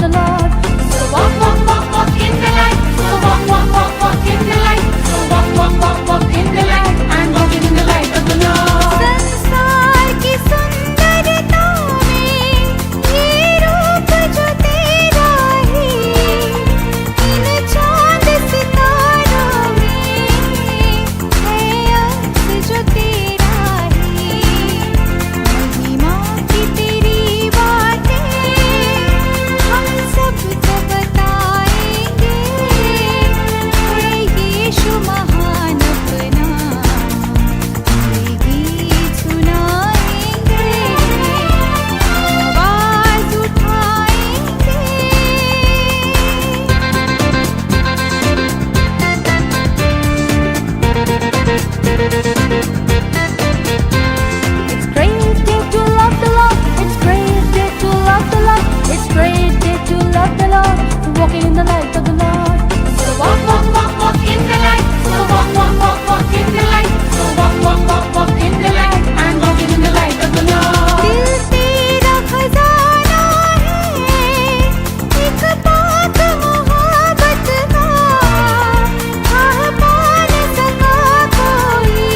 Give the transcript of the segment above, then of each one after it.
the Lord. So walk, walk, walk, walk in the light. So walk, walk, walk, walk in the light. So walk, walk, walk, walk in the light. And walk in the light of the Lord. संसार की सुंदरता में ये रूप जो तेरा है, इन चांद सितारों में है अक्स जो तेरा है। महिमा की तेरी बातें हम सबको बताएंगे, है यीशु महान अपना, ये गीत सुनाएंगे, आवाज उठाएंगे। It's great day to love the Lord. It's great day to love the Lord. It's great day to love the Lord. Walking in the light of the Lord. So walk, walk, walk, walk in the light. So walk, walk, walk, walk in the light. So walk, walk, walk, walk in the light. And walking in the light of the Lord. दिल तेरा खजाना है, एक पाक मोहब्बत का, आह पा न सका कोई,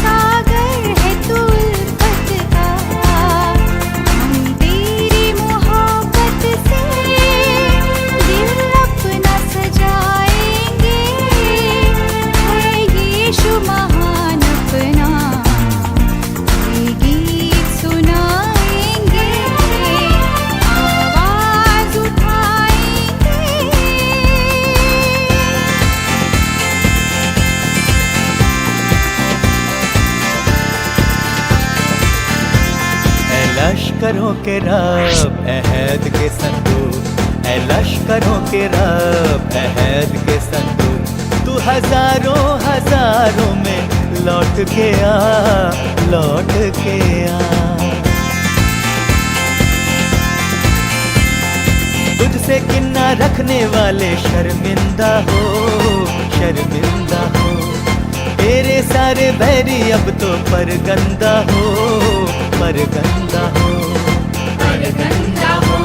सागर है तू उल्फत का। हम तेरी मोहब्बत से दिल अपना सजाएंगे, है यीशु महान अपना, ये गीत सुनाएंगे, आवाज उठाएंगे। ऐ लश्करों के रब अहद के संदूक, ऐ लश्करों के रब अहद के संदूक, तू हजारों हजारों में लौट के आ, लौट के आ। तुझसे किन्ना रखने वाले शर्मिंदा हो, शर्मिंदा हो। तेरे सारे बैरी अब तो परगंदा हो, परगंदा हो, परगंदा हो।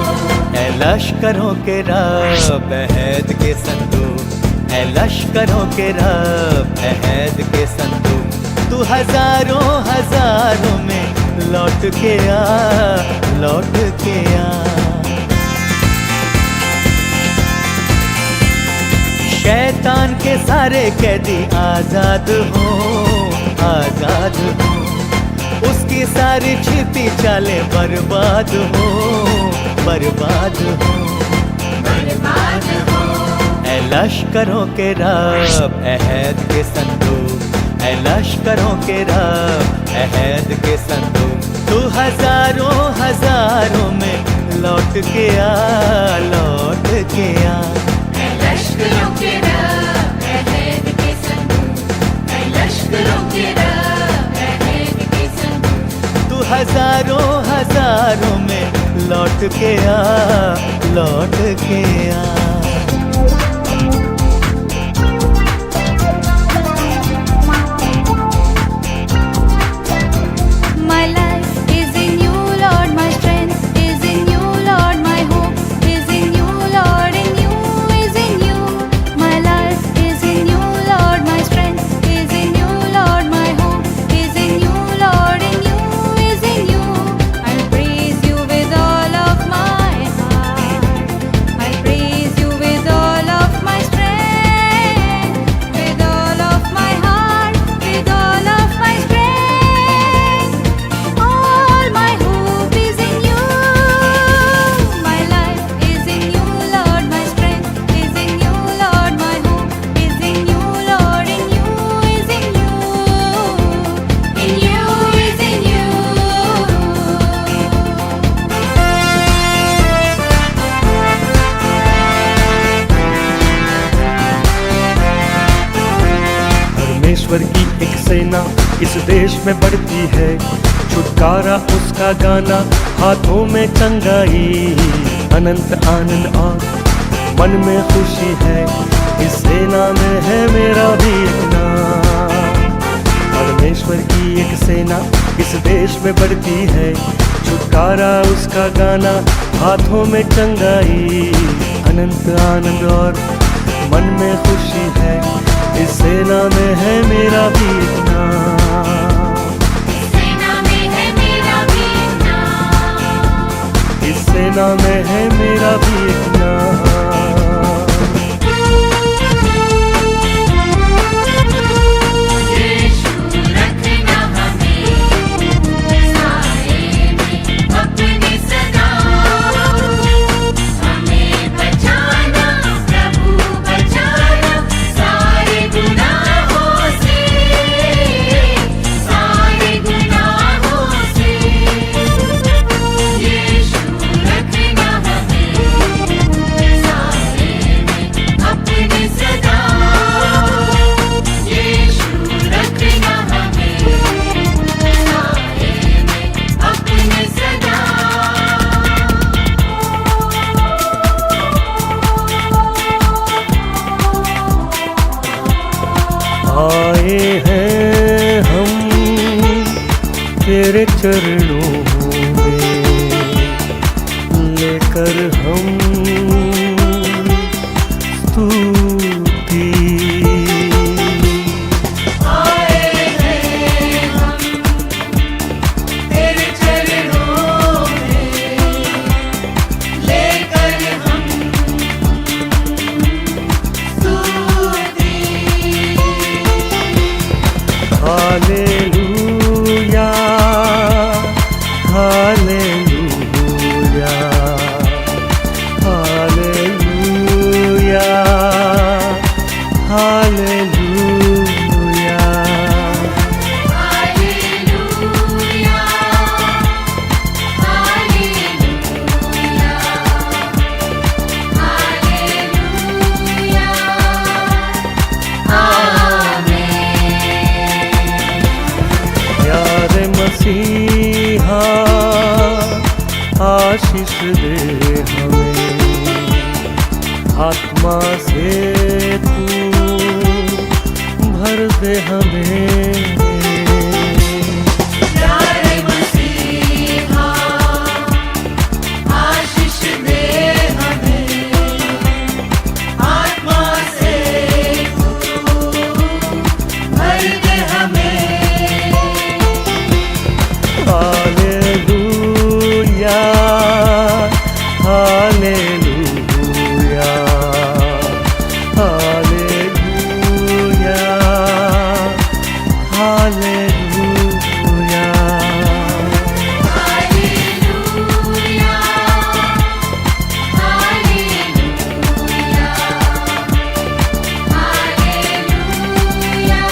ऐ लश्करों के रब अहद के संदूक, ऐ लश्करों के रब अहद के संदूक, तू हजारों हजारों में लौट के आ, लौट के आ। शैतान के सारे कैदी आजाद हो, आजाद हो। उसकी सारी छिपी चालें बर्बाद हो, बर्बाद हो, बर्बाद हो। ऐ लश्करों के रब अहद के संदूक, ऐ लश्करों के रब अहद के संदूक, तू हजारों हजारों में लौट के आ, लौट के आ। लश्करों के रब अहद के संदूक, ऐ लश्करों के रब अहद के संदूक, तू हजारों हजारों में लौट के आ, लौट के आ। My life is in you, Lord. My strength is in you, Lord. My hope is in you, Lord. In you is in you. My life is in you, Lord. My strength is in you, Lord. My hope is in you, Lord. In you is in you. I'll praise you with all of my heart. I'll praise you with all of my strength, with all of my heart, with all of my strength. All my hope is in you. My life is in you, Lord. My strength is in you, Lord. My hope is in you, Lord. In you is in you. In you is in you. परमेश्वर की एक सेना इस देश में बढ़ती है, छुटकारा उसका गाना, हाथों में चंगाई, अनंत आनंद और मन में खुशी है। इस सेना में है मेरा भी एक नाम। परमेश्वर की एक सेना इस देश में बढ़ती है, छुटकारा उसका गाना, हाथों में चंगाई, अनंत आनंद और मन में खुशी है। इस सेना में है मेरा भी एक नाम, सेना में है मेरा भी नाम, इस सेना में है मेरा भी एक नाम। आए हैं हम तेरे चरणों में, लेकर हम स्तुति। आए हैं हम तेरे चरणों में, लेकर हम स्तुति। Hallelujah, hallelujah, hallelujah, hallelujah. Hallelujah, hallelujah, hallelujah, आमीन। प्यारे मसीहा आशीष दे हमें, आत्मा से तू भर दे हमें। प्यारे मसीहा आशीष दे हमें, आत्मा से तू भर दे हमें। Hallelujah, hallelujah, hallelujah, hallelujah. Hallelujah, hallelujah, hallelujah,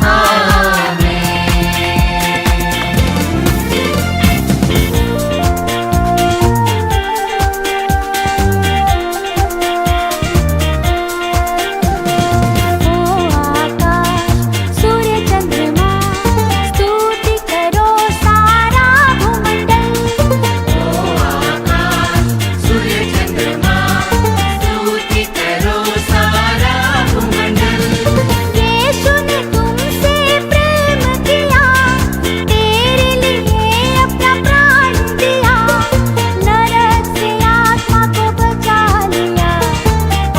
आमीन। ओ आकाश सूर्य चंद्रमा स्तुति करो सारा भूमंडल। ओ आकाश सूर्य चंद्रमा स्तुति करो सारा भूमंडल। यीशु ने तुमसे प्रेम किया, तेरे लिए अपना प्राण दिया, नरक से आत्मा को बचा लिया,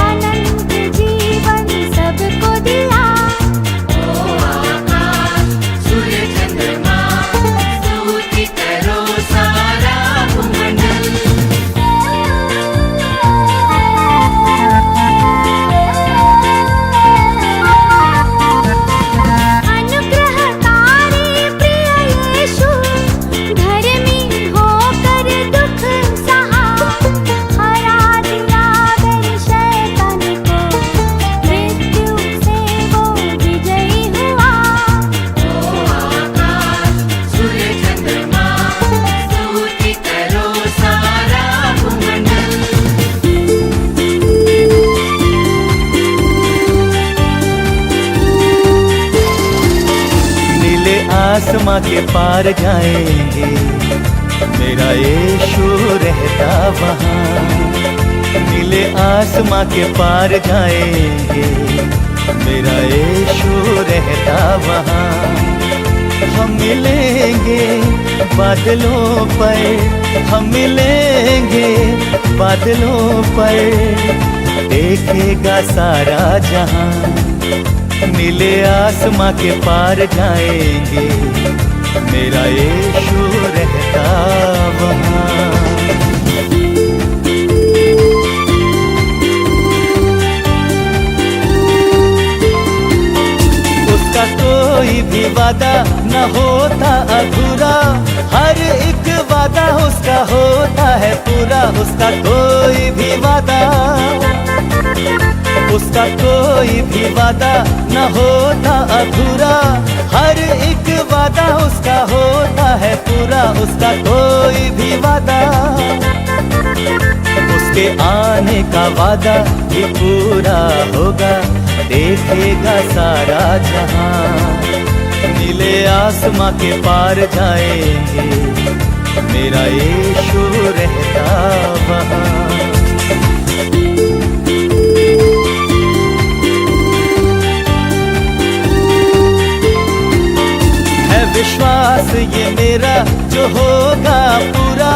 अनंत जीवन सबको दिया। ओ आकाश सूर्य चंद्रमा स्तुति करो सारा भूमंडल। अनुग्रहकारी प्रिय यीशु, धर्मी होकर दुख सहा, हरा दिया गए शैतान को, मृत्यु से वो विजयी हुआ। ओ आकाश सूर्य चंद्रमा स्तुति करो सारा भूमंडल। नीले आसमां के पार जाएंगे, मेरा यीशु रहता वहाँ। नीले आसमां के पार जाएंगे, मेरा यीशु रहता वहाँ। हम मिलेंगे बादलों पर, हम मिलेंगे बादलों पर, देखेगा सारा जहां, नीले आसमां के पार जाएंगे, मेरा यीशु रहता वहां। उसका कोई भी वादा न होता अधूरा, हर एक वादा उसका होता है पूरा। उसका कोई भी वादा, उसका कोई भी वादा न होता अधूरा, हर एक वादा उसका होता है पूरा। उसका कोई भी वादा, उसके आने का वादा भी पूरा होगा, देखेगा सारा जहां, नीले आसमां के पार जाएंगे, मेरा यीशु रहता वहां। है विश्वास ये मेरा जो होगा पूरा,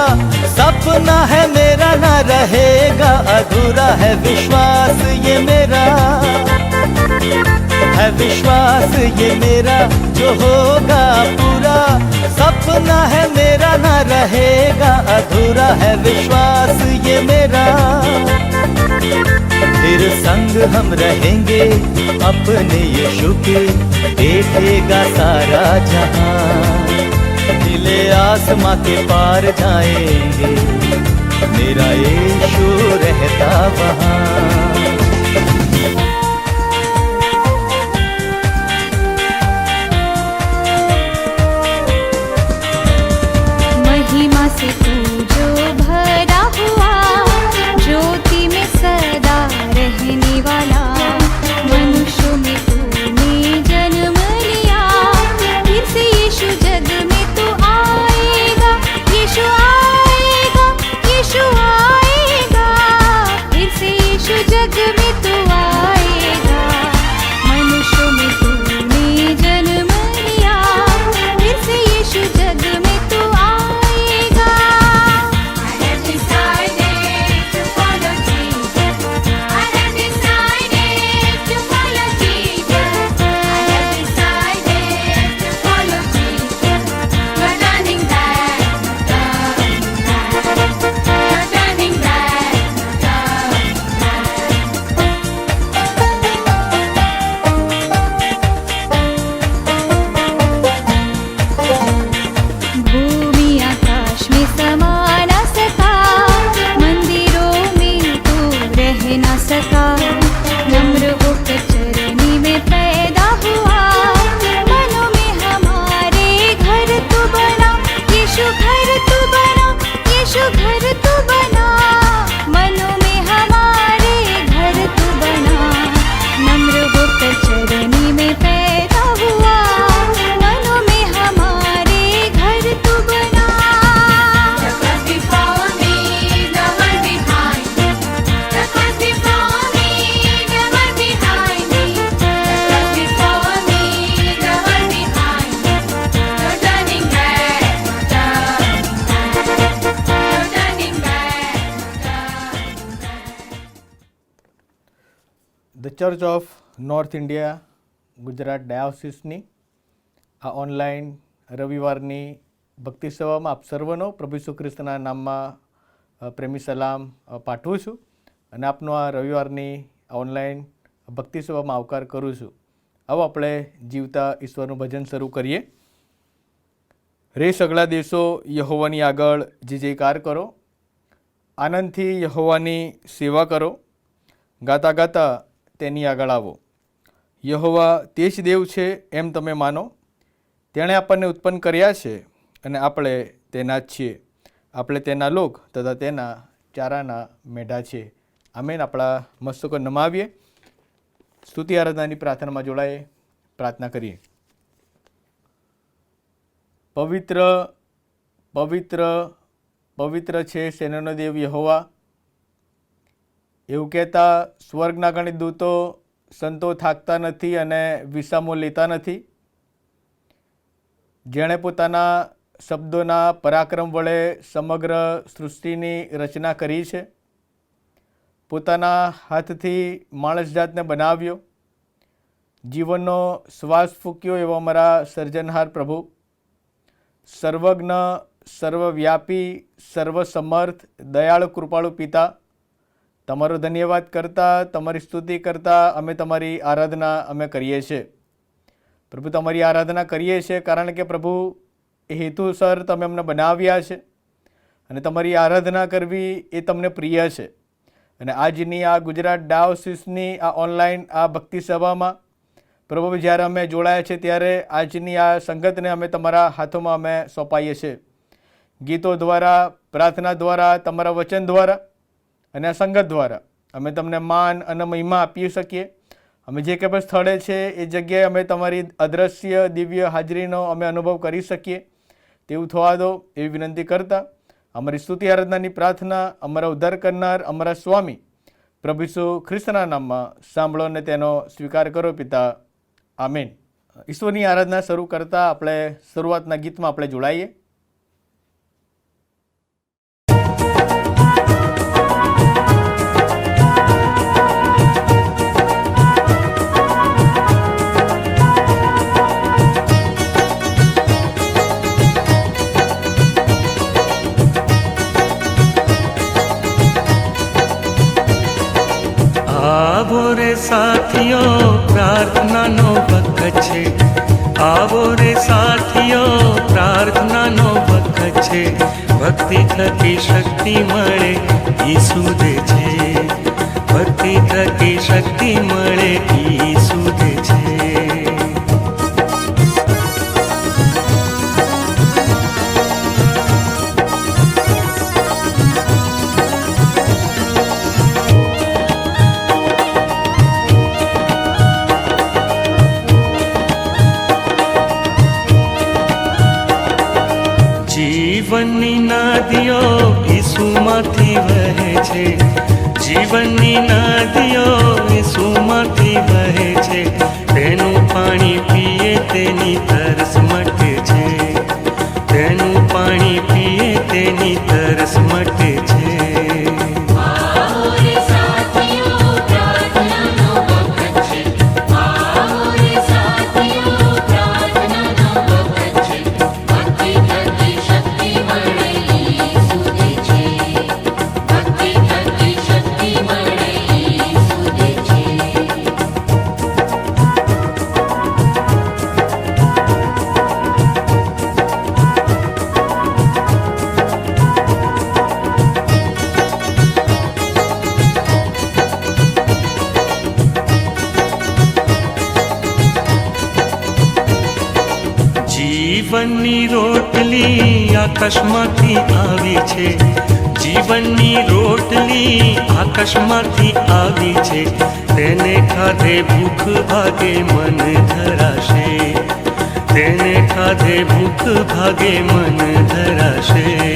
सपना है मेरा ना रहेगा अधूरा। है विश्वास ये मेरा, है विश्वास ये मेरा जो होगा पूरा, सपना है मेरा ना रहेगा अधूरा। है विश्वास ये मेरा, फिर संग हम रहेंगे अपने यीशु के, देखेगा सारा जहां, नीले आसमां के पार जाएंगे, मेरा यीशु रहता वहां। महिमा से तू जो भरा हुआ, ज्योति में सदा रहने वाला, मनुष्यों में तूने जन्म लिया, फिर से यीशु जग में तू आएगा, यीशु आएगा, यीशु आएगा, फिर से यीशु जग में तू आएगा, मनुष्यों में तूने जन्म लिया, फिर से यीशु जग में तू आएगा। I have decided to follow Jesus. I have decided to follow Jesus. I have decided to follow Jesus. You're turning back, you're turning back, भूमि आकाश में समा न सका, मंदिरों में तू रह न सका, नम्र होकर चरनी में पैदा हुआ, मनों में हमारे घर तू बना, यीशु घर तू बना, यीशु घर तू बना, मनों में हमारे घर तू बना, नम्र होकर चरनी में पैदा हुआ, मनों में हमारे घर तू बना। The cross before me, the one behind me. The cross before me, the one behind me. The cross before me, the one behind me. No turning back, no turning back, no turning back. The church of North India Gujarat ડાયોસિસની આ online રવિવારની ભક્તિ સેવામાં આપ સર્વનો પ્રભુ ઈસુ ખ્રિસ્તના નામમાં પ્રેમી સલામ પાઠવું છું અને આપનો આ રવિવારની ઓનલાઈન ભક્તિ સેવામાં આવકાર કરું છું. આવો આપણે જીવતા ઈશ્વરનું ભજન શરૂ કરીએ. રે સગળા દેશો યહોવાની આગળ જે જયકાર કરો, આનંદથી યહોવાની સેવા કરો, ગાતા ગાતા તેની આગળ આવો. યહોવા તે જ દેવ છે એમ તમે માનો, તેણે આપણને ઉત્પન્ન કર્યા છે અને આપણે તેના જ છીએ. આપણે તેના લોક તથા તેના ચારાના મેઢા છે. આમેન. આપણા મસ્તકો નમાવીએ, સ્તુતિ આરાધનાની પ્રાર્થનામાં જોડાઈએ, પ્રાર્થના કરીએ. પવિત્ર પવિત્ર પવિત્ર છે સેનાનો દેવ યહોવા, એવું કહેતા સ્વર્ગના ગણિત દૂતો સંતો થાકતા નથી અને વિસામો લેતા નથી. જેણે પોતાના શબ્દોના પરાક્રમ વડે સમગ્ર સૃષ્ટિની રચના કરી છે, પોતાના હાથથી માણસ જાતને બનાવ્યો, જીવનનો શ્વાસ ફૂંક્યો એવો અમારા સર્જનહાર પ્રભુ, સર્વજ્ઞ, સર્વવ્યાપી, સર્વસમર્થ, દયાળુ, કૃપાળુ પિતા, તમારો ધન્યવાદ કરતા, તમારી સ્તુતિ કરતા અમે તમારી આરાધના અમે કરીએ છીએ. પ્રભુ, તમારી આરાધના કરીએ છીએ કારણ કે પ્રભુ એ હેતુસર તમે અમને બનાવ્યા છે અને તમારી આરાધના કરવી એ તમને પ્રિય છે. અને આજની આ ગુજરાત ડાયોસિસની આ ઓનલાઈન આ ભક્તિ સભામાં પ્રભુ જ્યારે અમે જોડાયા છે ત્યારે આજની આ સંગતને અમે તમારા હાથોમાં અમે સોંપાઈએ છીએ. ગીતો દ્વારા, પ્રાર્થના દ્વારા, તમારા વચન દ્વારા અને આ સંગત દ્વારા અમે તમને માન અને મહિમા આપી શકીએ. અમે જે કંઈ પણ સ્થળે છે એ જગ્યાએ અમે તમારી અદ્રશ્ય દિવ્ય હાજરીનો અમે અનુભવ કરી શકીએ તેવું થવા દો એવી વિનંતી કરતા અમારી સ્તુતિ આરાધનાની પ્રાર્થના અમારા ઉદ્ધાર કરનાર અમારા સ્વામી પ્રભુ ઈસુ ખ્રિસ્તના નામમાં સાંભળો અને તેનો સ્વીકાર કરો પિતા. આમીન. ઈશ્વરની આરાધના શરૂ કરતાં આપણે શરૂઆતના ગીતમાં આપણે જોડાઈએ. આવો રે સાથીઓ, પ્રાર્થનાનો વખત છે. આવો રે સાથીઓ, પ્રાર્થનાનો વખત છે. ભક્તિ થકી શક્તિ મળે ઈસુ દે છે. ભક્તિ થકી શક્તિ મળે ઈસુ દે છે. જીવનની નદીઓ ઈસુમાંથી વહે છે. જીવનની નદીઓ ઈસુમાંથી વહે છે. તેનું પાણી પીએ તેની તરસ મટે છે. તેનું પાણી પીએ તેની તરસ મટે છે. જીવનની રોટલી આકાશમાંથી આવી છે. જીવનની રોટલી આકાશમાંથી આવી છે. તેને ખાધે ભૂખ ભાગે મન ધરાશે. તેને ખાધે ભૂખ ભાગે મન ધરાશે.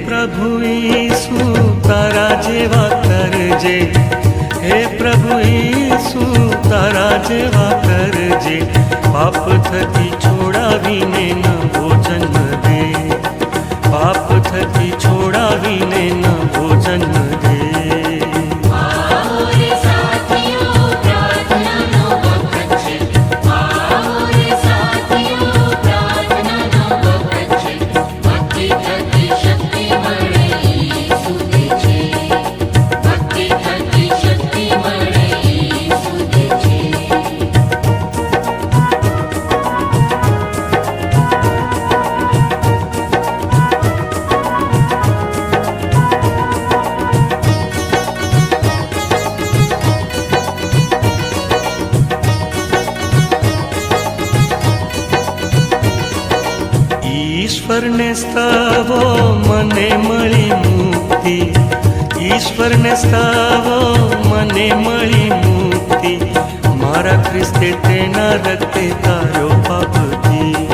પ્રભુ ઈસુ તારા જેવા કરજે. હે પ્રભુ ઈસુ તારા જેવા કરજે. પાપ થકી છોડાવીને નવો જન્મ દે. પાપ થકી છોડાવીને નવો જન્મ દે. ઈશ્વરને સ્તવો મને મળી મુક્તિ, ઈશ્વરને સ્તવો મને મળી મુક્તિ, મારા ખ્રિસ્તે તેના રક્તે તારો પાપથી,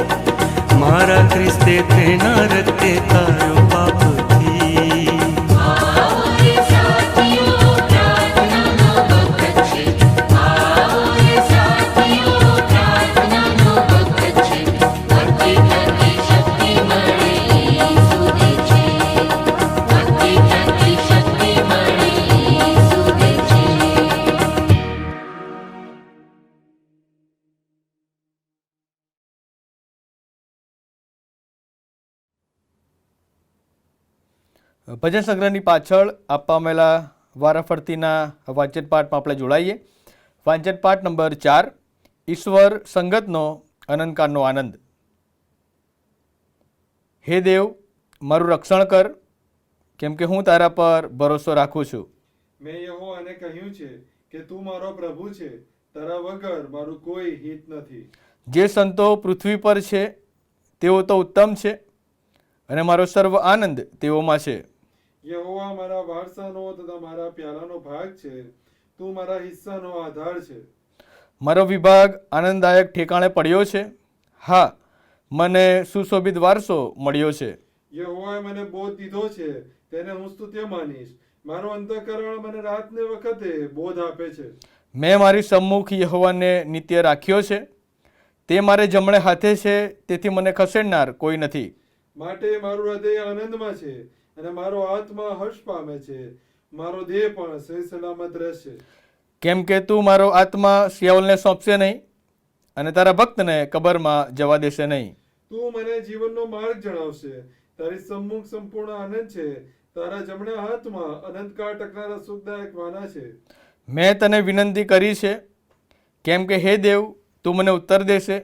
મારા ખ્રિસ્તે તેના રક્તે તારો પાપથી. आओ रे साथियों प्रार्थनाનો વખત છે, आओ रे साथियों प्रार्थનાનો વખત છે, ભક્તિ થકી શક્તિ મળે ઈસુ દે છે, ભક્તિ થકી શક્તિ મળે ઈસુ દે છે. ભજન સંગ્રહની પાછળ આપવામેલા વારાફરતીના વાંચન પાઠમાં આપણે જોડાઈએ. વાંચન પાઠ નંબર 4, ઈશ્વર સંગતનો અનંતકાળનો આનંદ. હે દેવ, મારું રક્ષણ કર, કેમ કે હું તારા પર ભરોસો રાખું છું. મેં યહોવાને કહ્યું છે કે તું મારો પ્રભુ છે, તારા વગર મારું કોઈ હિત નથી. જે સંતો પૃથ્વી પર છે તેઓ તો ઉત્તમ છે, અને મારો સર્વ આનંદ તેઓમાં છે. યહોવા મારા વારસાનો તથા મારા પ્યાલાનો ભાગ છે, તું મારા હિસ્સાનો આધાર છે. મારો વિભાગ આનંદદાયક ઠેકાણે પડ્યો છે. હા, મને સુશોભિત વારસો મળ્યો છે. યહોવાએ મને બોધ દીધો છે, તેને હું સ્તુત્ય માનીશ. મારો અંતઃકરણ મને રાતને વખતે બોધ આપે છે. મેં મારી સમ્મુખ યહોવાને નિત્ય રાખ્યો છે. તે મારે જમણે હાથે છે, તેથી મને ખસેડનાર કોઈ નથી. માટે મારું હૃદય આનંદમાં છે, અને મારો આત્મા હર્ષ પામે છે. મારો દેહ પણ સહી સલામત રહેશે. કેમ કે તું મારો આત્મા સિયાઓલને સોંપશે નહીં, અને તારા ભક્તને કબરમાં જવા દેશે નહીં. તું મને જીવનનો માર્ગ જણાવશે. તારી સમ્મુખ સંપૂર્ણ આનંદ છે, તારા જમણા હાથમાં અનંતકાળ ટકનારા સુખદાયક વાના છે. મેં તને વિનંતી કરી છે, કેમ કે હે દેવ, તું મને ઉત્તર દેશે.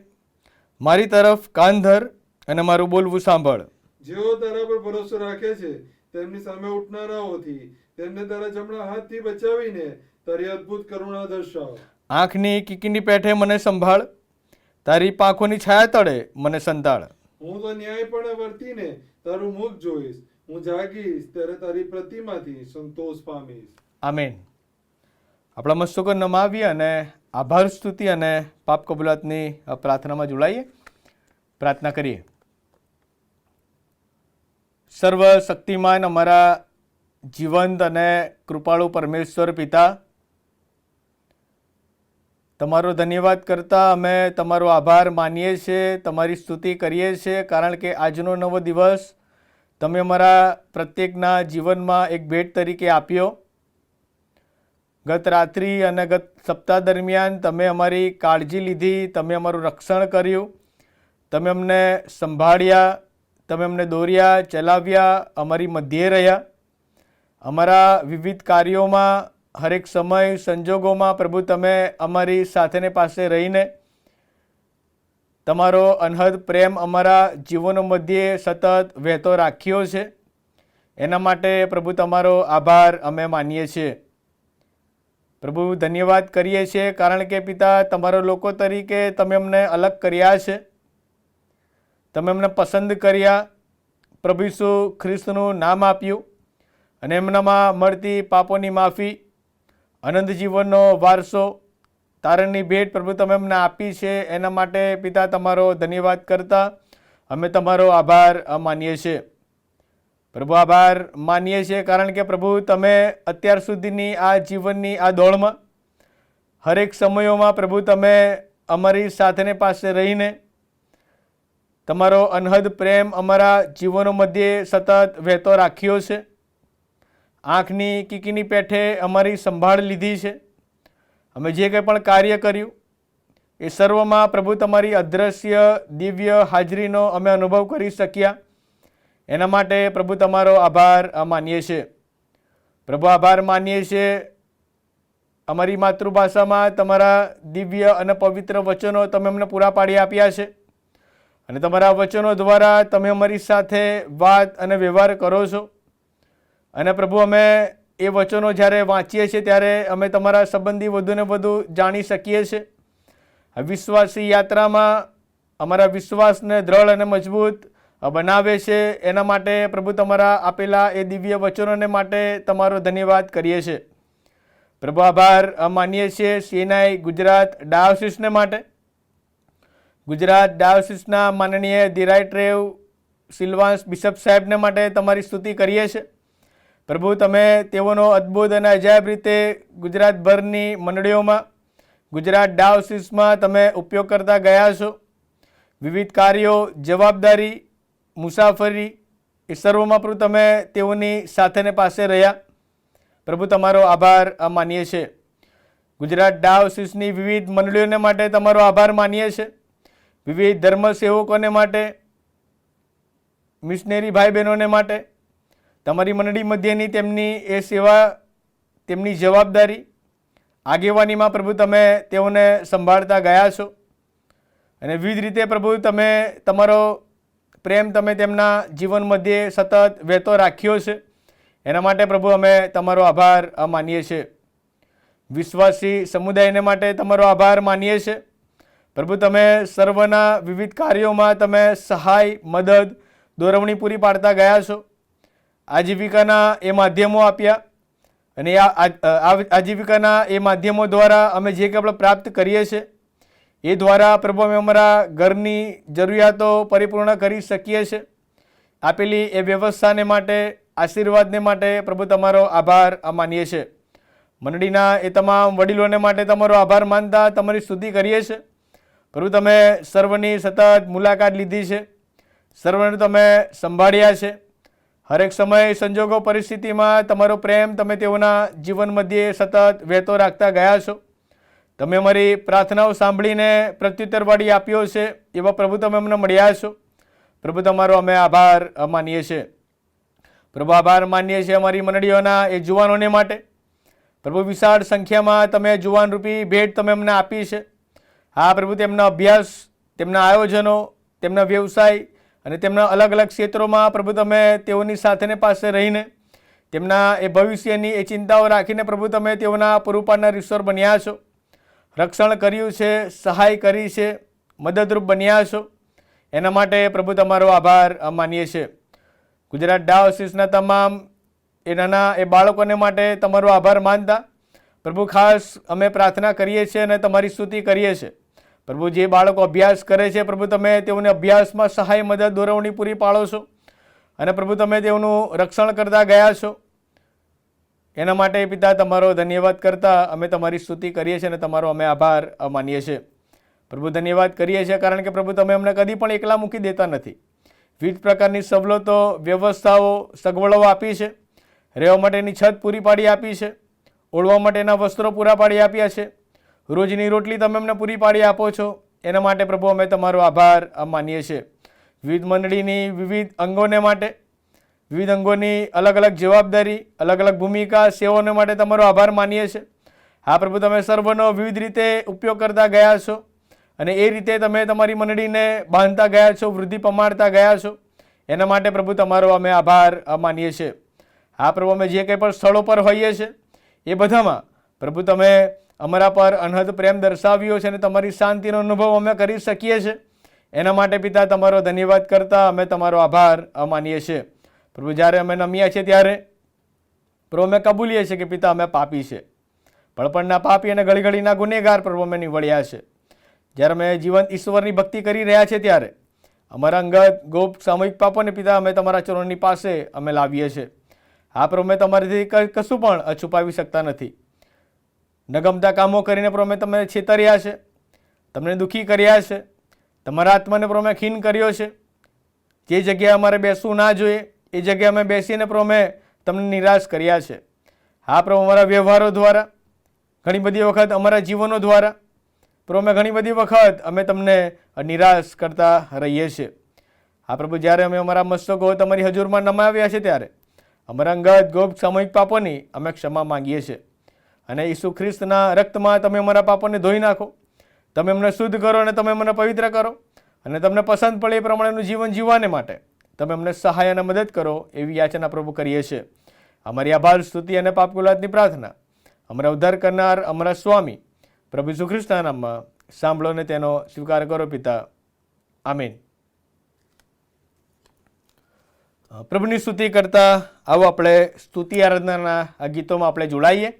મારી તરફ કાન ધર અને મારું બોલવું સાંભળ. જેઓ તારા પર ભરોસો રાખે છે, તેમની સામે ઉઠનારાઓથી તેમને તારા જમણા હાથથી બચાવીને તારી અદ્ભુત કરુણા દર્શાવ. આંખની કીકીની પેઠે મને સંભાળ, તારી પાંખોની છાયા તળે મને સંતાળ. હું તો ન્યાયપણે વર્તીને તારું મુખ જોઈશ. હું જાગીશ ત્યારે તારી પ્રતિમાથી સંતોષ પામીશ. આમેન. આપણા મસ્તકો નમાવીએ અને આભાર સ્તુતિ અને પાપ કબૂલાતની પ્રાર્થનામાં જોડાઈએ. પ્રાર્થના કરીએ. સર્વ શક્તિમાન અમારા જીવંત અને કૃપાળુ પરમેશ્વર પિતા, તમારો ધન્યવાદ કરતા અમે તમારો આભાર માનીએ છીએ, તમારી સ્તુતિ કરીએ છીએ, કારણ કે આજનો નવો દિવસ તમે અમારા પ્રત્યેકના જીવનમાં એક ભેટ તરીકે આપ્યો. ગત રાત્રિ અને ગત સપ્તાહ દરમિયાન તમે અમારી કાળજી લીધી, તમે અમારું રક્ષણ કર્યું, તમે અમને સંભાળ્યા, તમે અમને દોર્યા, ચલાવ્યા, અમારી મધ્યે રહ્યા. અમારા વિવિધ કાર્યોમાં હરેક સમય સંજોગોમાં પ્રભુ તમે અમારી સાથેને પાસે રહીને તમારો અનહદ પ્રેમ અમારા જીવનો મધ્યે સતત વહેતો રાખ્યો છે. એના માટે પ્રભુ તમારો આભાર અમે માનીએ છીએ. પ્રભુ ધન્યવાદ કરીએ છીએ, કારણ કે પિતા તમારા લોકો તરીકે તમે અમને અલગ કર્યા છે, તમે અમને પસંદ કર્યા, પ્રભુ ઈસુ ખ્રિસ્તનું નામ આપ્યું, અને એમનામાં મળતી પાપોની માફી, અનંત જીવનનો વારસો, તારણની ભેટ પ્રભુ તમે અમને આપી છે. એના માટે પિતા તમારો ધન્યવાદ કરતા અમે તમારો આભાર માનીએ છીએ. પ્રભુ આભાર માનીએ છીએ, કારણ કે પ્રભુ તમે અત્યાર સુધીની આ જીવનની આ દોડમાં હરેક સમયોમાં પ્રભુ તમે અમારી સાથેને પાસે રહીને તમારો અનહદ પ્રેમ અમારા જીવનો મધ્યે સતત વહેતો રાખ્યો છે. આંખની કીકીની પેઠે અમારી સંભાળ લીધી છે. અમે જે કંઈ પણ કાર્ય કર્યું એ સર્વમાં પ્રભુ તમારી અદ્રશ્ય દિવ્ય હાજરીનો અમે અનુભવ કરી શક્યા. એના માટે પ્રભુ તમારો આભાર માનીએ છીએ. પ્રભુ આભાર માનીએ છીએ, અમારી માતૃભાષામાં તમારા દિવ્ય અને પવિત્ર વચનો તમે અમને પૂરા પાડી આપ્યા છે, અને તમારા વચનો દ્વારા તમે અમારી સાથે વાત અને વ્યવહાર કરો છો. અને પ્રભુ અમે એ વચનો જ્યારે વાંચીએ છીએ ત્યારે અમે તમારા સંબંધી વધુને વધુ જાણી શકીએ છીએ. વિશ્વાસી યાત્રામાં અમારા વિશ્વાસને દ્રઢ અને મજબૂત બનાવે છે એના માટે પ્રભુ તમારા આપેલા એ દિવ્ય વચનોને માટે તમારો ધન્યવાદ કરીએ છીએ. પ્રભુ આભાર માનીએ છીએ સીએનઆઈ ગુજરાત ડાયોસિસને માટે. ગુજરાત ડાયોસિસના માનનીય ધીરાઈ ટ્રેવ સિલ્વાન્સ બિશપ સાહેબને માટે તમારી સ્તુતિ કરીએ છીએ. પ્રભુ તમે તેઓનો અદ્ભુત અને અજાયબ રીતે ગુજરાતભરની મંડળીઓમાં ગુજરાત ડાયોસિસમાં તમે ઉપયોગ કરતા ગયા છો. વિવિધ કાર્યો, જવાબદારી, મુસાફરી એ સર્વમાં પ્રભુ તમે તેઓની સાથે ને પાસે રહ્યા. પ્રભુ તમારો આભાર માનીએ છીએ. ગુજરાત ડાયોસિસની વિવિધ મંડળીઓને માટે તમારો આભાર માનીએ છીએ. વિવિધ ધર્મ સેવકોને માટે, મિશનરી ભાઈ બહેનોને માટે, તમારી મંડળી મધ્યની તેમની એ સેવા, તેમની જવાબદારી, આગેવાનીમાં પ્રભુ તમે તેઓને સંભાળતા ગયા છો. અને વિવિધ રીતે પ્રભુ તમે તમારો પ્રેમ તમે તેમના જીવન મધ્યે સતત વહેતો રાખ્યો છે. એના માટે પ્રભુ અમે તમારો આભાર માનીએ છીએ. વિશ્વાસી સમુદાયને માટે તમારો આભાર માનીએ છીએ. પ્રભુ તમે સર્વના વિવિધ કાર્યોમાં તમે સહાય, મદદ, દોરવણી પૂરી પાડતા ગયા છો. આજીવિકાના એ માધ્યમો આપ્યા અને આજીવિકાના એ માધ્યમો દ્વારા અમે જે કંઈ આપણે પ્રાપ્ત કરીએ છીએ એ દ્વારા પ્રભુ અમે અમારા ઘરની જરૂરિયાતો પરિપૂર્ણ કરી શકીએ છીએ. આપેલી એ વ્યવસ્થાને માટે, આશીર્વાદને માટે પ્રભુ તમારો આભાર માનીએ છીએ. મંડળીના એ તમામ વડીલોને માટે તમારો આભાર માનતા તમારી સ્તુતિ કરીએ છીએ. પ્રભુ તમે સર્વની સતત મુલાકાત લીધી છે, સર્વને તમે સંભાળ્યા છે. હરેક સમય, સંજોગો, પરિસ્થિતિમાં તમારો પ્રેમ તમે તેઓના જીવન મધ્યે સતત વહેતો રાખતા ગયા છો. તમે અમારી પ્રાર્થનાઓ સાંભળીને પ્રત્યુત્તરવાળી આપ્યો છે એવા પ્રભુ તમે અમને મળ્યા છો. પ્રભુ તમારો અમે આભાર માનીએ છીએ. પ્રભુ આભાર માનીએ છીએ અમારી મંડળીઓના એ જુવાનોને માટે. પ્રભુ વિશાળ સંખ્યામાં તમે જુવાનરૂપી ભેટ તમે અમને આપી છે. હા પ્રભુ, તેમના અભ્યાસ, તેમના આયોજનો, તેમના વ્યવસાય અને તેમના અલગ અલગ ક્ષેત્રોમાં પ્રભુ તમે તેઓની સાથેને પાસે રહીને તેમના એ ભવિષ્યની એ ચિંતાઓ રાખીને પ્રભુ તમે તેઓના પૂરું પાડનાર ઈશ્વર બન્યા છો. રક્ષણ કર્યું છે, સહાય કરી છે, મદદરૂપ બન્યા છો. એના માટે પ્રભુ તમારો આભાર માનીએ છીએ. ગુજરાત ડાયોસિસના તમામ એ નાના એ બાળકોને માટે તમારો આભાર માનતા પ્રભુ ખાસ અમે પ્રાર્થના કરીએ છીએ અને તમારી સ્તુતિ કરીએ છીએ. પ્રભુ જે બાળકો અભ્યાસ કરે છે પ્રભુ તમે તેઓને અભ્યાસમાં સહાય, મદદ, દોરવણી પૂરી પાડો છો અને પ્રભુ તમે તેઓનું રક્ષણ કરતા ગયા છો. એના માટે પિતા તમારો ધન્યવાદ કરતા અમે તમારી સ્તુતિ કરીએ છીએ અને તમારો અમે આભાર માનીએ છીએ. પ્રભુ ધન્યવાદ કરીએ છીએ કારણ કે પ્રભુ તમે અમને કદી પણ એકલા મૂકી દેતા નથી. વિવિધ પ્રકારની સવલતો, વ્યવસ્થાઓ, સગવડો આપી છે. રહેવા માટેની છત પૂરી પાડી આપી છે. ઓળવા માટેના વસ્ત્રો પૂરા પાડી આપ્યા છે. રોજની રોટલી તમે અમને પૂરી પાડી આપો છો. એના માટે પ્રભુ અમે તમારો આભાર માનીએ છીએ. વિવિધ મંડળીની વિવિધ અંગોને માટે, વિવિધ અંગોની અલગ અલગ જવાબદારી, અલગ અલગ ભૂમિકા, સેવાઓને માટે તમારો આભાર માનીએ છીએ. હા પ્રભુ, તમે સર્વનો વિવિધ રીતે ઉપયોગ કરતા ગયા છો અને એ રીતે તમે તમારી મંડળીને બાંધતા ગયા છો, વૃદ્ધિ પમાડતા ગયા છો. એના માટે પ્રભુ તમારો અમે આભાર માનીએ છીએ. હા પ્રભુ, અમે જે કંઈ પણ સ્થળો પર હોઈએ છીએ એ બધામાં પ્રભુ તમે અમારા પર અનહદ પ્રેમ દર્શાવ્યો છે અને તમારી શાંતિનો અનુભવ અમે કરી શકીએ છીએ. એના માટે પિતા તમારો ધન્યવાદ કરતા અમે તમારો આભાર માનીએ છીએ. પ્રભુ, જ્યારે અમે નમ્યા છીએ ત્યારે પ્રભુ અમે કબૂલીએ છીએ કે પિતા અમે પાપી છે, ભળપણના પાપી અને ઘડી ઘડીના ગુનેગાર પ્રભુ અમે નિવડ્યા છે. જ્યારે અમે જીવંત ઈશ્વરની ભક્તિ કરી રહ્યા છીએ ત્યારે અમારા અંગત, ગોપ, સામૂહિક પાપોને પિતા અમે તમારા ચરણોની પાસે અમે લાવીએ છીએ. હા પ્રભુ, અમે તમારીથી કશું પણ છુપાવી શકતા નથી. નગમતા કામો કરીને પ્રભુ અમે તમે છેતર્યા છે, તમને દુઃખી કર્યા છે, તમારા આત્માને પ્રભુ અમે ખીન કર્યો છે. જે જગ્યાએ અમારે બેસવું ના જોઈએ એ જગ્યાએ અમે બેસીને પ્રભુ અમે તમને નિરાશ કર્યા છે. હા પ્રભુ, અમારા વ્યવહારો દ્વારા, ઘણી બધી વખત અમારા જીવનો દ્વારા પ્રભુ અમે ઘણી બધી વખત અમે તમને નિરાશ કરતા રહીએ છીએ. હા પ્રભુ, જ્યારે અમે અમારા મસ્તકો તમારી હજુરમાં નમાવ્યા છે ત્યારે અમારા અંગત, ગોપ, સામૂહિક પાપોની અમે ક્ષમા માંગીએ છીએ અને ઈસુ ખ્રિસ્તના રક્તમાં તમે અમારા પાપોને ધોઈ નાખો. તમે અમને શુદ્ધ કરો અને તમે અમને પવિત્ર કરો અને તમને પસંદ પડે એ પ્રમાણેનું જીવન જીવવાને માટે તમે અમને સહાય અને મદદ કરો એવી યાચના પ્રભુ કરીએ છીએ. અમારી આભાર, સ્તુતિ અને પાપકુલાતની પ્રાર્થના અમારા ઉદ્ધાર કરનાર અમારા સ્વામી પ્રભુ ઈસુ ખ્રિસ્તના નામમાં સાંભળો ને તેનો સ્વીકાર કરો પિતા. આમીન. પ્રભુની સ્તુતિ કરતા આવો આપણે સ્તુતિ આરાધનાના આ ગીતોમાં આપણે જોડાઈએ.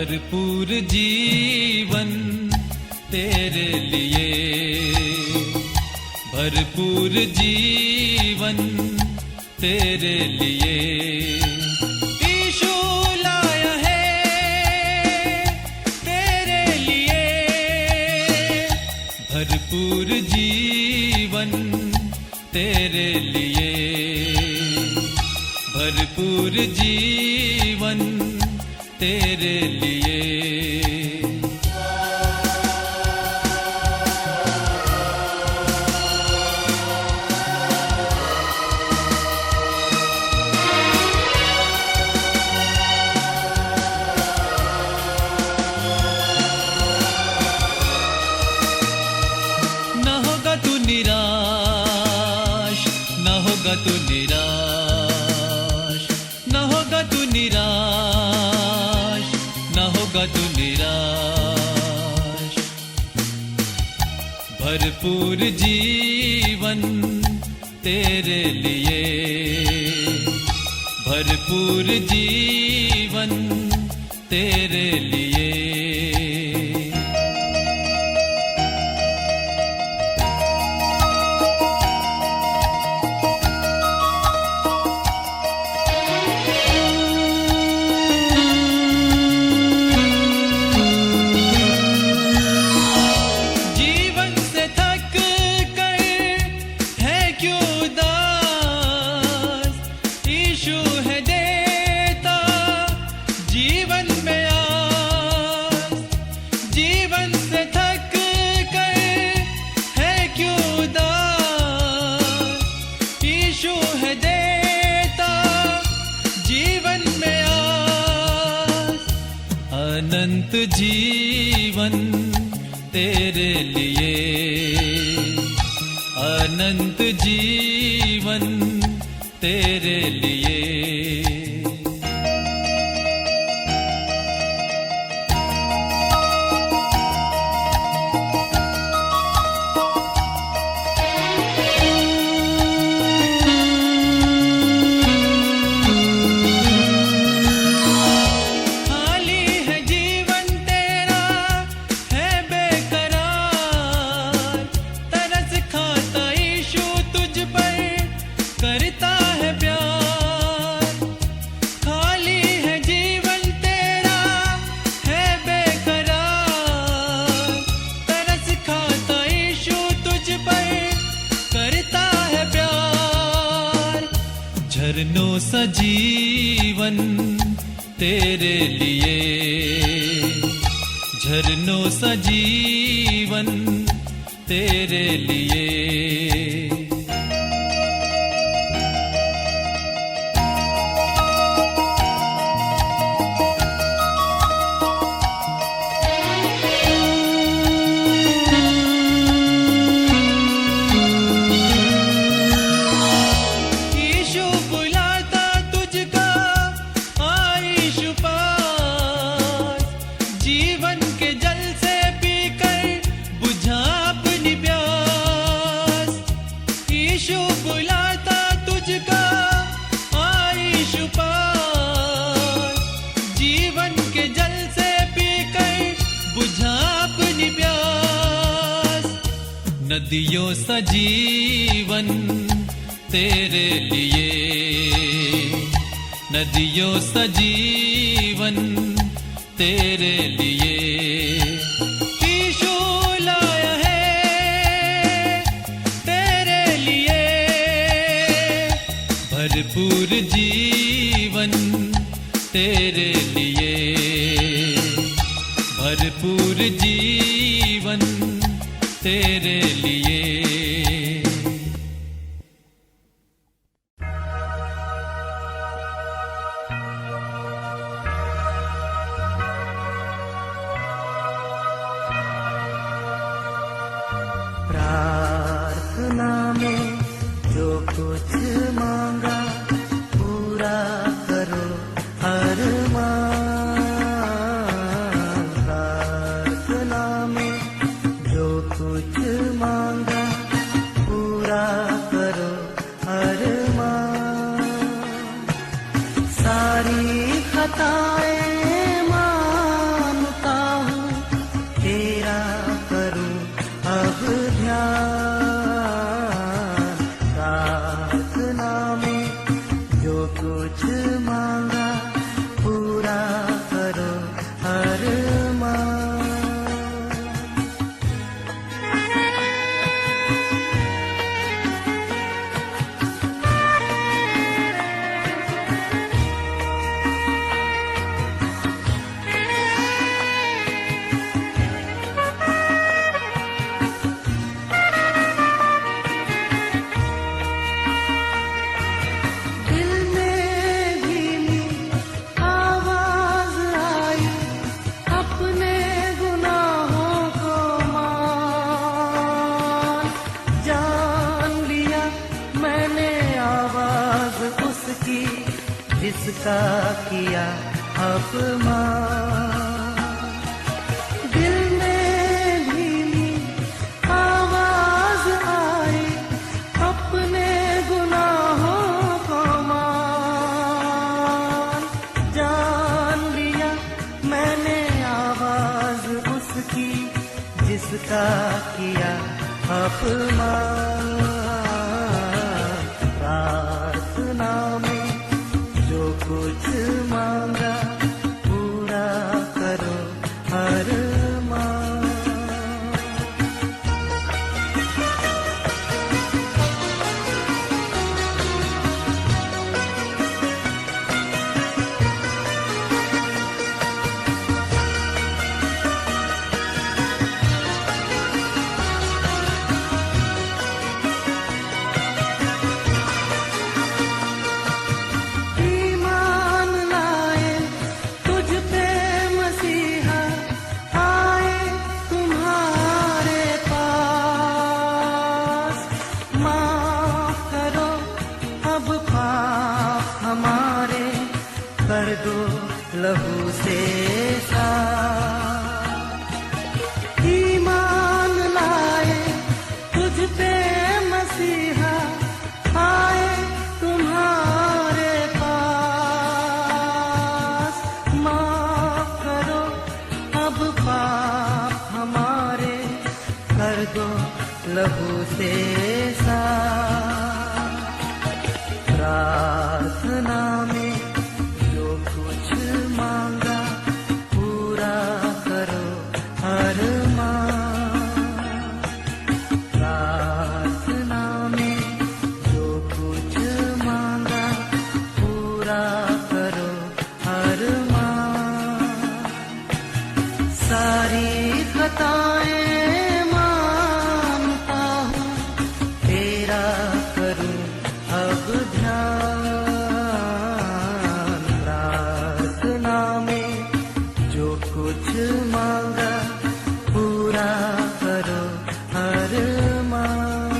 भरपूर जीवन तेरे लिए, भरपूर जीवन तेरे लिए यीशु लाया है तेरे लिए, भरपूर जीवन तेरे लिए, भरपूर जीवन तेरे लिए. न होगा तू निराश, न होगा तू निराश, न होगा तू निराश, न होगा तू निराश. भरपूर जीवन तेरे लिए, भरपूर जीवन तेरे लिए. अनंत जीवन तेरे लिए, अनंत जीवन तेरे लिए. झरनों सा जीवन तेरे लिए, झरनों सा जीवन तेरे लिए. नदियों सा जीवन तेरे लिए, नदियों सा जीवन तेरे लिए. यीशु लाया है तेरे लिए, भरपूर जीवन तेरे लिए, भरपूर जीवन तेरे लिए. प्रार्थना में जो कुछ मांगा पूरा करो अरमान। प्रार्थना में जो कुछ मांगा पूरा करो अरमान। सारी खताएं मानता हूँ तेरा करूँ अब ध्यान। प्रार्थना में जो कुछ मांगा पूरा करो अरमान। दिल में धीमी आवाज आई अपने गुनाहों को मान। जान लिया मैंने आवाज उसकी जिसका किया अपमान। दिल में धीमी आवाज आई अपने गुनाहों को मान। जान लिया मैंने आवाज उसकी जिसका किया अपमान। प्रार्थना में जो कुछ मांगा पूरा करो अरमान। ईमान लाए तुझ पे मसीहा आए तुम्हारे पास। माफ करो अब पाप हमारे कर दो लहू से साफ। ईमान लाए तुझ पे मसीहा आए तुम्हारे पास। माफ करो अब पाप हमारे कर दो लहू से साफ। प्रार्थना में जो कुछ मांगा पूरा करो अरमान। प्रार्थना में जो कुछ मांगा पूरा करो अरमान। सारी खताएं मानता हूँ तेरा करूँ अब ध्यान। प्रार्थना में जो कुछ मांगा पूरा करो अरमान।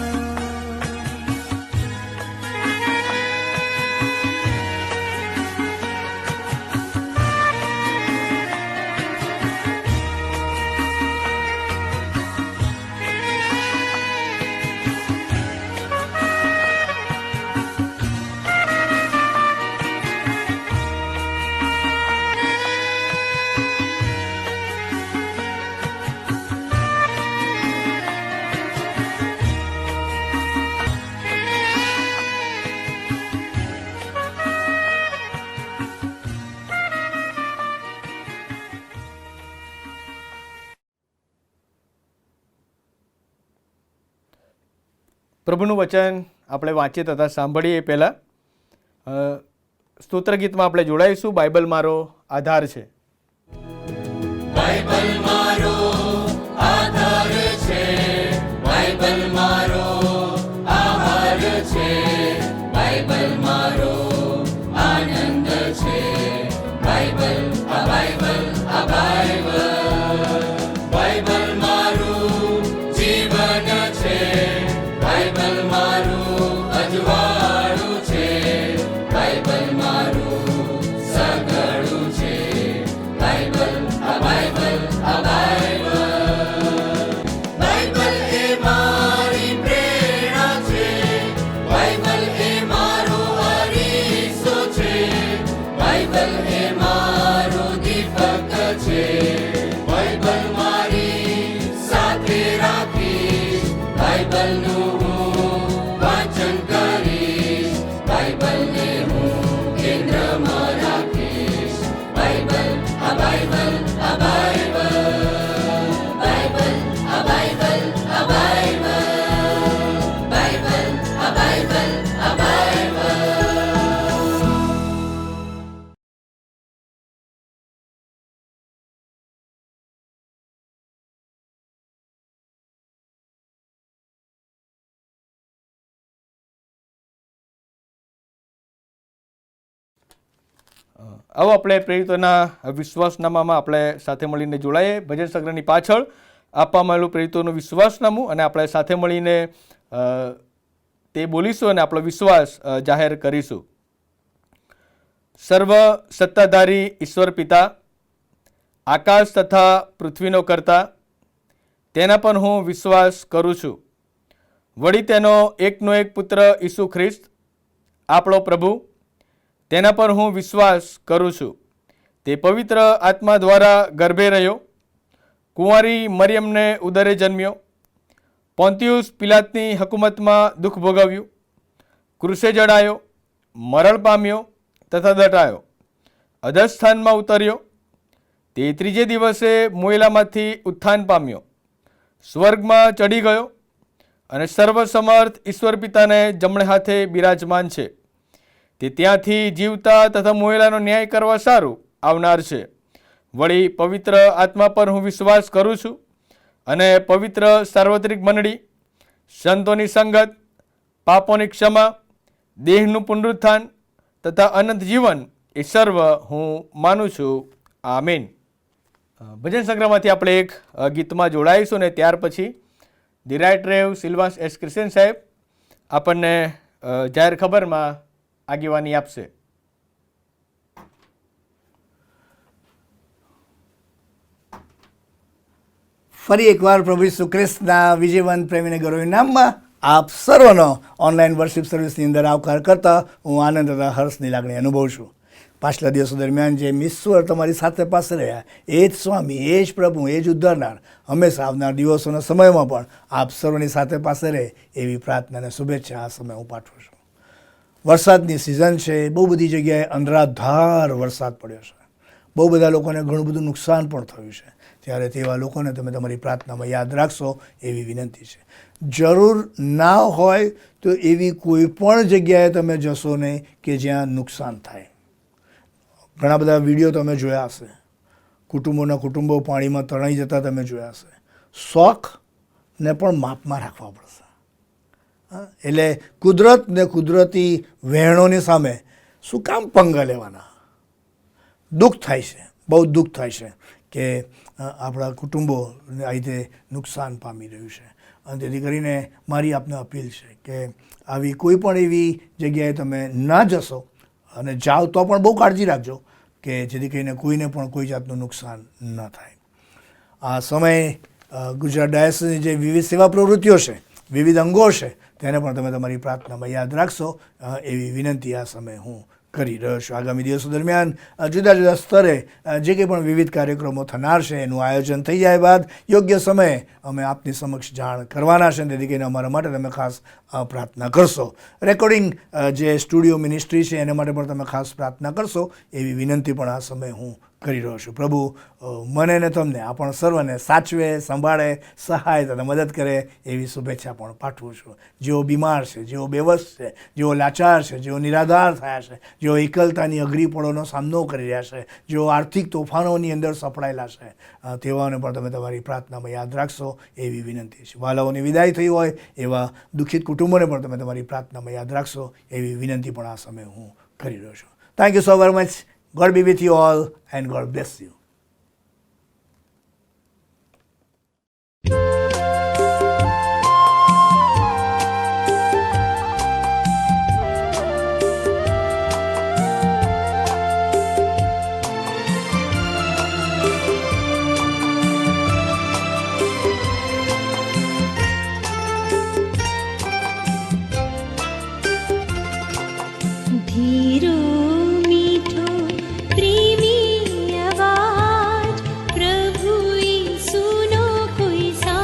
પ્રભુનું વચન આપણે વાંચીએ તથા સાંભળીએ એ પહેલાં સ્તોત્ર ગીતમાં આપણે જોડાઈશું. બાઇબલ મારો આધાર છે. બાઇબલ મારો આધાર છે, બાઇબલ મારો આહાર છે, બાઇબલ મારો આનંદ છે, બાઇબલ આ બાઇબલ આ બાઇબલ, બાઇબલ મારું જીવન છે, બાઇબલ આવો આપણે પ્રેરિતોના વિશ્વાસનામામાં આપણે સાથે મળીને જોડાઈએ. ભજન સંગ્રહની પાછળ આપવામાં આવેલું પ્રેરિતોનું વિશ્વાસનામું અને આપણે સાથે મળીને તે બોલીશું અને આપણો વિશ્વાસ જાહેર કરીશું. સર્વ સત્તાધારી ઈશ્વર પિતા, આકાશ તથા પૃથ્વીનો કરતા, તેના પર હું વિશ્વાસ કરું છું. વળી તેનો એકનો એક પુત્ર ઈસુ ખ્રિસ્ત આપણો પ્રભુ, તેના પર હું વિશ્વાસ કરું છું. તે પવિત્ર આત્મા દ્વારા ગર્ભે રહ્યો, કુંવારી મરિયમને ઉદરે જન્મ્યો, પોન્તિયુસ પિલાતની હકુમતમાં દુઃખ ભોગવ્યું, ક્રુસે જડાયો, મરણ પામ્યો તથા દટાયો, અધસ્થાનમાં ઉતર્યો, તે ત્રીજે દિવસે મોયેલામાંથી ઉત્થાન પામ્યો, સ્વર્ગમાં ચડી ગયો અને સર્વસમર્થ ઈશ્વર પિતાને જમણે હાથે બિરાજમાન છે. તે ત્યાંથી જીવતા તથા મોયેલાનો ન્યાય કરવા સારું આવનાર છે. વળી પવિત્ર આત્મા પર હું વિશ્વાસ કરું છું અને પવિત્ર સાર્વત્રિક મંડળી, સંતોની સંગત, પાપોની ક્ષમા, દેહનું પુનરુત્થાન તથા અનંત જીવન એ સર્વ હું માનું છું. આમીન. ભજન સંગ્રહમાંથી આપણે એક ગીતમાં જોડાઈશું અને ત્યાર પછી the right Rev Silvans S Christian સાહેબ આપણને જાહેર ખબરમાં આગેવાની આપશે. ફરી એકવાર પ્રભુ ઈસુ ખ્રિસ્તના વિજયવંત પ્રેમીને ગૌરવના નામમાં આપ સર્વનો ઓનલાઈન વર્શિપ સર્વિસની અંદર આવકાર કરતા હું આનંદ તથા હર્ષની લાગણી અનુભવું છું. પાછલા દિવસો દરમિયાન જે ઈશ્વર તમારી સાથે પાસે રહ્યા, એ જ સ્વામી, એ જ પ્રભુ, એ જ ઉદ્ધારનાર હંમેશા આવનાર દિવસોના સમયમાં પણ આપ સર્વની સાથે પાસે રહે એવી પ્રાર્થના અને શુભેચ્છા આ સમય હું પાઠવું છું. વરસાદની સિઝન છે, બહુ બધી જગ્યાએ અનરાધાર વરસાદ પડ્યો છે, બહુ બધા લોકોને ઘણું બધું નુકસાન પણ થયું છે. ત્યારે તેવા લોકોને તમે તમારી પ્રાર્થનામાં યાદ રાખશો એવી વિનંતી છે. જરૂર ના હોય તો એવી કોઈ પણ જગ્યાએ તમે જશો નહીં કે જ્યાં નુકસાન થાય. ઘણા બધા વિડીયો તમે જોયા હશે, કુટુંબો પાણીમાં તણાઈ જતા તમે જોયા હશે. શોખને પણ માપમાં રાખવા પડશે. એટલે કુદરત ને કુદરતી વહેણોની સામે શું કામ પંગા લેવાના? દુઃખ થાય છે, બહુ દુઃખ થાય છે કે આપણા કુટુંબો આ રીતે નુકસાન પામી રહ્યું છે. અને તેથી કરીને મારી આપને અપીલ છે કે આવી કોઈ પણ એવી જગ્યાએ તમે ના જશો અને જાઓ તો પણ બહુ કાળજી રાખજો કે જેથી કરીને કોઈને પણ કોઈ જાતનું નુકસાન ન થાય. આ સમયે ગુજરાત ડાયસની જે વિવિધ સેવા પ્રવૃત્તિઓ છે, વિવિધ અંગો છે, તેને પણ તમે તમારી પ્રાર્થનામાં યાદ રાખશો એવી વિનંતી આ સમયે હું કરી રહ્યો છું. આગામી દિવસો દરમિયાન જુદા જુદા સ્તરે જે કંઈ પણ વિવિધ કાર્યક્રમો થનાર છે એનું આયોજન થઈ જાય બાદ યોગ્ય સમયે અમે આપની સમક્ષ જાણ કરવાના છે. તેથી કરીને અમારા માટે તમે ખાસ પ્રાર્થના કરશો. રેકોર્ડિંગ જે સ્ટુડિયો મિનિસ્ટ્રી છે એના માટે પણ તમે ખાસ પ્રાર્થના કરશો એવી વિનંતી પણ આ સમયે હું કરી રહ્યો છું. પ્રભુ મને ને તમને આપણ સર્વને સાચવે, સંભાળે, સહાય તથા મદદ કરે એવી શુભેચ્છા પણ પાઠવું છું. જેઓ બીમાર છે, જેઓ બેવસ છે, જેઓ લાચાર છે, જેઓ નિરાધાર થયા છે, જેઓ એકલતાની અઘરી પળોનો સામનો કરી રહ્યા છે, જેઓ આર્થિક તોફાનોની અંદર સપડાયેલા છે, તેવાને પણ તમે તમારી પ્રાર્થનામાં યાદ રાખશો એવી વિનંતી છે. વાલાઓની વિદાય થઈ હોય એવા દુઃખિત કુટુંબોને પણ તમે તમારી પ્રાર્થનામાં યાદ રાખશો એવી વિનંતી પણ આ સમયે હું કરી રહ્યો છું. Thank you so very much. God be with you all and God bless you. धीरो मीठो प्रेमी आवाज प्रभु यीशुनो कोई सा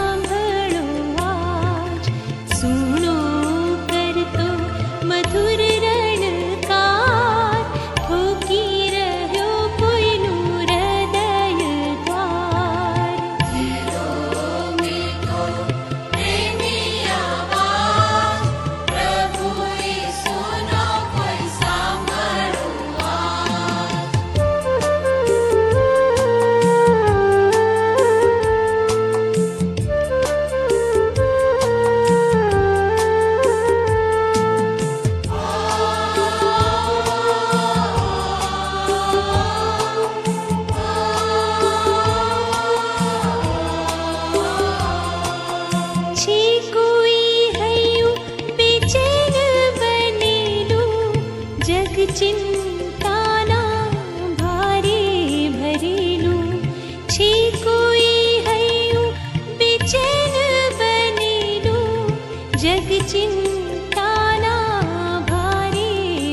જગ ચિંતાના ભારે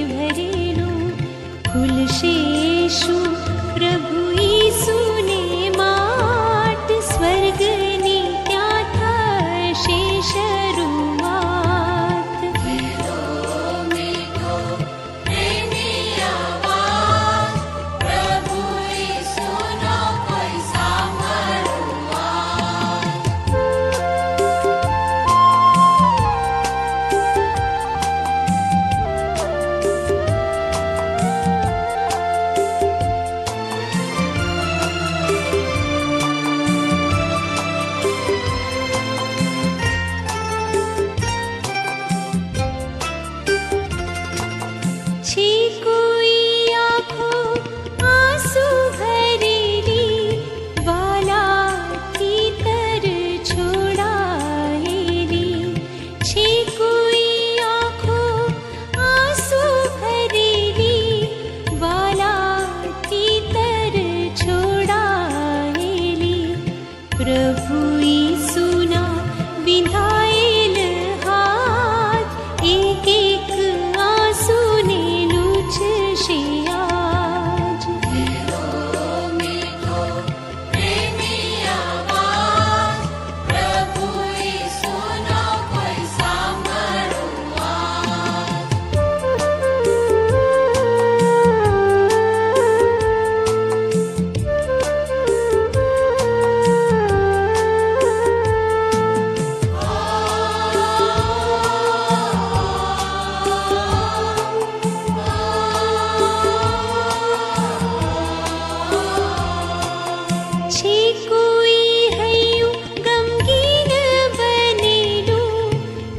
ભરેલું ખુલશે શું પ્રભુ ઈસુને માટ સ્વર્ગની ત્યાં થશે શરૂઆત. પ્રભુ ઈસુનો કોઈ છે કોઈ આંખો આંસુ ભરેલી વાલાથી તર છોડાયેલી. છે કોઈ આંખો આંસુ ભરેલી વાલાથી તર છોડાયેલી. પ્રભુ ઈસુના વિંધાયેલ હાથ એક એક આંસુને લૂછશે આજ. પ્રભુ ઈસુનો કોઈ છે કોઈ હૈયું ગમગીન બનેલું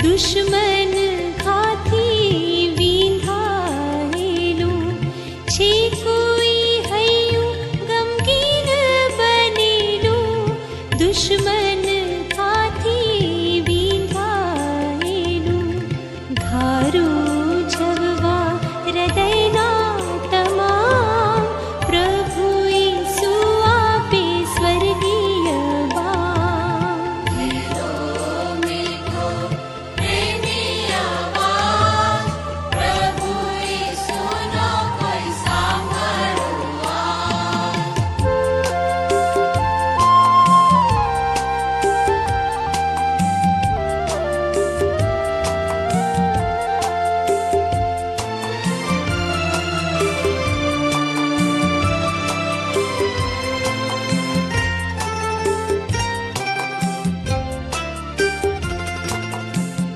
દુશ્મન ઘાથી વિંધાયેલું. છે કોઈ હૈયું ગમગીન બનેલું દુશ્મન ઘાથી વિંધાયેલું. ઘારો જવવા હૃદયના તમામ પ્રભુ ઈસુ આપે સ્વર્ગીય બામ. પ્રભુ ઈસુનો કોઈ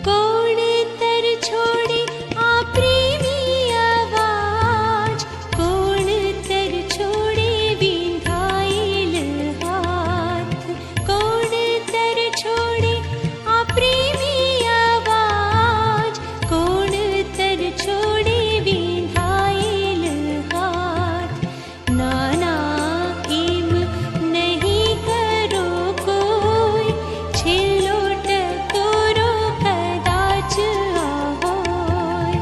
કોણ તર છોડે આ પ્રેમી અવાજ. કોણ તર છોડે વિંધાયેલ હાથ. કોણ તર છોડે આ પ્રેમી અવાજ. કોણ તર છોડે વિંધાયેલ હાથ. નાના એમ નહીં કરો કોઈ છેલ્લો ટકોરો કદાચ આ હોય.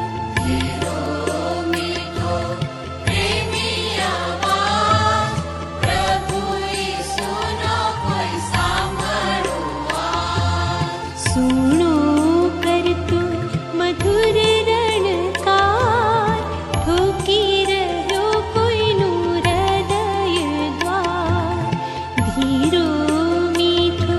પ્રભુ ઈસુનો કોઈ સુણો કરતું મધુર રણકાર ઠોકી રહ્યો કોઈનું હૃદય દ્વાર. ધીરો મીઠો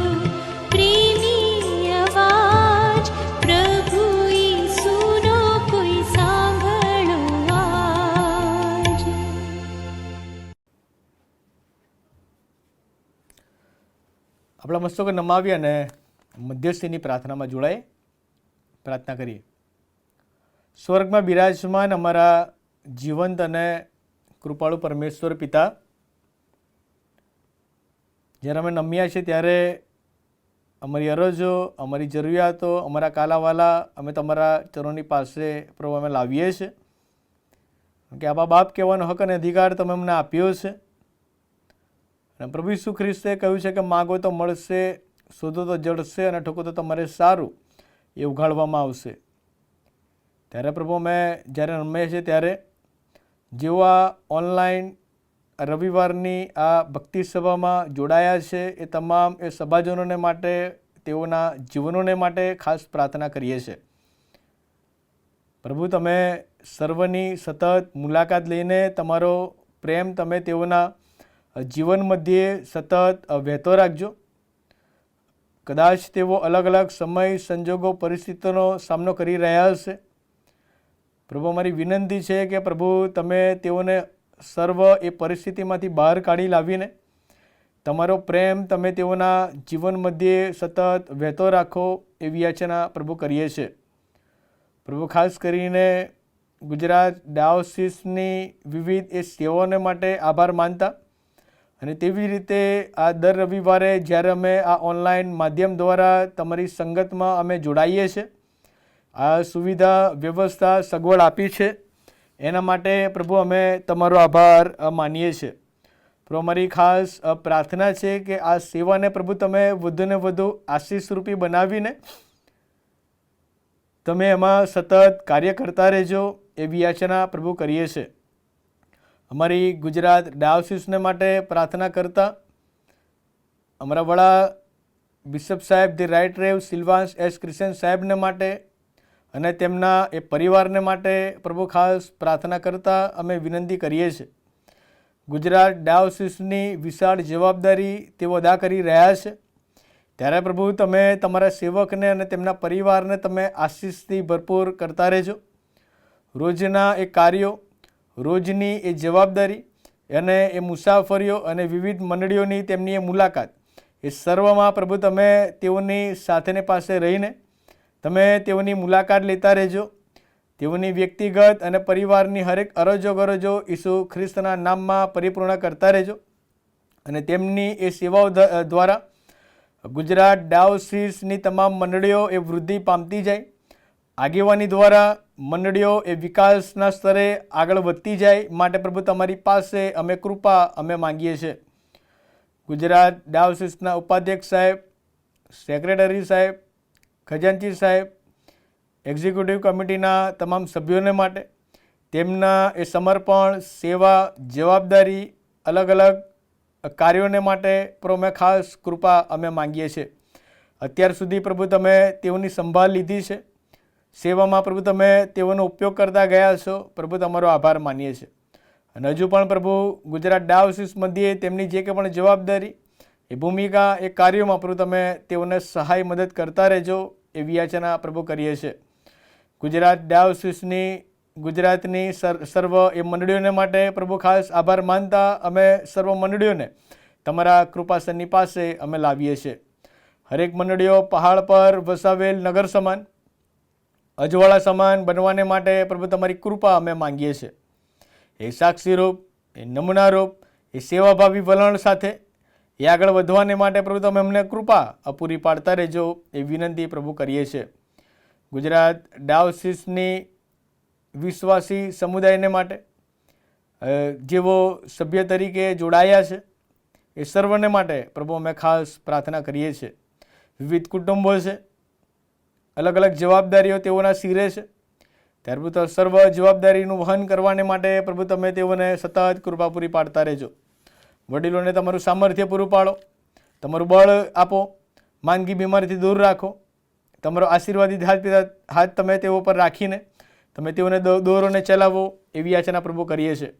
પ્રેમી અવાજ પ્રભુ ઈસુનો કોઈ સાંભળો આજ. આપણા મસ્તકો નમાવી અને મધ્યસ્થીની પ્રાર્થનામાં જોડાય. પ્રાર્થના કરીએ. સ્વર્ગમાં બિરાજમાન અમારા જીવંત અને કૃપાળુ પરમેશ્વર પિતા, જ્યારે અમે નમ્યા છીએ ત્યારે અમારી અરજો, અમારી જરૂરિયાતો, અમારા કાલાવાલા અમે તમારા ચરણોની પાસે પ્રભુ અમે લાવીએ છીએ. કે આબા બાપ કહેવાનો હક અને અધિકાર તમે અમને આપ્યો છે. અને પ્રભુ ઈસુ ખ્રિસ્તે કહ્યું છે કે માગો તો મળશે, શોધો તો જડશે અને ઠોકો તો તમારે સારું એ ઉઘાડવામાં આવશે. ત્યારે પ્રભુ અમે જ્યારે રમીએ છીએ ત્યારે જેઓ આ ઓનલાઈન રવિવારની આ ભક્તિ સભામાં જોડાયા છે એ તમામ એ સભાજનોને માટે તેઓના જીવનોને માટે ખાસ પ્રાર્થના કરીએ છીએ. પ્રભુ, તમે સર્વની સતત મુલાકાત લઈને તમારો પ્રેમ તમે તેઓના જીવન મધ્યે સતત વહેતો રાખજો. કદાચ તેઓ અલગ અલગ સમય, સંજોગો, પરિસ્થિતિઓનો સામનો કરી રહ્યા હશે. પ્રભુ, અમારી વિનંતી છે કે પ્રભુ તમે તેઓને સર્વ એ પરિસ્થિતિમાંથી બહાર કાઢી લાવીને તમારો પ્રેમ તમે તેઓના જીવન મધ્યે સતત વહેતો રાખો એવી યાચના પ્રભુ કરીએ છીએ. પ્રભુ, ખાસ કરીને ગુજરાત ડાયોસિસની વિવિધ એ સેવાઓને માટે આભાર માનતા અને તેવી રીતે આ દર રવિવારે જ્યારે અમે આ ઓનલાઈન માધ્યમ દ્વારા તમારી સંગતમાં અમે જોડાઈએ છીએ, આ સુવિધા, વ્યવસ્થા, સગવડ આપી છે એના માટે પ્રભુ અમે તમારો આભાર માનીએ છીએ. પ્રભુ, અમારી ખાસ પ્રાર્થના છે કે આ સેવાને પ્રભુ તમે વધુને વધુ આશીષરૂપી બનાવીને તમે એમાં સતત કાર્ય કરતા રહેજો એવી યાચના પ્રભુ કરીએ છીએ. અમારી ગુજરાત ડાયોસિસને માટે પ્રાર્થના કરતા અમારા વડા બિશપ સાહેબ the right Rev Silvans S Christian સાહેબને માટે અને તેમના એ પરિવારને માટે પ્રભુ ખાસ પ્રાર્થના કરતા અમે વિનંતી કરીએ છીએ. ગુજરાત ડાયોસિસની વિશાળ જવાબદારી તેઓ અદા કરી રહ્યા છે, ત્યારે પ્રભુ તમે તમારા સેવકને અને તેમના પરિવારને તમે આશીષથી ભરપૂર કરતા રહેજો. રોજના એ કાર્યો, રોજની એ જવાબદારી અને એ મુસાફરીઓ અને વિવિધ મંડળીઓની તેમની એ મુલાકાત, એ સર્વમાં પ્રભુ તમે તેઓની સાથેને પાસે રહીને તમે તેઓની મુલાકાત લેતા રહેજો. તેઓની વ્યક્તિગત અને પરિવારની હરેક અરજો ગરજો ઈસુ ખ્રિસ્તના નામમાં પરિપૂર્ણ કરતા રહેજો અને તેમની એ સેવાઓ દ્વારા ગુજરાત ડાયોસિસની તમામ મંડળીઓ એ વૃદ્ધિ પામતી જાય. આગેવાની દ્વારા મંડળીઓ એ વિકાસના સ્તરે આગળ વધતી જાય માટે પ્રભુ તમારી પાસે અમે કૃપા અમે માંગીએ છીએ. ગુજરાત ડાયોસિસના ઉપાધ્યક્ષ સાહેબ, સેક્રેટરી સાહેબ, ખજાનચી સાહેબ, એક્ઝિક્યુટિવ કમિટીના તમામ સભ્યોને માટે તેમના એ સમર્પણ, સેવા, જવાબદારી, અલગ અલગ કાર્યોને માટે પ્રભુ અમે ખાસ કૃપા અમે માંગીએ છીએ. અત્યાર સુધી પ્રભુ તમે તેઓની સંભાળ લીધી છે, સેવામાં પ્રભુ તમે તેઓનો ઉપયોગ કરતા ગયા છો. પ્રભુ તમારો આભાર માનીએ છીએ અને હજુ પણ પ્રભુ ગુજરાત ડાયોસિસ મધ્યે તેમની જે કંઈ પણ જવાબદારી, એ ભૂમિકા, એ કાર્યોમાં પ્રભુ તમે તેઓને સહાય મદદ કરતા રહેજો એવી યાચના પ્રભુ કરીએ છીએ. ગુજરાત ડાયોસિસની ગુજરાતની સર્વ એ મંડળીઓને માટે પ્રભુ ખાસ આભાર માનતા અમે સર્વ મંડળીઓને તમારા કૃપાસનની પાસે અમે લાવીએ છીએ. હરેક મંડળીઓ પહાડ પર વસાવેલ નગર સમાન, અજવાળા સમાન બનવાને માટે પ્રભુ તમારી કૃપા અમે માંગીએ છીએ. એ સાક્ષીરૂપ, એ નમૂનારૂપ, એ સેવાભાવી વલણ સાથે એ આગળ વધવાને માટે પ્રભુ તમે અમને કૃપા પૂરી પાડતા રહેજો એ વિનંતી પ્રભુ કરીએ છીએ. ગુજરાત ડાયોસિસની વિશ્વાસી સમુદાયને માટે જેઓ સભ્ય તરીકે જોડાયા છે એ સર્વને માટે પ્રભુ અમે ખાસ પ્રાર્થના કરીએ છીએ. વિવિધ કુટુંબો છે, અલગ અલગ જવાબદારીઓ તેઓના શિરે છે, ત્યારે પ્રભુ સર્વ જવાબદારીનું વહન કરવાને માટે પ્રભુ તમે તેઓને સતત કૃપા પૂરી પાડતા રહેજો. વડીલોને તમારું સામર્થ્ય પૂરું પાડો, તમારું બળ આપો, માંદગી બીમારીથી દૂર રાખો. તમારો આશીર્વાદિત હાથ તમે તેઓ પર રાખીને તમે તેઓને દોરોને ચલાવો એવી યાચના પ્રભુ કરીએ છીએ.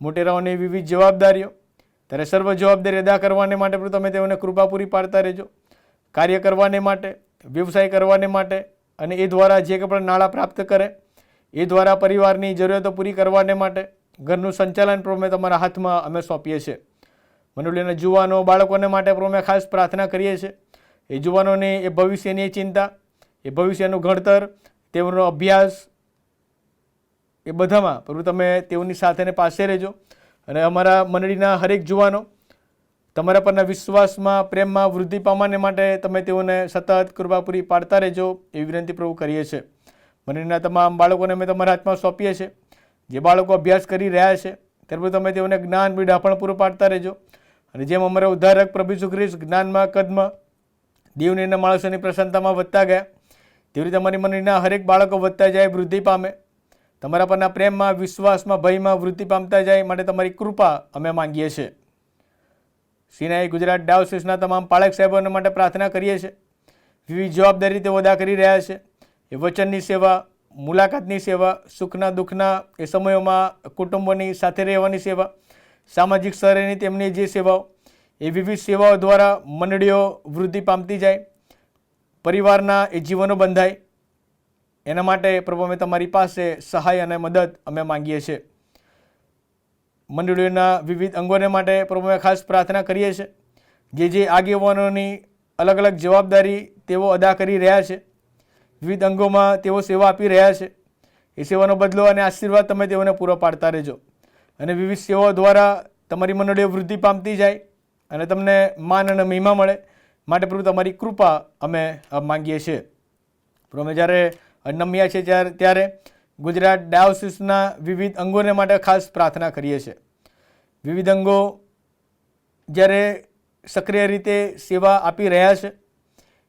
મોટેરાઓની વિવિધ જવાબદારીઓ, ત્યારે સર્વ જવાબદારી અદા કરવાને માટે પ્રભુ તમે તેઓને કૃપા પૂરી પાડતા રહેજો. કાર્ય કરવાને માટે, વ્યવસાય કરવાને માટે અને એ દ્વારા જે કંઈ પણ નાણાં પ્રાપ્ત કરે એ દ્વારા પરિવારની જરૂરિયાતો પૂરી કરવાને માટે ઘરનું સંચાલન પ્રભુ અમે તમારા હાથમાં અમે સોંપીએ છીએ. મંડળીના જુવાનો, બાળકોને માટે પ્રભુ અમે ખાસ પ્રાર્થના કરીએ છીએ. એ જુવાનોની એ ભવિષ્યની ચિંતા, એ ભવિષ્યનું ઘડતર, તેઓનો અભ્યાસ, એ બધામાં પ્રભુ તમે તેઓની સાથેને પાસે રહેજો અને અમારા મંડળીના હરેક જુવાનો તમારા પરના વિશ્વાસમાં, પ્રેમમાં વૃદ્ધિ પામવાને માટે તમે તેઓને સતત કૃપા પૂરી પાડતા રહેજો એવી વિનંતી પ્રભુ કરીએ છીએ. મંડળીના તમામ બાળકોને અમે તમારા હાથમાં સોંપીએ છીએ. જે બાળકો અભ્યાસ કરી રહ્યા છે ત્યારે તમે તેઓને જ્ઞાન, બિડાપણ પૂરું પાડતા રહેજો અને જેમ અમારા ઉદ્ધારક પ્રભુ ઈસુ ખ્રિસ્ત જ્ઞાનમાં, કદમાં, દેવની અને માણસોની પ્રસન્નતામાં વધતા ગયા, તેવી રીતે અમારી મંડળીના હરેક બાળકો વધતા જાય, વૃદ્ધિ પામે, તમારા પરના પ્રેમમાં, વિશ્વાસમાં, ભયમાં વૃદ્ધિ પામતા જાય માટે તમારી કૃપા અમે માંગીએ છીએ. સિનાઈ ગુજરાત ડાયોસિસના તમામ પાળક સાહેબોને માટે પ્રાર્થના કરીએ છીએ. વિવિધ જવાબદારી તેઓ અદા કરી રહ્યા છે. એ વચનની સેવા, મુલાકાતની સેવા, સુખના દુઃખના એ સમયોમાં કુટુંબોની સાથે રહેવાની સેવા, સામાજિક સ્તરેની તેમની જે સેવાઓ, એ વિવિધ સેવાઓ દ્વારા મંડળીઓ વૃદ્ધિ પામતી જાય, પરિવારના એ જીવનો બંધાય. એના માટે પ્રભુ અમે તમારી પાસે સહાય અને મદદ અમે માંગીએ છીએ. મંડળીઓના વિવિધ અંગોને માટે પ્રભુ અમે ખાસ પ્રાર્થના કરીએ છીએ. જે આગેવાનોની અલગ અલગ જવાબદારી તેઓ અદા કરી રહ્યા છે, વિવિધ અંગોમાં તેઓ સેવા આપી રહ્યા છે, એ સેવાનો બદલો અને આશીર્વાદ તમે તેઓને પૂરો પાડતા રહેજો. અને વિવિધ સેવાઓ દ્વારા તમારી મંડળીઓ વૃદ્ધિ પામતી જાય અને તમને માન અને મહિમા મળે માટે પ્રભુ તમારી કૃપા અમે માંગીએ છીએ. પ્રભુ અમે જ્યારે નમ્યા છે ત્યારે ગુજરાત ડાયોસિસના વિવિધ અંગોને માટે ખાસ પ્રાર્થના કરીએ છીએ. વિવિધ અંગો જ્યારે સક્રિય રીતે સેવા આપી રહ્યા છે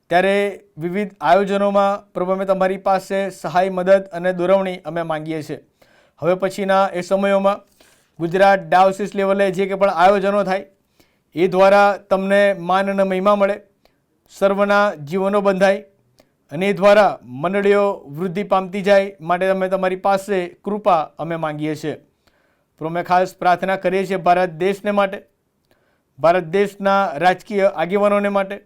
ત્યારે વિવિધ આયોજનોમાં પ્રભુ અમે તમારી પાસે સહાય, મદદ અને દોરવણી અમે માંગીએ છીએ. હવે પછીના એ સમયોમાં ગુજરાત ડાયોસિસ લેવલે જે કંઈ પણ આયોજનો થાય એ દ્વારા તમને માન અને મહિમા મળે, સર્વના જીવનો બંધાય અને એ દ્વારા મંડળીઓ વૃદ્ધિ પામતી જાય માટે અમે તમારી પાસે કૃપા અમે માંગીએ છીએ. તો અમે ખાસ પ્રાર્થના કરીએ છીએ ભારત દેશને માટે, ભારત દેશના રાજકીય આગેવાનોને માટે.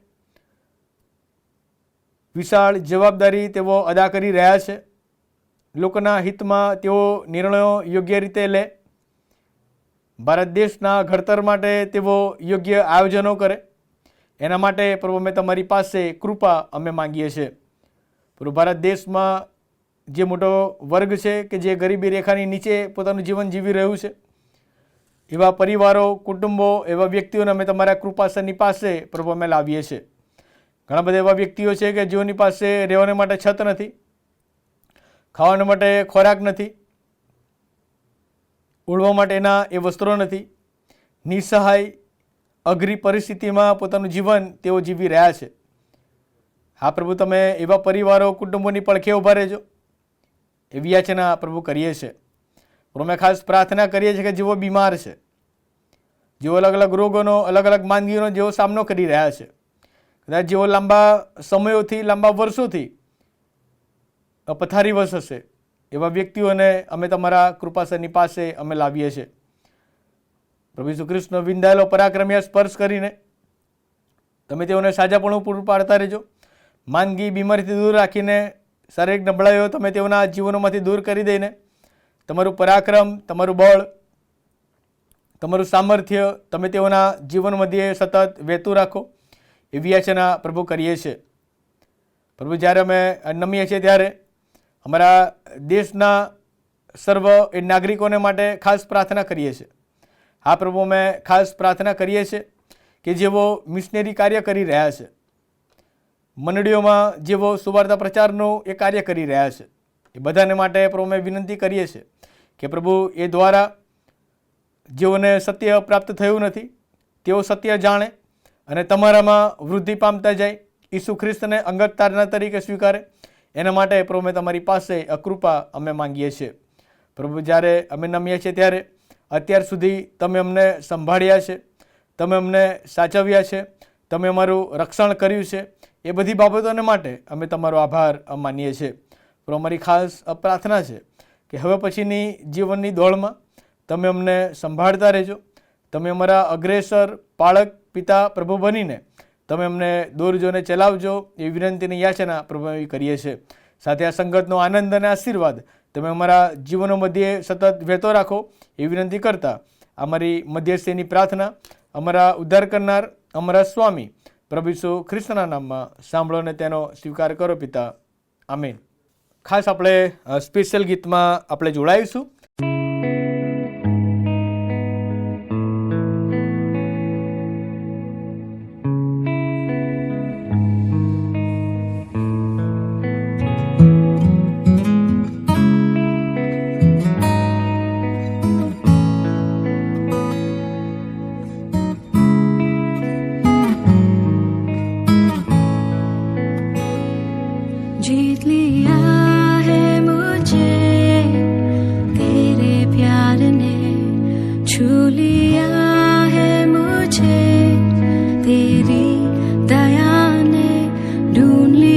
વિશાળ જવાબદારી તેઓ અદા કરી રહ્યા છે. લોકોના હિતમાં તેઓ નિર્ણયો યોગ્ય રીતે લે, ભારત દેશના ઘડતર માટે તેઓ યોગ્ય આયોજનો કરે. એના માટે પ્રભુ અમે તમારી પાસે કૃપા અમે માંગીએ છીએ. પ્રભુ ભારત દેશમાં જે મોટો વર્ગ છે કે જે ગરીબી રેખાની નીચે પોતાનું જીવન જીવી રહ્યું છે, એવા પરિવારો, કુટુંબો, એવા વ્યક્તિઓને અમે તમારા કૃપાસનની પાસે પ્રભુ અમે લાવીએ છીએ. ઘણા બધા એવા વ્યક્તિઓ છે કે જેઓની પાસે રહેવાને માટે છત નથી, ખાવાને માટે ખોરાક નથી, ઓળવા માટેના એ વસ્ત્રો નથી, નિસહાય અઘરી પરિસ્થિતિમાં પોતાનું જીવન તેઓ જીવી રહ્યા છે. હા પ્રભુ, તમે એવા પરિવારો, કુટુંબોની પડખે ઊભા રહેજો એવી યાચના પ્રભુ કરીએ છીએ. અમે ખાસ પ્રાર્થના કરીએ છીએ કે જેઓ બીમાર છે, જેઓ અલગ અલગ રોગોનો, અલગ અલગ માંદગીઓનો જેઓ સામનો કરી રહ્યા છે, કદાચ જેઓ લાંબા સમયોથી, લાંબા વર્ષોથી પથારીવશ હશે, એવા વ્યક્તિઓને અમે તમારા કૃપાસનની પાસે અમે લાવીએ છીએ. પ્રભુ ઈસુ ખ્રિસ્તનો વિંધાયેલો પરાક્રમી સ્પર્શ કરીને તમે તેઓને સાજાપણું પૂરું પાડતા રહેજો. માંદગી, બીમારીથી દૂર રાખીને શારીરિક નબળાઈઓ તમે તેઓના જીવનોમાંથી દૂર કરી દઈને તમારું પરાક્રમ, તમારું બળ, તમારું સામર્થ્ય તમે તેઓના જીવન મધ્યે સતત વહેતું રાખો એવી યાચના પ્રભુ કરીએ છીએ. પ્રભુ, જ્યારે અમે નમીએ છીએ ત્યારે અમારા દેશના સર્વ એ નાગરિકોને માટે ખાસ પ્રાર્થના કરીએ છીએ. હા પ્રભુ, અમે ખાસ પ્રાર્થના કરીએ છીએ કે જેઓ મિશનરી કાર્ય કરી રહ્યા છે, મંડળીઓમાં જેઓ સુવાર્તા પ્રચારનું એ કાર્ય કરી રહ્યા છે, એ બધાને માટે પ્રભુ અમે વિનંતી કરીએ છીએ કે પ્રભુ એ દ્વારા જેઓને સત્ય પ્રાપ્ત થયું નથી તેઓ સત્ય જાણે અને તમારામાં વૃદ્ધિ પામતા જાય, ઈસુ ખ્રિસ્તને અંગત તારના તરીકે સ્વીકારે. એના માટે પ્રભુ અમે તમારી પાસે કૃપા અમે માંગીએ છીએ. પ્રભુ, જ્યારે અમે નમીએ છીએ ત્યારે અત્યાર સુધી તમે અમને સંભાળ્યા છે, તમે અમને સાચવ્યા છે, તમે અમારું રક્ષણ કર્યું છે. એ બધી બાબતોને માટે અમે તમારો આભાર માનીએ છીએ. પણ અમારી ખાસ પ્રાર્થના છે કે હવે પછીની જીવનની દોડમાં તમે અમને સંભાળતા રહેજો. તમે અમારા અગ્રેસર, પાળક, પિતા પ્રભુ બનીને તમે અમને દોરજો અને ચલાવજો એવી વિનંતીની યાચના પ્રભુ એવી કરીએ છીએ. સાથે આ સંગતનો આનંદ અને આશીર્વાદ તમે અમારા જીવનો મધ્યે સતત વહેતો રાખો એવી વિનંતી કરતા અમારી મધ્યસ્થીની પ્રાર્થના અમારા ઉદ્ધાર કરનાર, અમારા સ્વામી પ્રભુ ઈસુ ખ્રિસ્તના નામમાં સાંભળો અને તેનો સ્વીકાર કરો પિતા. આમીન. ખાસ આપણે સ્પેશિયલ ગીતમાં આપણે જોડાઈશું. जीत लिया है मुझे तेरे प्यार ने, छू लिया है मुझे तेरी दया ने, ढूंढ लिया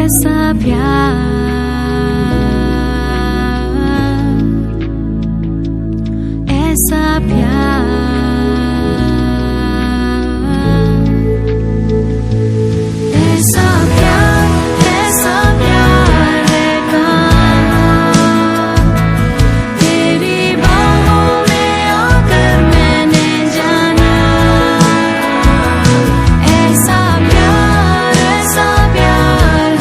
ऐसा प्यार, ऐसा प्यार, ऐसा प्यार, ऐसा प्यार है कहाँ, तेरी बाहों में आकर मैंने जाना। ऐसा प्यार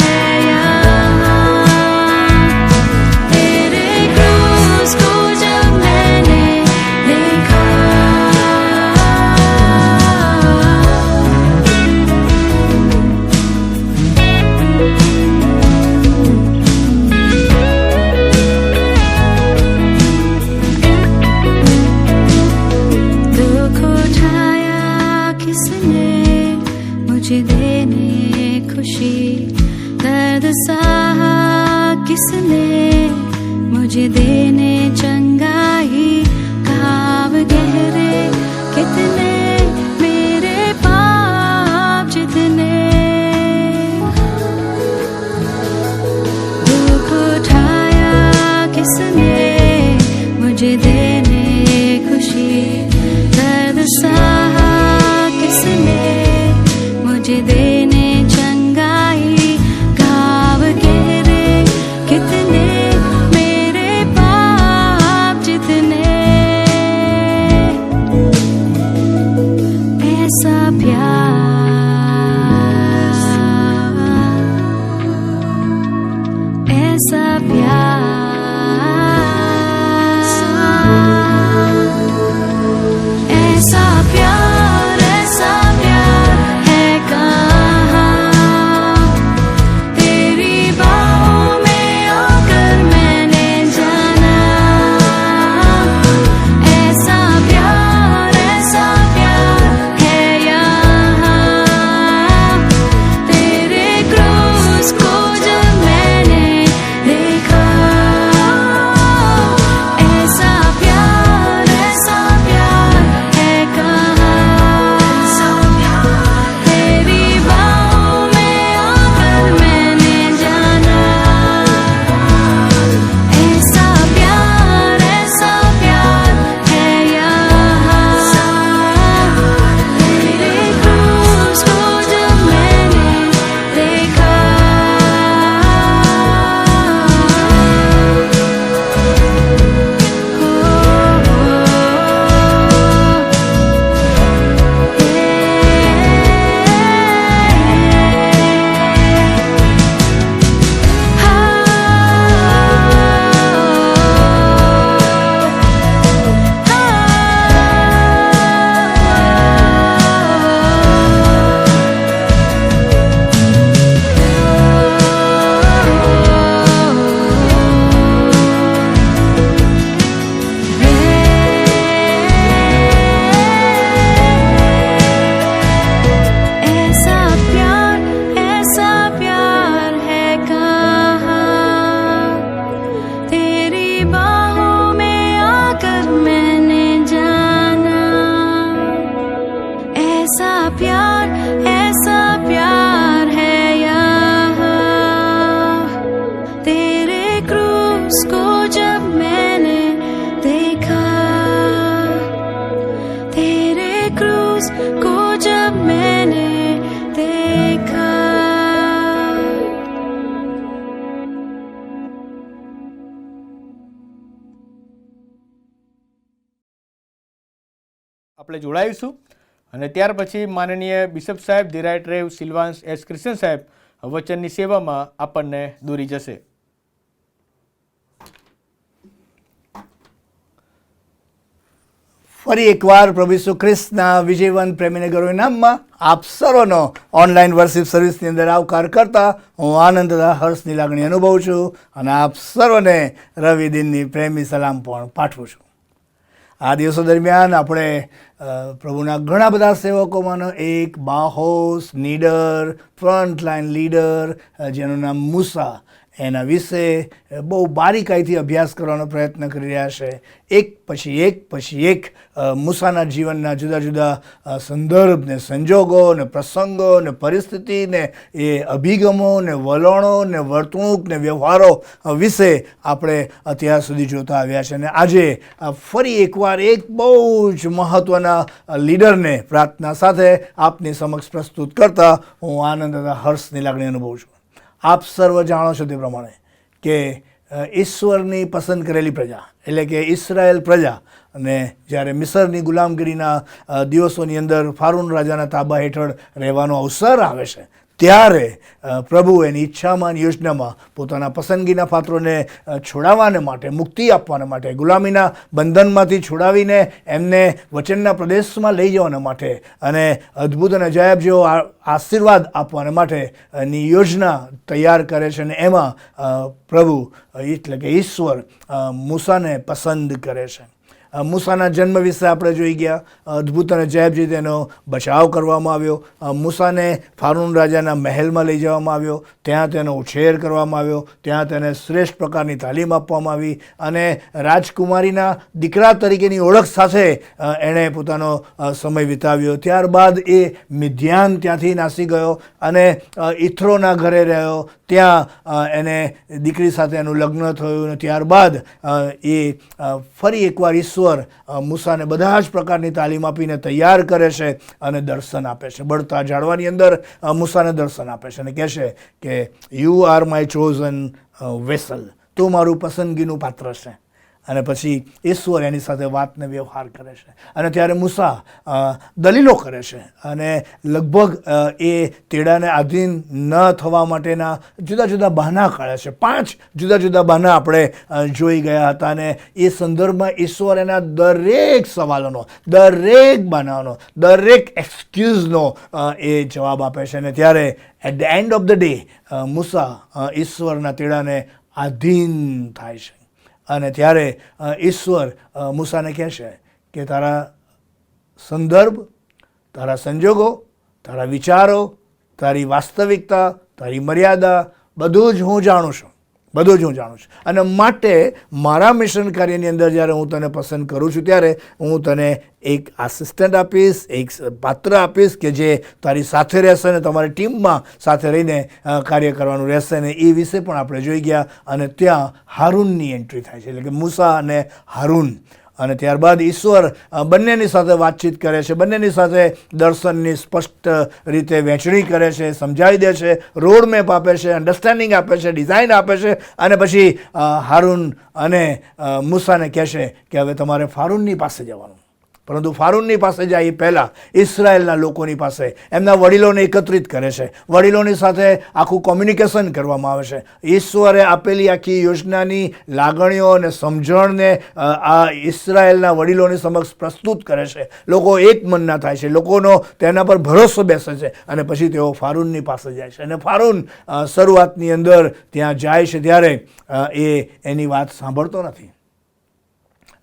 है यहाँ, तेरे क्रूस को जब मैंने देखा। दुख उठाया किसने मुझे देने खुशी, दर्द सहा किसने मुझे देने चंगाई। घाव गहरे कितने मेरे पाप जितने, दुख उठाया किसने मुझे देने खुशी, दर्द सहा किसने मुझे देने चंगाई। घाव गहरे कितने मेरे पाप जितने, ऐसा प्यार, ऐसा प्यार, ऐसा प्यार, ऐसा प्यार है कहाँ, तेरी बाहों में आकर मैंने जाना। ऐसा प्यार है यहाँ, तेरे क्रूस को जब मैंने देखा। ऐसा प्यार है कहाँ, तेरी बाहों में आकर मैंने जाना। ऐसा प्यार है यहाँ, तेरे क्रूस को जब मैंने देखा। ऐसा प्यार है कहाँ, तेरी बाहों में आकर मैंने जाना। ऐसा प्यार है यहाँ, तेरे क्रूस को जब मैंने देखा। तेरे क्रूस को जब मैंने देखा। આપણે જોડાઈશું અને ત્યાર પછી માનનીય બિશપ સાહેબ the right Rev Silvans S Christian સાહેબ વચનની સેવામાં આપણને દોરી જશે. ફરી એકવાર પ્રભુ ઈસુ ખ્રિસ્તના વિજયવંત પ્રેમીને ગૌરવ નામમાં આપ સર્વનો ઓનલાઈન વર્શિપ સર્વિસની અંદર આવકાર કરતા હું આનંદ તથા હર્ષની લાગણી અનુભવું છું અને આપ સર્વને રવિ દિનની પ્રેમી સલામ પણ પાઠવું છું. આ દિવસો દરમિયાન આપણે પ્રભુના ઘણા બધા સેવકોમાંનો એક બાહોસ નીડર ફ્રન્ટ લાઇન લીડર જેનું નામ મૂસા, એના વિશે બહુ બારીકાઈથી અભ્યાસ કરવાનો પ્રયત્ન કરી રહ્યા છે. એક પછી એક મૂસાના જીવનના જુદા જુદા સંદર્ભ ને સંજોગો ને પ્રસંગો ને પરિસ્થિતિ ને એ અભિગમો ને વલણો ને વર્તણૂક ને વ્યવહારો વિશે આપણે અત્યાર સુધી જોતા આવ્યા છે. અને આજે ફરી એકવાર એક બહુ જ મહત્ત્વના લીડરને પ્રાર્થના સાથે આપની સમક્ષ પ્રસ્તુત કરતા હું આનંદ તથા હર્ષની લાગણી અનુભવું છું. આપ સર્વ જાણો છો તે પ્રમાણે કે ઈશ્વરની પસંદ કરેલી પ્રજા એટલે કે ઇસરાયેલ પ્રજા અને જ્યારે મિસરની ગુલામગીરીના દિવસોની અંદર ફારૂન રાજાના તાબા હેઠળ રહેવાનો અવસર આવે છે ત્યારે પ્રભુ એની ઈચ્છામાં યોજનામાં પોતાના પસંદગીના પાત્રોને છોડાવવાને માટે, મુક્તિ આપવાને માટે, ગુલામીના બંધનમાંથી છોડાવીને એમને વચનના પ્રદેશમાં લઈ જવાના માટે અને અદ્ભુત અને અજાયબ જેવો આશીર્વાદ આપવાને માટેની યોજના તૈયાર કરે છે. અને એમાં પ્રભુ એટલે કે ઈશ્વર મૂસાને પસંદ કરે છે. મૂસાના જન્મ વિશે આપણે જોઈ ગયા. અદ્ભુત અને અજાયબ રીતે એનો બચાવ કરવામાં આવ્યો. મૂસાને ફારૂન રાજાના મહેલમાં લઈ જવામાં આવ્યો. ત્યાં તેનો ઉછેર કરવામાં આવ્યો. ત્યાં તેને શ્રેષ્ઠ પ્રકારની તાલીમ આપવામાં આવી અને રાજકુમારીના દીકરા તરીકેની ઓળખ સાથે એણે પોતાનો સમય વિતાવ્યો. ત્યારબાદ એ મિદ્યાન ત્યાંથી નાસી ગયો અને ઈથરોના ઘરે રહ્યો. ત્યાં એને દીકરી સાથે એનું લગ્ન થયું અને ત્યારબાદ એ ફરી એકવાર ઈશ્વર મૂસાને બધા જ પ્રકારની તાલીમ આપીને તૈયાર કરે છે અને દર્શન આપે છે. બળતા ઝાડવાની અંદર મૂસાને દર્શન આપે છે અને કહે છે કે you are my chosen vessel, તું મારું પસંદગીનું પાત્ર છે. અને પછી ઈશ્વર એની સાથે વાતને વ્યવહાર કરે છે અને ત્યારે મૂસા દલીલો કરે છે અને લગભગ એ તેડાને આધીન ન થવા માટેના જુદા જુદા બહાના કાઢે છે. 5 જુદા જુદા બહાના આપણે જોઈ ગયા હતા અને એ સંદર્ભમાં ઈશ્વર એના દરેક સવાલોનો, દરેક બહાનાનો, દરેક એક્સક્યુઝનો એ જવાબ આપે છે. અને ત્યારે at the end of the day મૂસા ઈશ્વરના તેડાને આધીન થાય છે અને ત્યારે ઈશ્વર મૂસાને કહે છે કે તારા સંદર્ભ, તારા સંજોગો, તારા વિચારો, તારી વાસ્તવિકતા, તારી મર્યાદા બધું જ હું જાણું છું, બધું જ હું જાણું છું. અને માટે મારા મિશન કાર્યની અંદર જ્યારે હું તને પસંદ કરું છું ત્યારે હું તને એક આસિસ્ટન્ટ આપીશ, એક પાત્ર આપીશ કે જે તારી સાથે રહેશે અને તમારી ટીમમાં સાથે રહીને કાર્ય કરવાનું રહેશે. ને એ વિશે પણ આપણે જોઈ ગયા અને ત્યાં હારૂનની એન્ટ્રી થાય છે એટલે કે મૂસા અને હારૂન. અને ત્યારબાદ ઈશ્વર બંનેની સાથે વાતચીત કરે છે, બંનેની સાથે દર્શનની સ્પષ્ટ રીતે વહેંચણી કરે છે, સમજાવી દે છે, રોડ મેપ આપે છે, અન્ડરસ્ટેન્ડિંગ આપે છે, ડિઝાઇન આપે છે. અને પછી હારૂન અને મૂસાને કહે છે કે હવે તમારે ફારૂનની પાસે જવાનું. પરંતુ ફારૂનની પાસે જાય એ પહેલાં ઇસરાયેલના લોકોની પાસે એમના વડીલોને એકત્રિત કરે છે. વડીલોની સાથે આખું કોમ્યુનિકેશન કરવામાં આવે છે. ઈશ્વરે આપેલી આખી યોજનાની લાગણીઓ અને સમજણને આ ઇસરાયેલના વડીલોની સમક્ષ પ્રસ્તુત કરે છે. લોકો એક મનના થાય છે, લોકોનો તેના પર ભરોસો બેસે છે અને પછી તેઓ ફારૂનની પાસે જાય છે. અને ફારૂન શરૂઆતની અંદર ત્યાં જાય છે ત્યારે એની વાત સાંભળતો નથી.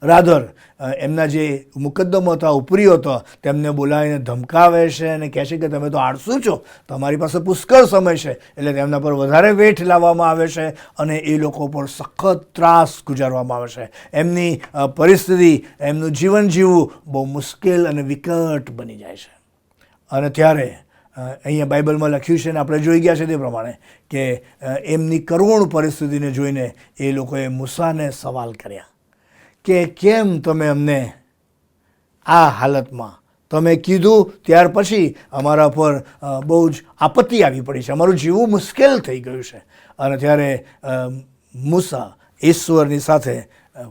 રાધર એમના જે મુકદ્દમો હતા, ઉપરીઓ હતા, તેમને બોલાવીને ધમકાવે છે અને કહે છે કે તમે તો આળસુ છો, તમારી પાસે પુષ્કળ સમય છે. એટલે તેમના પર વધારે વેઠ લાવવામાં આવે છે અને એ લોકો પર સખત ત્રાસ ગુજારવામાં આવે છે. એમની પરિસ્થિતિ, એમનું જીવન જીવવું બહુ મુશ્કેલ અને વિકટ બની જાય છે. અને ત્યારે અહીંયા બાઇબલમાં લખ્યું છે અને આપણે જોઈ ગયા છે તે પ્રમાણે કે એમની કરુણ પરિસ્થિતિને જોઈને એ લોકોએ મૂસાને સવાલ કર્યા કે કેમ તમે અમને આ હાલતમાં, તમે કીધું ત્યાર પછી અમારા પર બહુ જ આપત્તિ આવી પડી છે, અમારું જીવવું મુશ્કેલ થઈ ગયું છે. અને ત્યારે મૂસા ઈશ્વરની સાથે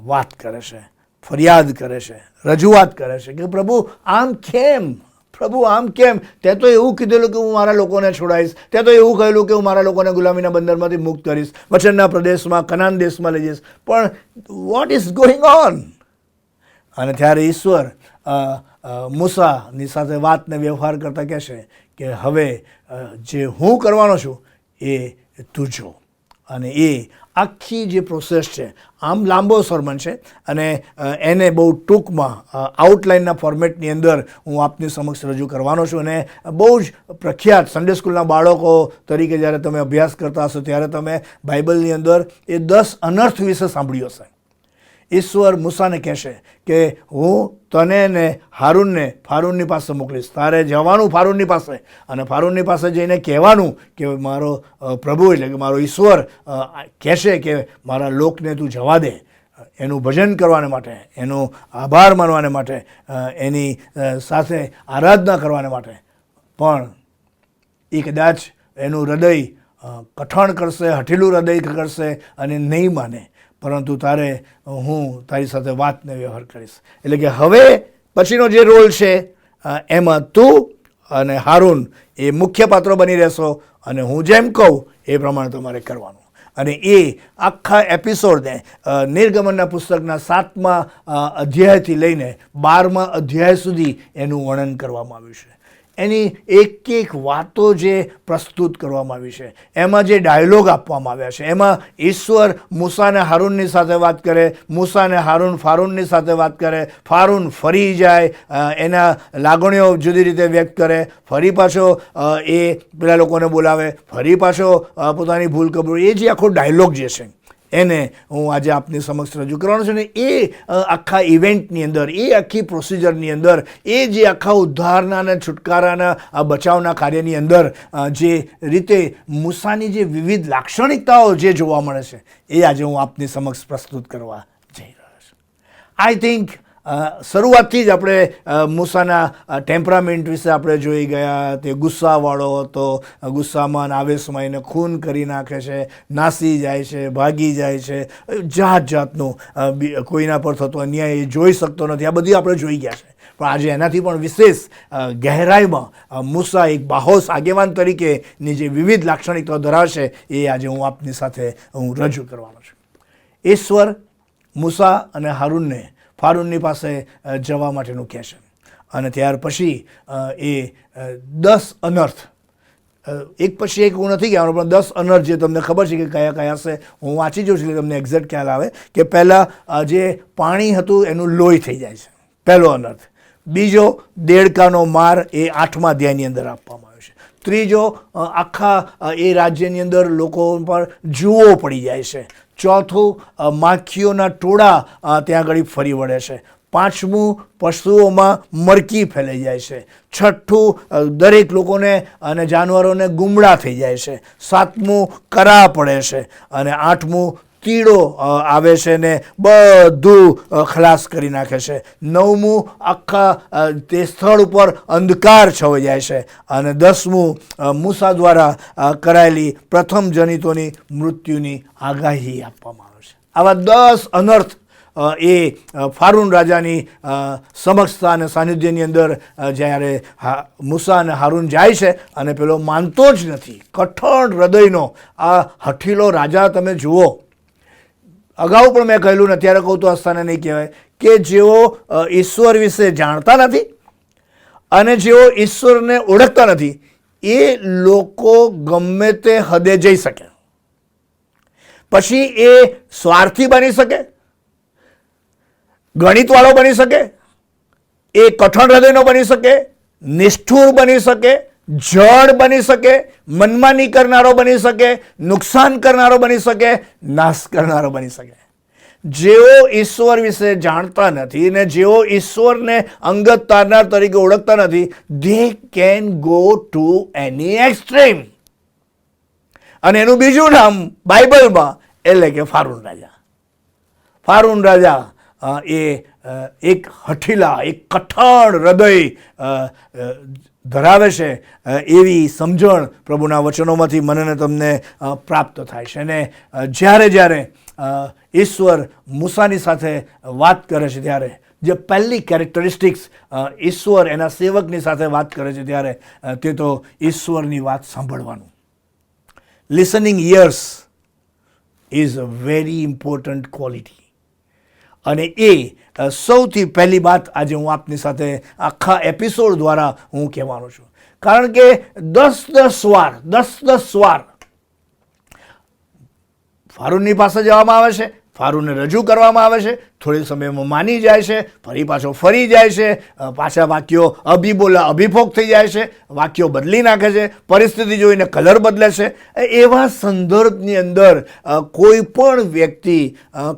વાત કરે છે, ફરિયાદ કરે છે, રજૂઆત કરે છે કે પ્રભુ આમ કેમ, પ્રભુ આમ કેમ? તે તો એવું કીધેલું કે હું મારા લોકોને છોડાવીશ, તે તો એવું કહેલું કે હું મારા લોકોને ગુલામીના બંદરમાંથી મુક્ત કરીશ, વચનના પ્રદેશમાં, કનાન દેશમાં લઈ જઈશ, પણ વોટ ઇઝ ગોઈંગ ઓન? અને ત્યારે ઈશ્વર મૂસાની સાથે વાતને વ્યવહાર કરતા કહે છે કે હવે જે હું કરવાનો છું એ તું જો. અને એ આખી જે પ્રોસેસ છે, આમ લાંબો સરમન છે અને એને બહુ ટૂંકમાં આઉટલાઇનના ફોર્મેટની અંદર હું આપની સમક્ષ રજૂ કરવાનો છું. અને બહુ જ પ્રખ્યાત સન્ડે સ્કૂલના બાળકો તરીકે જ્યારે તમે અભ્યાસ કરતા હશો ત્યારે તમે બાઇબલની અંદર એ 10 અનર્થ વિશે સાંભળ્યું હશે. ઈશ્વર મૂસાને કહેશે કે હું તને ને હારૂનને ફારૂનની પાસે મોકલીશ, તારે જવાનું ફારૂનની પાસે, અને ફારૂનની પાસે જઈને કહેવાનું કે મારો પ્રભુ એટલે કે મારો ઈશ્વર કહેશે કે મારા લોકને તું જવા દે, એનું ભજન કરવાને માટે, એનો આભાર માનવાને માટે, એની સાથે આરાધના કરવાને માટે. પણ એ કદાચ એનું હૃદય કઠણ કરશે, હઠીલું હૃદય કરશે અને નહીં માને, પરંતુ તારે હું તારી સાથે વાતને વ્યવહાર કરીશ. એટલે કે હવે પછીનો જે રોલ છે એમાં તું અને હારૂન એ મુખ્ય પાત્રો બની રહેશો અને હું જેમ કહું એ પ્રમાણે તમારે કરવાનું. અને એ આખા એપિસોડને નિર્ગમનના પુસ્તકના 7મા અધ્યાયથી લઈને 12મા અધ્યાય સુધી એનું વર્ણન કરવામાં આવ્યું છે. એની એક એક વાતો જે પ્રસ્તુત કરવામાં આવી છે, એમાં જે ડાયલોગ આપવામાં આવ્યા છે, એમાં ઈશ્વર મૂસાને હારૂનની સાથે વાત કરે, મૂસાને હારૂન ફારૂનની સાથે વાત કરે, ફારૂન ફરી જાય, એના લાગણીઓ જુદી રીતે વ્યક્ત કરે, ફરી પાછો એ પેલા લોકોને બોલાવે, ફરી પાછો પોતાની ભૂલ કબૂલ, એ જે આખો ડાયલોગ જે છે એને હું આજે આપની સમક્ષ રજૂ કરવાનો છું. ને એ આખા ઇવેન્ટની અંદર, એ આખી પ્રોસિજરની અંદર, એ જે આખા ઉદ્ધારના અને છુટકારાના બચાવના કાર્યની અંદર જે રીતે મૂસાની જે વિવિધ લાક્ષણિકતાઓ જે જોવા મળે છે એ આજે હું આપની સમક્ષ પ્રસ્તુત કરવા જઈ રહ્યો છું. આઈ થિંક શરૂઆતથી જ આપણે મૂસાના ટેમ્પરામેન્ટ વિશે આપણે જોઈ ગયા. તે ગુસ્સાવાળો હતો, ગુસ્સામાં આવેશમાં એને ખૂન કરી નાખે છે, નાસી જાય છે, ભાગી જાય છે, જાત જાતનું કોઈના પર થતો અન્યાય એ જોઈ શકતો નથી. આ બધું આપણે જોઈ ગયા છે. પણ આજે એનાથી પણ વિશેષ ગહેરાઈમાં મૂસા એક બાહોશ આગેવાન તરીકેની જે વિવિધ લાક્ષણિકતાઓ ધરાવશે એ આજે હું આપની સાથે હું રજૂ કરવાનો છું. ઈશ્વર મૂસા અને હારૂનને ફારૂનની પાસે જવા માટેનું કહે છે અને ત્યાર પછી એ 10 અનર્થ, એક પછી એક હું નથી કહેવાનો, પણ 10 અનર્થ જે તમને ખબર છે કે કયા કયા હશે હું વાંચી જાઉં છું એટલે તમને એક્ઝેક્ટ ખ્યાલ આવે. કે પહેલાં જે પાણી હતું એનું લોહી થઈ જાય છે, પહેલો અનર્થ. બીજો દેડકાનો માર એ 8મા અધ્યાયની અંદર આપવામાં આવ્યો છે. ત્રીજો આખા એ રાજ્યની અંદર લોકો પર જુઓ પડી જાય છે. ચોથું માખીઓના ટોળા ત્યાં આગળ ફરી વળે છે. પાંચમું પશુઓમાં મરકી ફેલાઈ જાય છે. છઠ્ઠું દરેક લોકોને અને જાનવરોને ગુમડા થઈ જાય છે. સાતમું કરા પડે છે અને આઠમું કીડો આવે છે ને બધું ખલાસ કરી નાખે છે. નવમું આખા તે સ્થળ ઉપર અંધકાર છવાઈ જાય છે અને 10મું મૂસા દ્વારા કરાયેલી પ્રથમ જનિતોની મૃત્યુની આગાહી આપવામાં આવે છે. આવા 10 અનર્થ એ ફારૂન રાજાની સમક્ષતા અને સાનિધ્યની અંદર જ્યારે મૂસા અને હારૂન જાય છે અને પેલો માનતો જ નથી, કઠણ હૃદયનો આ હઠીલો રાજા તમે જુઓ. અગાઉ પણ મેં કહેલું ને અત્યારે કહું તો આસ્થાને નહીં કહેવાય કે જેઓ ઈશ્વર વિશે જાણતા નથી અને જેઓ ઈશ્વરને ઓળખતા નથી એ લોકો ગમે તે હદે જઈ શકે. પછી એ સ્વાર્થી બની શકે, ગણિતવાળો બની શકે, એ કઠણ હૃદયનો બની શકે, નિષ્ઠુર બની શકે, જડ બની શકે, મનમાની કરનારો બની શકે, નુકસાન કરનારો બની શકે, નાશ કરનારો બની શકે. જેઓ ઈશ્વર વિશે જાણતા નથી ને જેઓ ઈશ્વરને અંગત તારનાર તરીકે ઓળખતા નથી, they can go to any extreme. અને એનું બીજું નામ બાઇબલમાં એટલે કે ફારૂન રાજા. ફારૂન રાજા એ એક હઠીલા, એક કઠણ હૃદય ધરાવે છે એવી સમજણ પ્રભુના વચનોમાંથી મને ને તમને પ્રાપ્ત થાય છે. અને જ્યારે જ્યારે ઈશ્વર મૂસાની સાથે વાત કરે છે ત્યારે જે પહેલી કેરેક્ટરિસ્ટિક્સ ઈશ્વર એના સેવકની સાથે વાત કરે છે ત્યારે તે તો ઈશ્વરની વાત સાંભળવાનું. Listening ears is a very important quality. અને એ સૌથી પહેલી વાત આજે હું આપની સાથે આખા એપિસોડ દ્વારા હું કહેવાનો છું. કારણ કે 10 વાર ફારૂનની પાસે જવામાં આવે છે, ફારૂનને રજૂ કરવામાં આવે છે, થોડી સમયમાં માની જાય છે, ફરી પાછો ફરી જાય છે, પાછા વાક્યો અભિભોગ થઈ જાય છે, વાક્યો બદલી નાખે છે, પરિસ્થિતિ જોઈને કલર બદલે છે. એવા સંદર્ભની અંદર કોઈ પણ વ્યક્તિ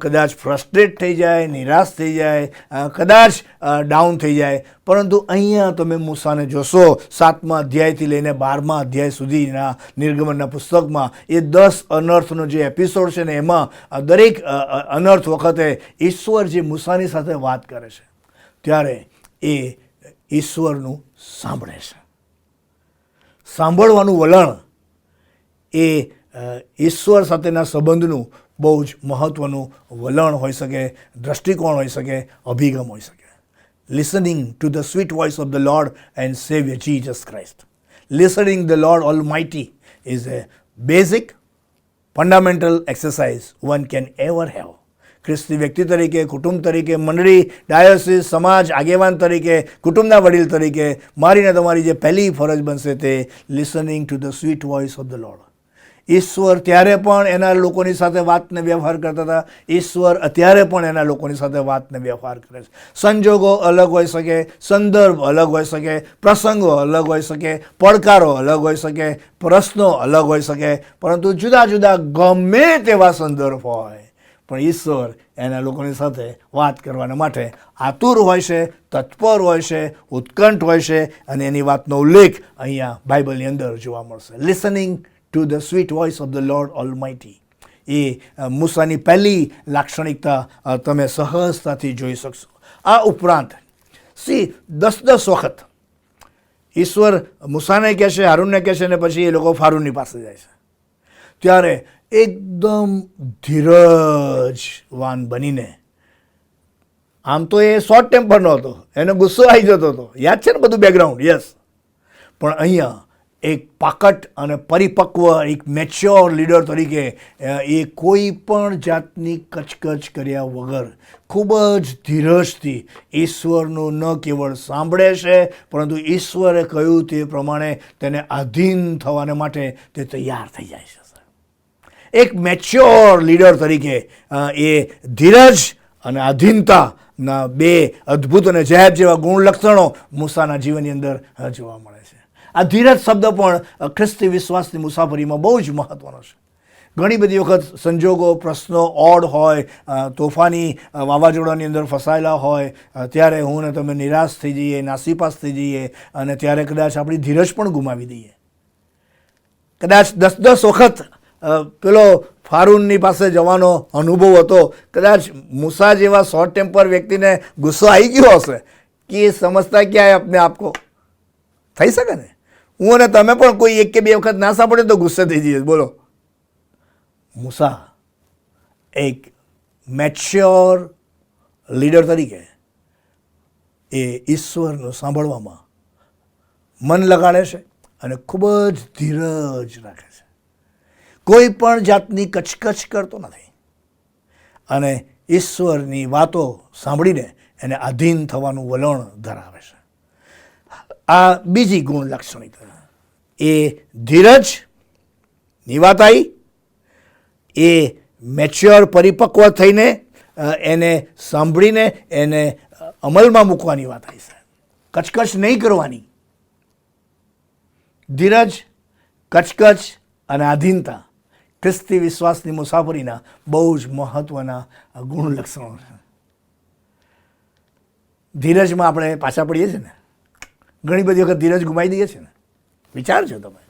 કદાચ ફ્રસ્ટ્રેટ થઈ જાય, નિરાશ થઈ જાય, કદાચ ડાઉન થઈ જાય. પરંતુ અહીંયા તમે મૂસાને જોશો 7મા અધ્યાયથી લઈને 12મા અધ્યાય સુધીના નિર્ગમનના પુસ્તકમાં એ 10 અનર્થનો જે એપિસોડ છે ને એમાં દરેક અનર્થ વખતે ઈશ્વર જે મૂસાની સાથે વાત કરે છે ત્યારે એ ઈશ્વરનું સાંભળે છે. સાંભળવાનું વલણ એ ઈશ્વર સાથેના સંબંધનું બહુ જ મહત્ત્વનું વલણ હોઈ શકે, દૃષ્ટિકોણ હોઈ શકે, અભિગમ હોઈ શકે. Listening to the sweet voice of the Lord and Savior Jesus Christ. Listening the Lord Almighty is a basic, fundamental exercise one can ever have. ખ્રિસ્તી વ્યક્તિ તરીકે, કુટુંબ તરીકે, મંડળી, ડાયોસીસ, સમાજ, આગેવાન તરીકે, કુટુંબના વડીલ તરીકે મારીને તમારી જે પહેલી ફરજ બનશે તે listening to the sweet voice of the lord. ઈશ્વર ત્યારે પણ એના લોકોની સાથે વાતને વ્યવહાર કરતા હતા, ઈશ્વર અત્યારે પણ એના લોકોની સાથે વાતને વ્યવહાર કરે છે. સંજોગો અલગ હોઈ શકે, સંદર્ભ અલગ હોઈ શકે, પ્રસંગો અલગ હોઈ શકે, પડકારો અલગ હોઈ શકે, પ્રશ્નો અલગ હોઈ શકે, પરંતુ જુદા જુદા ગમે તેવા સંદર્ભ હોય પણ ઈશ્વર એના લોકોની સાથે વાત કરવાના માટે આતુર હોય છે, તત્પર હોય છે, ઉત્કંઠ હોય છે અને એની વાતનો ઉલ્લેખ અહીંયા બાઇબલની અંદર જોવા મળશે. Listening to the sweet voice of the Lord Almighty. એ મૂસાની પહેલી લાક્ષણિકતા તમે સહજતાથી જોઈ શકશો. આ ઉપરાંત 10 વખત ઈશ્વર મૂસાને કહે છે, હારૂનને કહે છે અને પછી એ લોકો ફારૂનની પાસે જાય છે. ત્યારે એકદમ ધીરજવાન બનીને, આમ તો એ શોર્ટ ટેમ્પરનો હતો, એનો ગુસ્સો આવી જતો હતો, યાદ છે ને બધું બેકગ્રાઉન્ડ, યસ. પણ અહીંયા એક પાકટ અને પરિપક્વ, એક મેચ્યોર લીડર તરીકે એ કોઈ પણ જાતની કચકચ કર્યા વગર ખૂબ જ ધીરજથી ઈશ્વરનું ન કેવળ સાંભળે છે પરંતુ ઈશ્વરે કહ્યું તે પ્રમાણે તેને આધીન થવાને માટે તે તૈયાર થઈ જાય છે. એક મેચ્યોર લીડર તરીકે એ ધીરજ અને આધીનતાના બે અદ્ભુત અને જહેબ જેવા ગુણ લક્ષણો મૂસાના જીવનની અંદર જોવા મળે છે. આ ધીરજ શબ્દ પણ ખ્રિસ્તી વિશ્વાસની મુસાફરીમાં બહુ જ મહત્ત્વનો છે. ઘણી બધી વખત સંજોગો, પ્રશ્નો ઓડ હોય, તોફાની વાવાઝોડાની અંદર ફસાયેલા હોય ત્યારે હું ને તમે નિરાશ થઈ જઈએ, નાસીપાસ થઈ જઈએ અને ત્યારે કદાચ આપણી ધીરજ પણ ગુમાવી દઈએ. કદાચ 10 વખત પેલો ફારૂનની પાસે જવાનો અનુભવ હતો. કદાચ મૂસા જેવા શોર્ટ ટેમ્પર વ્યક્તિને ગુસ્સો આવી ગયો હશે કે એ સમજતા ક્યાં આપને આપકો થઈ શકે ને. હું અને તમે પણ કોઈ 1 કે 2 વખત ના સાંભળે તો ગુસ્સે થઈ જઈએ. બોલો, મૂસા એક મેચ્યોર લીડર તરીકે એ ઈશ્વરનું સાંભળવામાં મન લગાડે છે અને ખૂબ જ ધીરજ રાખે છે. કોઈ પણ જાતની કચકચ કરતો નથી અને ઈશ્વરની વાતો સાંભળીને એને આધીન થવાનું વલણ ધરાવે છે. આ બીજી ગુણ લાક્ષણિકતા એ ધીરજ, નિવાતાઈ, એ મેચ્યોર પરિપક્વ થઈને એને સાંભળીને એને અમલમાં મૂકવાની વાત આવી છે. કચકચ નહીં કરવાની. ધીરજ, કચકચ અને આધીનતા ખ્રિસ્તી વિશ્વાસની મુસાફરીના બહુ જ મહત્ત્વના ગુણ લક્ષણો છે. ધીરજમાં આપણે પાછા પડીએ છીએ ને, ઘણી બધી વખત ધીરજ ગુમાવી દઈએ છીએ ને. વિચારજો તમે,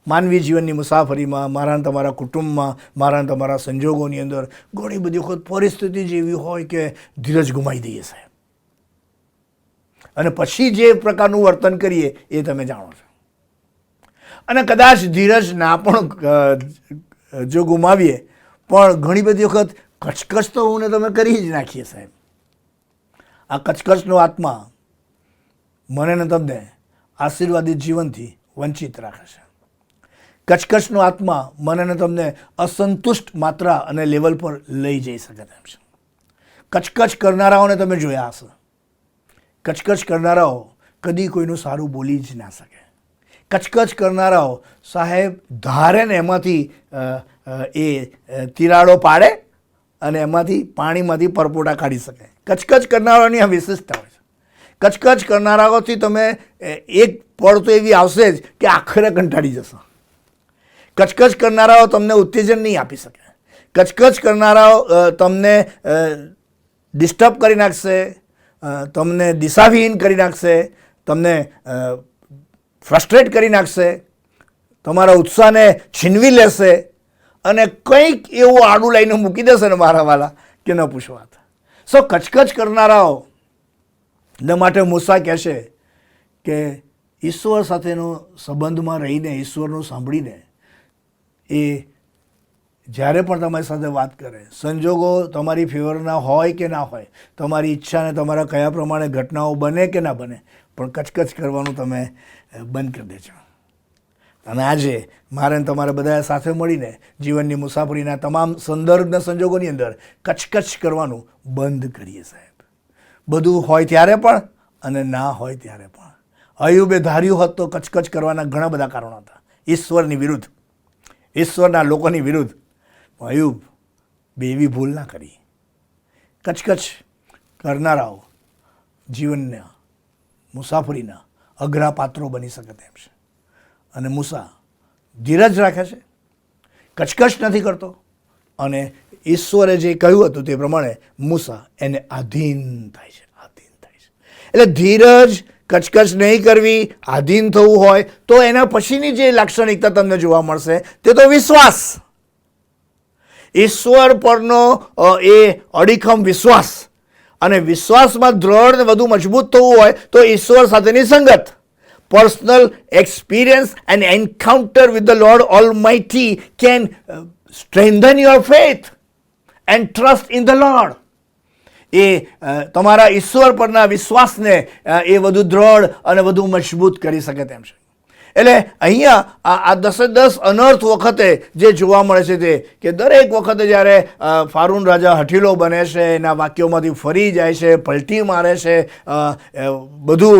માનવી જીવનની મુસાફરીમાં, મારા અને તમારા કુટુંબમાં, મારા અને તમારા સંજોગોની અંદર ઘણી બધી વખત પરિસ્થિતિ જેવી હોય કે ધીરજ ગુમાવી દઈએ સાહેબ, અને પછી જે પ્રકારનું વર્તન કરીએ એ તમે જાણો છો. અને કદાચ ધીરજ ના પણ જો ગુમાવીએ પણ ઘણી બધી વખત કચકચ તો હું ને તમે કરી જ નાખીએ સાહેબ. આ કચકચનો આત્મા મને ને તમને આશીર્વાદિત જીવનથી વંચિત રાખે છે. કચકચનો આત્મા મને ને તમને અસંતુષ્ટ માત્રા અને લેવલ પર લઈ જઈ શકે તેમ છે. કચકચ કરનારાઓને તમે જોયા હશે. કચકચ કરનારાઓ કદી કોઈનું સારું બોલી જ ના શકે. કચકચ કરનારાઓ સાહેબ ધારે ને એમાંથી તિરાડો પાડે અને એમાંથી પાણીમાંથી પરપોટા કાઢી શકે. કચકચ કરનારાઓની આ વિશેષતા હોય છે. કચકચ કરનારાઓથી તમે એક પળ તો એવી આવશે જ કે આખરે કંટાળી જશો. કચકચ કરનારાઓ તમને ઉત્તેજન નહીં આપી શકે. કચકચ કરનારાઓ તમને ડિસ્ટર્બ કરી નાખશે, તમને દિશાવિહીન કરી નાખશે, તમને ફ્રસ્ટ્રેટ કરી નાખશે, તમારા ઉત્સાહને છીનવી લેશે અને કંઈક એવું આડું લાઈને મૂકી દેશે ને મારા વાલા કે ન પૂછો વાત. સો કચકચ કરનારાઓ ને માટે મૂસા કહેશે કે ઈશ્વર સાથેનો સંબંધમાં રહીને, ઈશ્વરનું સાંભળીને એ જ્યારે પણ તમારી સાથે વાત કરે, સંજોગો તમારી ફેવરના હોય કે ના હોય, તમારી ઈચ્છાને તમારા કયા પ્રમાણે ઘટનાઓ બને કે ના બને, પણ કચકચ કરવાનું તમે બંધ કરી દેજો. અને આજે મારે તમારે બધા સાથે મળીને જીવનની મુસાફરીના તમામ સંદર્ભના સંજોગોની અંદર કચકચ કરવાનું બંધ કરીએ સાહેબ. બધું હોય ત્યારે પણ અને ના હોય ત્યારે પણ. અયુબે ધાર્યું હોત તો કચકચ કરવાના ઘણા બધા કારણો હતા, ઈશ્વરની વિરુદ્ધ, ઈશ્વરના લોકોની વિરુદ્ધ. અયુબ એવી ભૂલ ના કરી. કચકચ કરનારાઓ જીવનના મુસાફરીના અઘરા પાત્રો બની શકે તેમ છે. અને મૂસા ધીરજ રાખે છે, કચકચ નથી કરતો, અને ઈશ્વરે જે કહ્યું હતું તે પ્રમાણે મૂસા એને આધીન થાય છે, આધીન થાય છે. એટલે ધીરજ, કચકચ નહીં કરવી, આધીન થવું હોય તો એના પછીની જે લાક્ષણિકતા તમને જોવા મળશે તે તો વિશ્વાસ. ઈશ્વર પરનો એ અડીખમ વિશ્વાસ, અને વિશ્વાસમાં દ્રઢ ને વધુ મજબૂત થવું હોય તો ઈશ્વર સાથેની સંગત. Personal experience and encounter with the Lord Almighty can strengthen your faith and trust in the Lord. એ તમારા ઈશ્વર પરના વિશ્વાસને એ વધુ દ્રઢ અને વધુ મજબૂત કરી શકે તેમ છે. એટલે અહીંયા આ 10 અનર્થ વખતે જે જોવા મળે છે તે કે દરેક વખતે જ્યારે ફારૂન રાજા હઠીલો બને છે, એના વાક્યોમાંથી ફરી જાય છે, પલટી મારે છે, બધું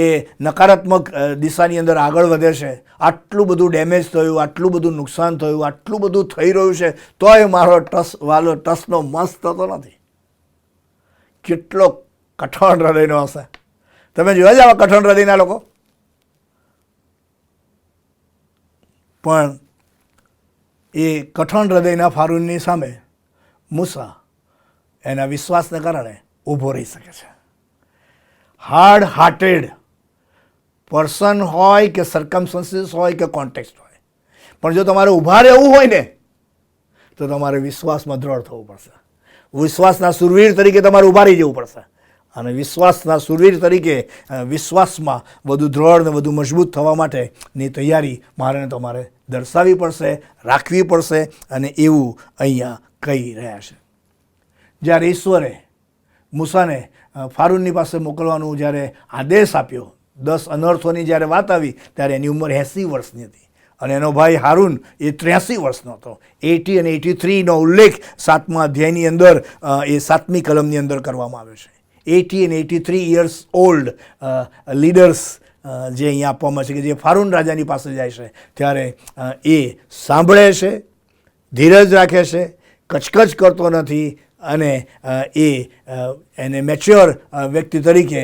એ નકારાત્મક દિશાની અંદર આગળ વધે છે, આટલું બધું ડેમેજ થયું, આટલું બધું નુકસાન થયું, આટલું બધું થઈ રહ્યું છે, તોય મારો ટસનો મસ્ત થતો નથી. કેટલો કઠણ હૃદયનો હશે. તમે જોયા જ આવા કઠણ હૃદયના લોકો. પણ એ કઠણ હૃદયના ફારૂનની સામે મૂસા એના વિશ્વાસને કારણે ઊભો રહી શકે છે. હાર્ડ હાર્ટેડ પર્સન હોય કે સર્કમસ્ટન્સીસ હોય કે કોન્ટેક્સ્ટ હોય, પણ જો તમારે ઊભા રહેવું હોય ને તો તમારે વિશ્વાસમાં દ્રઢ થવું પડશે. વિશ્વાસના સુરવીર તરીકે તમારે ઊભા રહી જવું પડશે. અને વિશ્વાસના સુરવીર તરીકે વિશ્વાસમાં વધુ દ્રઢ ને વધુ મજબૂત થવા માટેની તૈયારી મારે તમારે દર્શાવવી પડશે, રાખવી પડશે. અને એવું અહીંયા કહી રહ્યા છે. જ્યારે ઈશ્વરે મૂસાને ફારૂનની પાસે મોકલવાનું જ્યારે આદેશ આપ્યો, 10 અનર્થોની જ્યારે વાત આવી, ત્યારે એની ઉંમર 80 વર્ષની હતી અને એનો ભાઈ હારૂન એ 83 વર્ષનો હતો. 80 અને 83નો ઉલ્લેખ 7મા અધ્યાયની અંદર એ 7મી કલમની અંદર કરવામાં આવ્યો છે. 80 and 83 years old લીડર્સ જે અહીંયા આપવામાં છે કે જે ફારૂન રાજાની પાસે જાય છે ત્યારે એ સાંભળે છે, ધીરજ રાખે છે, કચકચ કરતો નથી, અને એને મેચ્યોર વ્યક્તિ તરીકે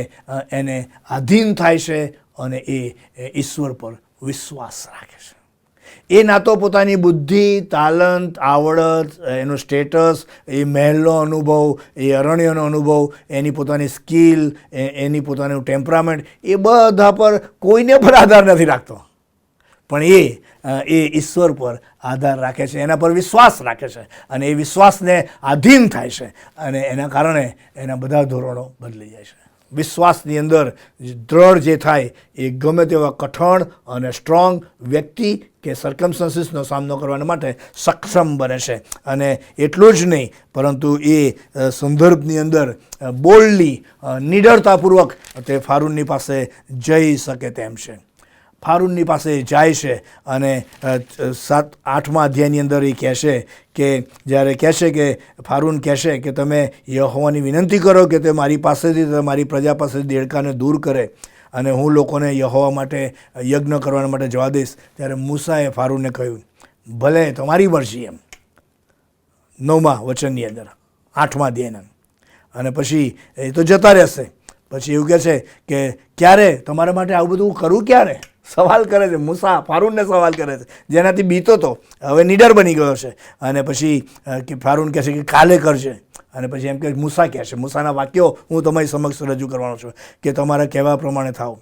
એને આધીન થાય છે, અને એ ઈશ્વર પર વિશ્વાસ રાખે છે. એ ના તો પોતાની બુદ્ધિ, તાલંત, આવડત, એનો સ્ટેટસ, એ મહેલનો અનુભવ, એ અરણ્યનો અનુભવ, એની પોતાની સ્કિલ, એની પોતાનું ટેમ્પરામેન્ટ, એ બધા પર કોઈને પર આધાર નથી રાખતો, પણ એ ઈશ્વર પર આધાર રાખે છે, એના પર વિશ્વાસ રાખે છે, અને એ વિશ્વાસને આધીન થાય છે, અને એના કારણે એના બધા ધોરણો બદલી જાય છે. વિશ્વાસની અંદર દ્રઢ જે થાય એ ગમે તેવા કઠણ અને સ્ટ્રોંગ વ્યક્તિ કે સર્કમસ્ટન્સીસનો સામનો કરવા માટે સક્ષમ બને છે. અને એટલું જ નહીં, પરંતુ એ સંદર્ભની અંદર બોલ્ડલી, નિડરતાપૂર્વક તે ફારૂનની પાસે જઈ શકે તેમ છે. ફારૂનની પાસે જાય છે અને 7-8મા અધ્યાયની અંદર એ કહેશે કે જ્યારે કહેશે કે ફારૂન કહેશે કે તમે યહોવાની વિનંતી કરો કે તે મારી પાસેથી, મારી પ્રજા પાસેથી દેડકાને દૂર કરે અને હું લોકોને યહોવા માટે યજ્ઞ કરવા માટે જવા દઈશ. ત્યારે મૂસાએ ફારૂનને કહ્યું, ભલે તમારી મરજી એમ. 9મા વચનની અંદર 8મા અધ્યાયના. અને પછી એ તો જતા રહેશે. પછી એવું કહે છે કે ક્યારે તમારા માટે આવું બધું કરવું, ક્યારે સવાલ કરે છે. મૂસા ફારૂનને સવાલ કરે છે, જેનાથી બીતો તો હવે નીડર બની ગયો છે. અને પછી કે ફારૂન કહે છે કે કાલે કરજે. અને પછી એમ કે મૂસા કહે છે, મૂસાના વાક્યો હું તમારી સમક્ષ રજૂ કરવાનો છું કે તમારા કહેવા પ્રમાણે થાવ.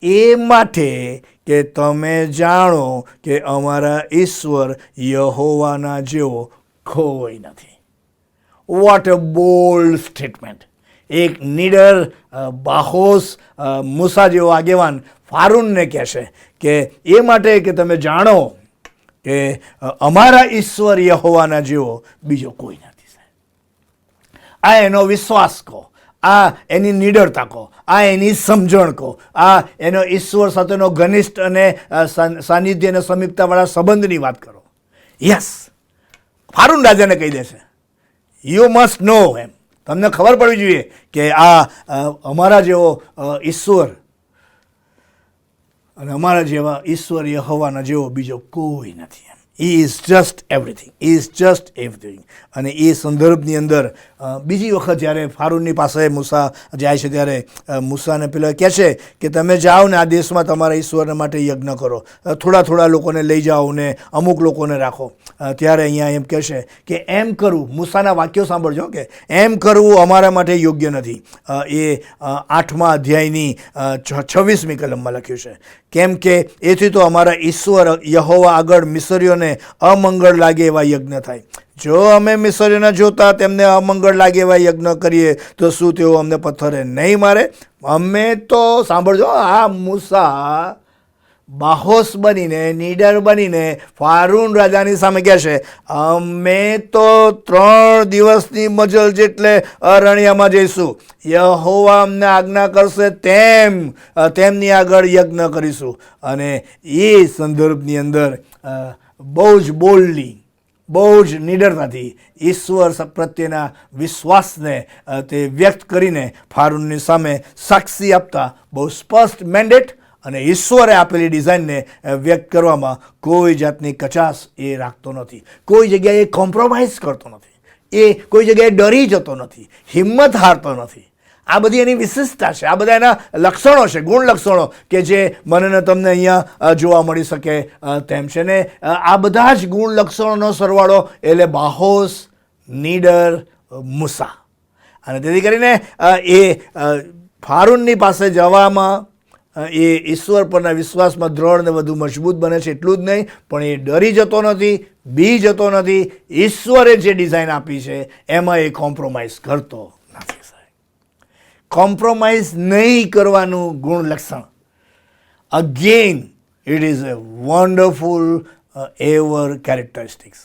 એ માટે કે તમે જાણો કે અમારા ઈશ્વર યહોવાના જેવો કોઈ નથી. What a bold statement. એક નીડર બાહોશ મૂસા જેવો આગેવાન ફારૂનને કહેશે કે એ માટે કે તમે જાણો કે અમારા ઈશ્વર યહોવાના જેવો બીજો કોઈ નથી. સાહેબ, આ એનો વિશ્વાસ કહો, આ એની નીડરતા કહો, આ એની સમજણ કહો, આ એનો ઈશ્વર સાથેનો ઘનિષ્ઠ અને સાનિધ્ય અને સમીપતાવાળા સંબંધની વાત કરો. યસ, ફારૂન રાજાને કહી દેશે યુ મસ્ટ નો. એમ તમને ખબર પડવી જોઈએ કે આ અમારા જેવો ઈશ્વર અને અમારા જેવા ઈશ્વર યહોવાના જેવો બીજો કોઈ નથી. એમ he is just everything, he is just everything. અને એ સંદર્ભની અંદર બીજી વખત જ્યારે ફારૂનની પાસે મૂસા જાય છે ત્યારે મૂસાને પેલો કહે છે કે તમે જાઓ ને આ દેશમાં તમારા ઈશ્વરના માટે યજ્ઞ કરો, થોડા થોડા લોકોને લઈ જાઓ ને અમુક લોકોને રાખો. ત્યારે અહીંયા એમ કહેશે કે એમ કરવું, મૂસાના વાક્યો સાંભળજો કે એમ કરવું અમારા માટે યોગ્ય નથી. એ 8મા અધ્યાયની 26મી કલમમાં લખ્યું છે. કેમ કે એથી તો અમારા ઈશ્વર યહોવા આગળ મિસરીઓને અમંગળ લાગે એવા યજ્ઞ થાય. જો અમે મિસરીઓને જોતા તેમને અમંગળ લાગે એવા યજ્ઞ કરીએ તો શું તેઓ અમને પથ્થરે નહીં મારે? અમે તો સાંભળજો, આ મૂસા બાહોશ બનીને નીડર બનીને ફારૂન રાજાની સામે કહે છે અમે તો 3 દિવસની મજલ જેટલે અરણ્યમાં જઈશું, યહોવા અમને આજ્ઞા કરશે તેમની આગળ યજ્ઞ કરીશું. અને એ સંદર્ભની અંદર બહુ જ બોલ્ડલી, બહુ જ નીડરતાથી ઈશ્વર પ્રત્યેના વિશ્વાસને તે વ્યક્ત કરીને ફારૂનની સામે સાક્ષી આપતા બહુ સ્પષ્ટ મેન્ડેટ અને ઈશ્વરે આપેલી ડિઝાઇનને વ્યક્ત કરવામાં કોઈ જાતની કચાશ એ રાખતો નથી. કોઈ જગ્યાએ કોમ્પ્રોમાઇઝ કરતો નથી. એ કોઈ જગ્યાએ ડરી જતો નથી, હિંમત હારતો નથી. આ બધી એની વિશેષતા છે, આ બધા એના લક્ષણો છે, ગુણ લક્ષણો કે જે મને ને તમને અહીંયા જોવા મળી શકે તેમ છે. ને આ બધા જ ગુણ લક્ષણોનો સરવાળો એટલે બાહોશ, નીડર, મૂસા. અને તેથી કરીને એ ફારૂનની પાસે જવામાં એ ઈશ્વર પરના વિશ્વાસમાં દ્રઢ ને વધુ મજબૂત બને છે. એટલું જ નહીં, પણ એ ડરી જતો નથી, બી જતો નથી. ઈશ્વરે જે ડિઝાઇન આપી છે એમાં એ કોમ્પ્રોમાઇઝ કરતો નથી. કોમ્પ્રોમાઇઝ નહીં કરવાનું ગુણ લક્ષણ. Again it is a wonderful ever characteristics.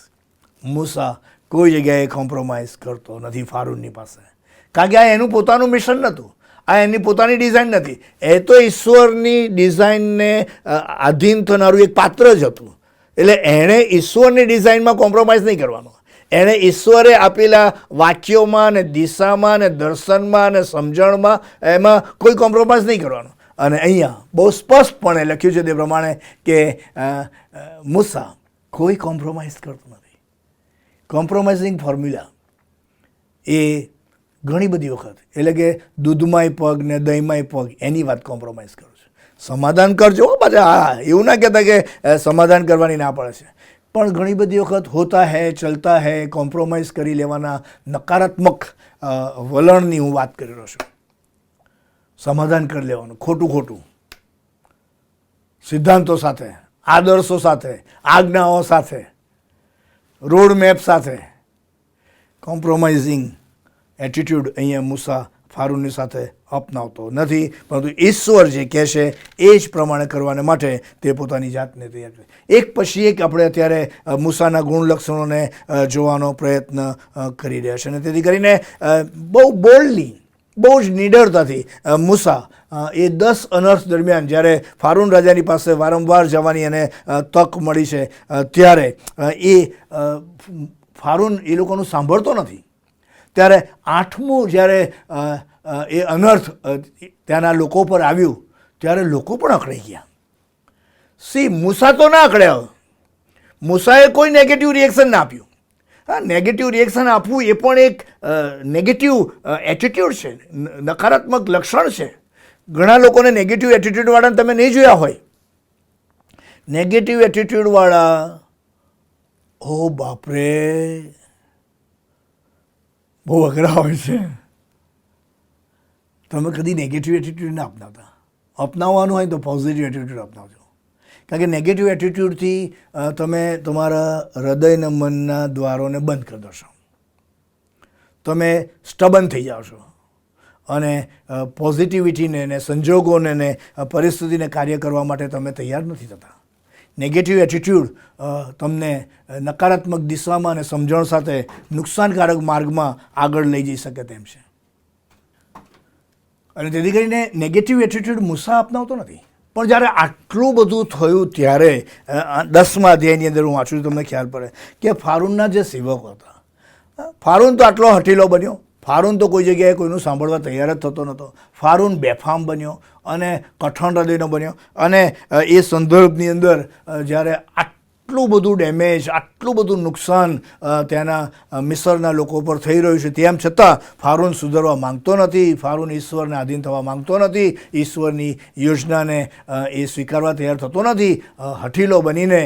મૂસા કોઈ જગ્યાએ કોમ્પ્રોમાઇઝ કરતો નથી ફારૂનની પાસે, કારણ કે આ એનું પોતાનું મિશન નહોતું, આ એની પોતાની ડિઝાઇન નથી. એ તો ઈશ્વરની ડિઝાઇનને આધીન થનારું એક પાત્ર જ હતું. એટલે એણે ઈશ્વરની ડિઝાઇનમાં કોમ્પ્રોમાઇઝ નહીં કરવાનો. એણે ઈશ્વરે આપેલા વાક્યોમાં ને દિશામાં ને દર્શનમાં ને સમજણમાં એમાં કોઈ કોમ્પ્રોમાઇઝ નહીં કરવાનો. અને અહીંયા બહુ સ્પષ્ટપણે લખ્યું છે તે પ્રમાણે કે મૂસા કોઈ કોમ્પ્રોમાઇઝ કરતો નથી. કોમ્પ્રોમાઇઝિંગ ફોર્મ્યુલા એ ઘણી બધી વખત, એટલે કે દૂધમાંય પગ ને દહીંમાંય પગ, એની વાત કોમ્પ્રોમાઇઝ કરું છું. સમાધાન કરજો પાછા, હા એવું ના કહેતા કે સમાધાન કરવાની ના પડે છે, પણ ઘણી બધી વખત હોતા હૈ, ચલતા હૈ, કોમ્પ્રોમાઇઝ કરી લેવાના નકારાત્મક વલણની હું વાત કરી રહ્યો છું. સમાધાન કરી લેવાનું ખોટું સિદ્ધાંતો સાથે, આદર્શો સાથે, આજ્ઞાઓ સાથે, રોડ મેપ સાથે કોમ્પ્રોમાઇઝિંગ એટીટ્યૂડ અહીંયા મૂસા ફારૂનની સાથે અપનાવતો નથી, પરંતુ ઈશ્વર જે કહે છે એ જ પ્રમાણે કરવાને માટે તે પોતાની જાતને તૈયાર કરે. એક પછી એક આપણે અત્યારે મૂસાના ગુણ લક્ષણોને જોવાનો પ્રયત્ન કરી રહ્યા છે. અને તેથી કરીને બહુ બોલ્ડલી, બહુ જ નિડરતાથી મૂસા એ 10 અનર્થ દરમિયાન જ્યારે ફારૂન રાજાની પાસે વારંવાર જવાની એને તક મળી છે ત્યારે એ ફારૂન એ લોકોનું સાંભળતો નથી. ત્યારે 8મું જ્યારે એ અનર્થ ત્યાંના લોકો પર આવ્યું ત્યારે લોકો પણ અકળાઈ ગયા. મૂસા તો ના અકળ્યા, મૂસાએ કોઈ નેગેટિવ રિએક્શન ના આપ્યું. હા, નેગેટિવ રિએક્શન આપવું એ પણ એક નેગેટિવ એટીટ્યૂડ છે, નકારાત્મક લક્ષણ છે. ઘણા લોકોને નેગેટિવ એટીટ્યૂડવાળાને તમે નહીં જોયા હોય. નેગેટિવ એટીટ્યૂડવાળા, ઓ બાપરે, બહુ અઘરા હોય છે. તમે કદી નેગેટિવ એટીટ્યૂડ ના અપનાવતા. અપનાવવાનું હોય તો પોઝિટિવ એટીટ્યૂડ અપનાવજો. કારણ કે નેગેટિવ એટીટ્યૂડથી તમે તમારા હૃદયના મનના દ્વારોને બંધ કરી દેશો. તમે સ્ટબન થઈ જાઓ છો અને પોઝિટિવિટીને ને સંજોગોને ને પરિસ્થિતિને કાર્ય કરવા માટે તમે તૈયાર નથી થતા. નેગેટિવ એટીટ્યૂડ તમને નકારાત્મક દિશામાં અને સમજણ સાથે નુકસાનકારક માર્ગમાં આગળ લઈ જઈ શકે તેમ છે. અને તેથી કરીને નેગેટિવ એટીટ્યૂડ મૂસા અપનાવતો નથી. પણ જ્યારે આટલું બધું થયું ત્યારે 10મા અધ્યાયની અંદર હું વાંચું છું, તમને ખ્યાલ પડે કે ફારૂનના જે સેવકો હતા, ફારૂન તો આટલો હઠીલો બન્યો. ફારૂન તો કોઈ જગ્યાએ કોઈનું સાંભળવા તૈયાર જ થતો નહોતો. ફારૂન બેફામ બન્યો અને કઠણ હૃદયનો બન્યો. અને એ સંદર્ભની અંદર જ્યારે આટલું બધું ડેમેજ, આટલું બધું નુકસાન ત્યાંના મિસરના લોકો પર થઈ રહ્યું છે, તેમ છતાં ફારૂન સુધરવા માંગતો નથી. ફારૂન ઈશ્વરને આધીન થવા માંગતો નથી. ઈશ્વરની યોજનાને એ સ્વીકારવા તૈયાર થતો નથી. હઠીલો બનીને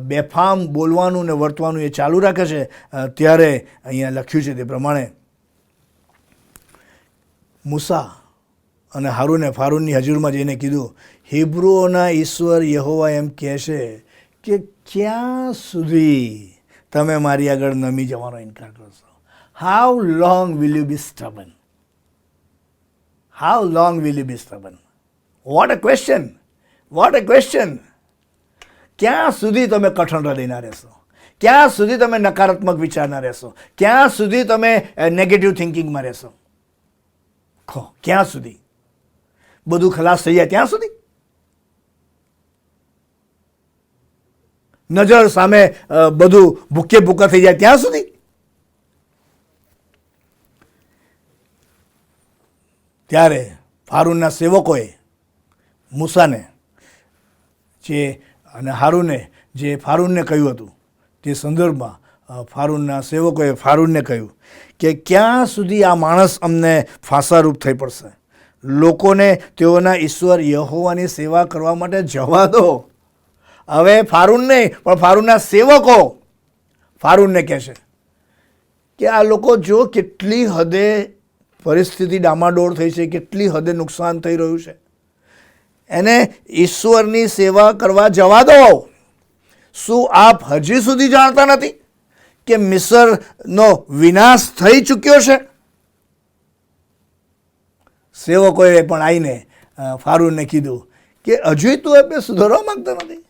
બેફામ બોલવાનું ને વર્તવાનું એ ચાલુ રાખે છે. ત્યારે અહીંયા લખ્યું છે તે પ્રમાણે મૂસા અને હારૂને ફારૂનની હજુરમાં જઈને કીધું, હિબ્રુઓના ઈશ્વર યહોવા એમ કહે છે કે ક્યાં સુધી તમે મારી આગળ નમી જવાનો ઇનકાર કરશો? How long will you be stubborn? How long will you be stubborn? What a question! What a question! ક્યાં સુધી તમે કઠણ હૃદયના રહેશો? ક્યાં સુધી તમે નકારાત્મક વિચારના રહેશો? ક્યાં સુધી તમે નેગેટિવ થિંકિંગમાં રહેશો? ક્યાં સુધી? બધું ખલાસ થઈ જાય ત્યાં સુધી? નજર સામે બધું ભૂકે ભૂકા થઈ જાય ત્યાં સુધી? ત્યારે ફારૂનના સેવકોએ મૂસાને અને હારૂને જે ફારૂનને કહ્યું હતું તે સંદર્ભમાં ફારૂનના સેવકોએ ફારૂનને કહ્યું કે ક્યાં સુધી આ માણસ અમને ફાંસારૂપ થઈ પડશે? લોકોને તેઓના ઈશ્વર યહોવાની સેવા કરવા માટે જવા દો. હવે ફારૂન નહીં, પણ ફારૂનના સેવકો ફારૂનને કહે છે કે આ લોકો જો કેટલી હદે પરિસ્થિતિ ડામાડોળ થઈ છે, કેટલી હદે નુકસાન થઈ રહ્યું છે, એને ઈશ્વરની સેવા કરવા જવા દો. શું આપ હજી સુધી જાણતા નથી કે મિસરનો વિનાશ થઈ ચૂક્યો છે? સેવકોએ પણ આવીને ફારૂનને કીધું કે હજુ તું આપણે સુધારવા માંગતો નથી.